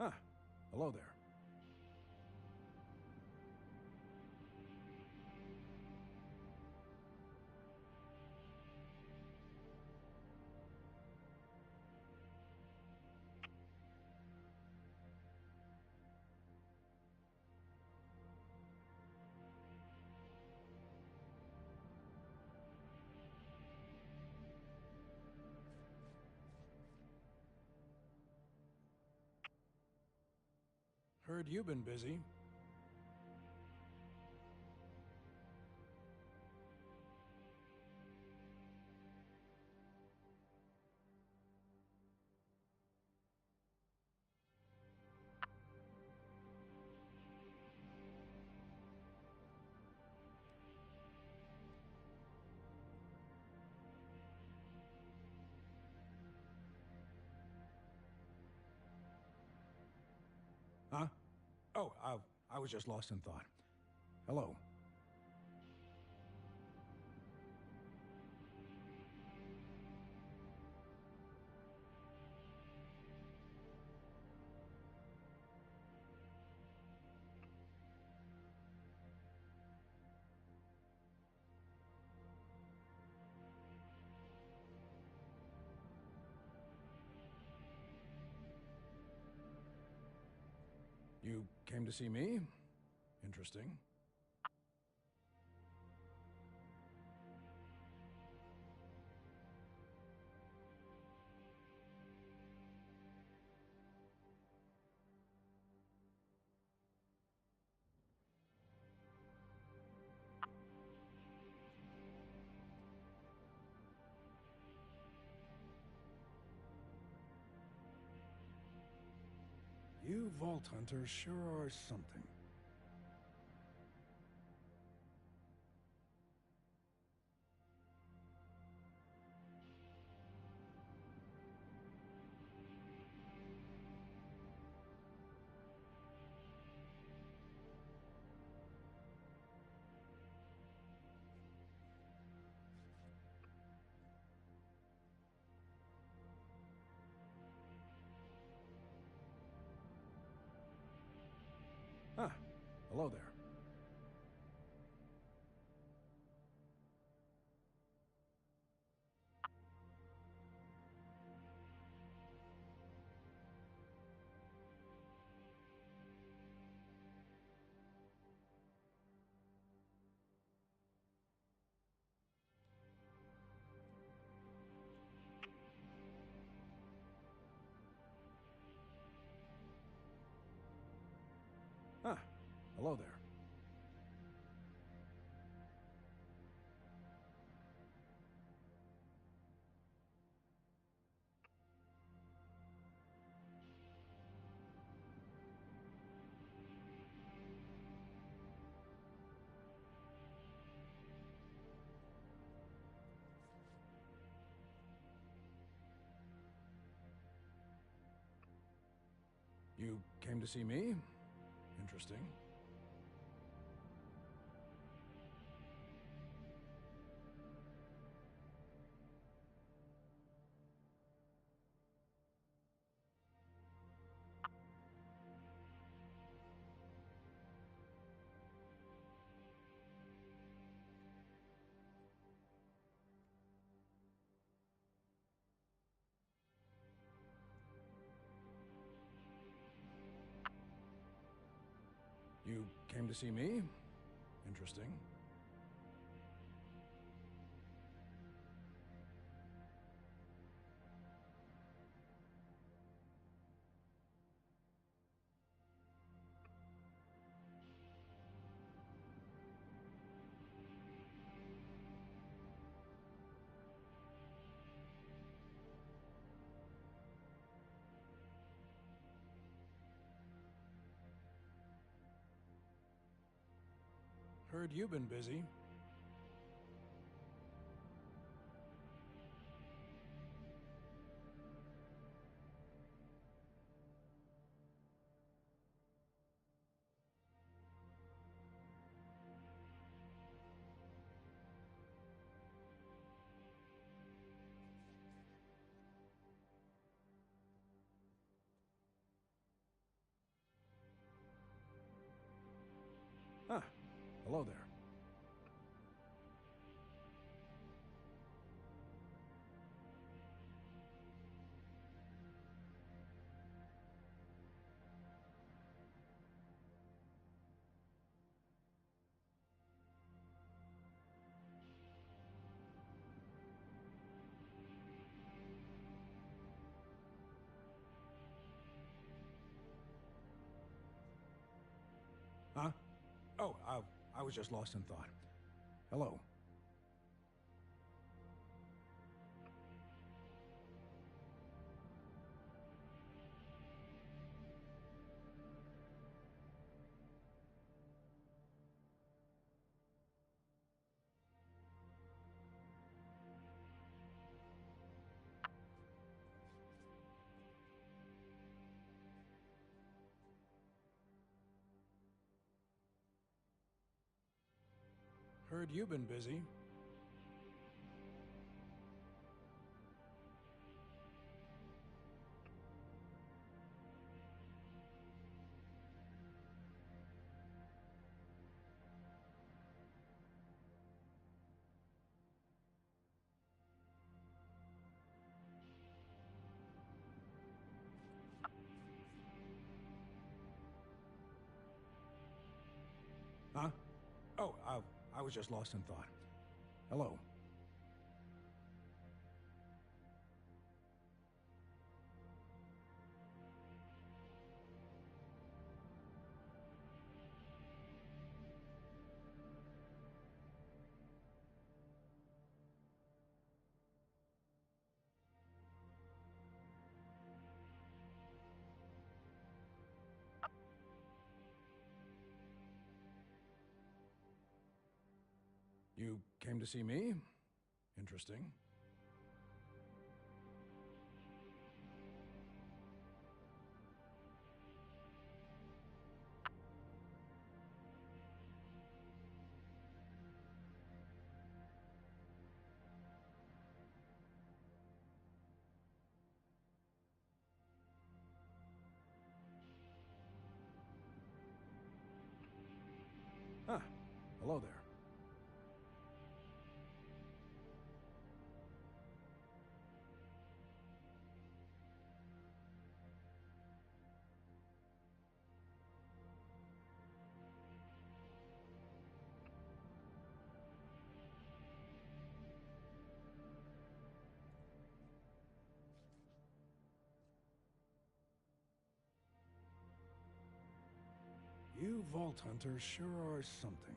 Ah, hello there. Heard you've been busy. Huh? Oh, I was just lost in thought. Hello. You came to see me? Interesting. You Vault Hunters sure are something. Ah, hello there. Ah, hello there. You came to see me? Interesting. You came to see me? Interesting. Heard you've been busy. Ah, hello there. Huh? Oh, I was just lost in thought. Hello. Heard you've been busy. Huh? Oh, I was just lost in thought. Hello. You came to see me? Interesting. Ah, hello there. You Vault Hunters sure are something.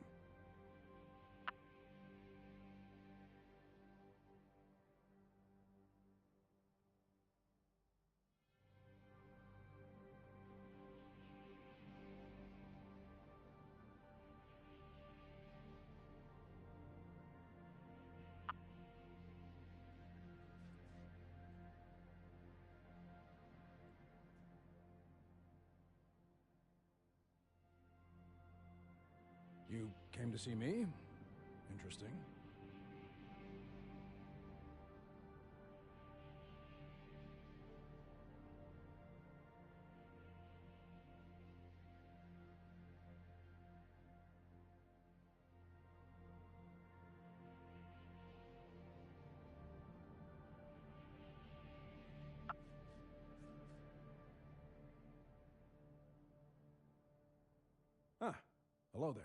You came to see me? Interesting. Ah, hello there.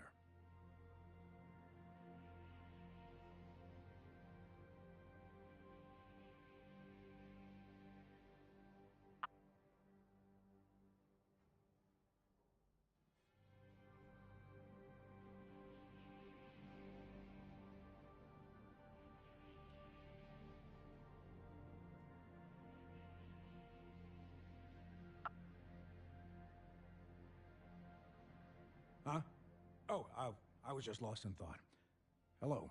Huh? Oh, I was just lost in thought. Hello.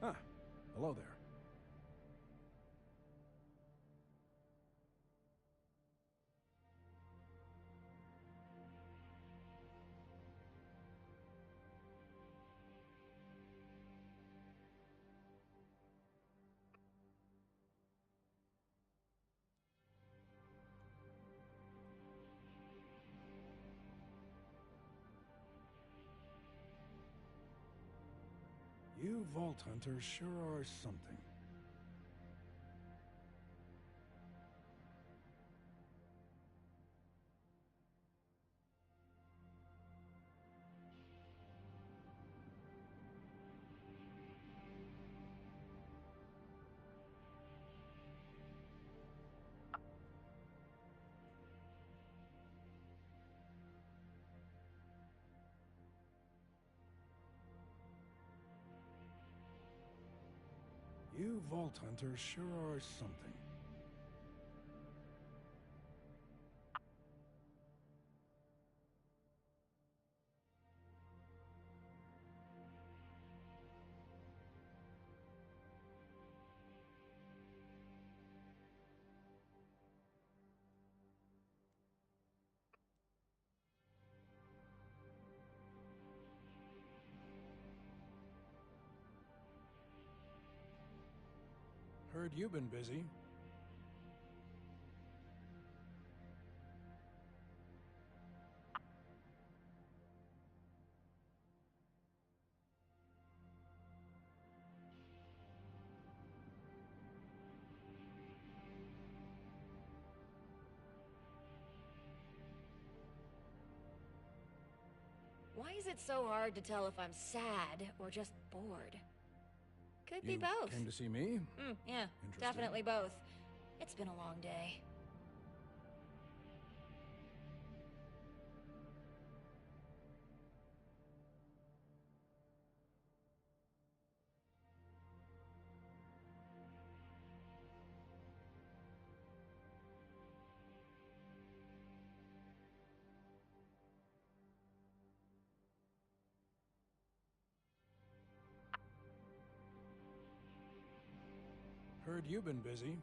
Ah, hello there. You Vault Hunters sure are something. You Vault Hunters sure are something. Heard you've been busy. Why is it so hard to tell if I'm sad or just bored? Could be You both. came to see me? Yeah, Interesting. definitely both. It's been a long day. Heard you've been busy.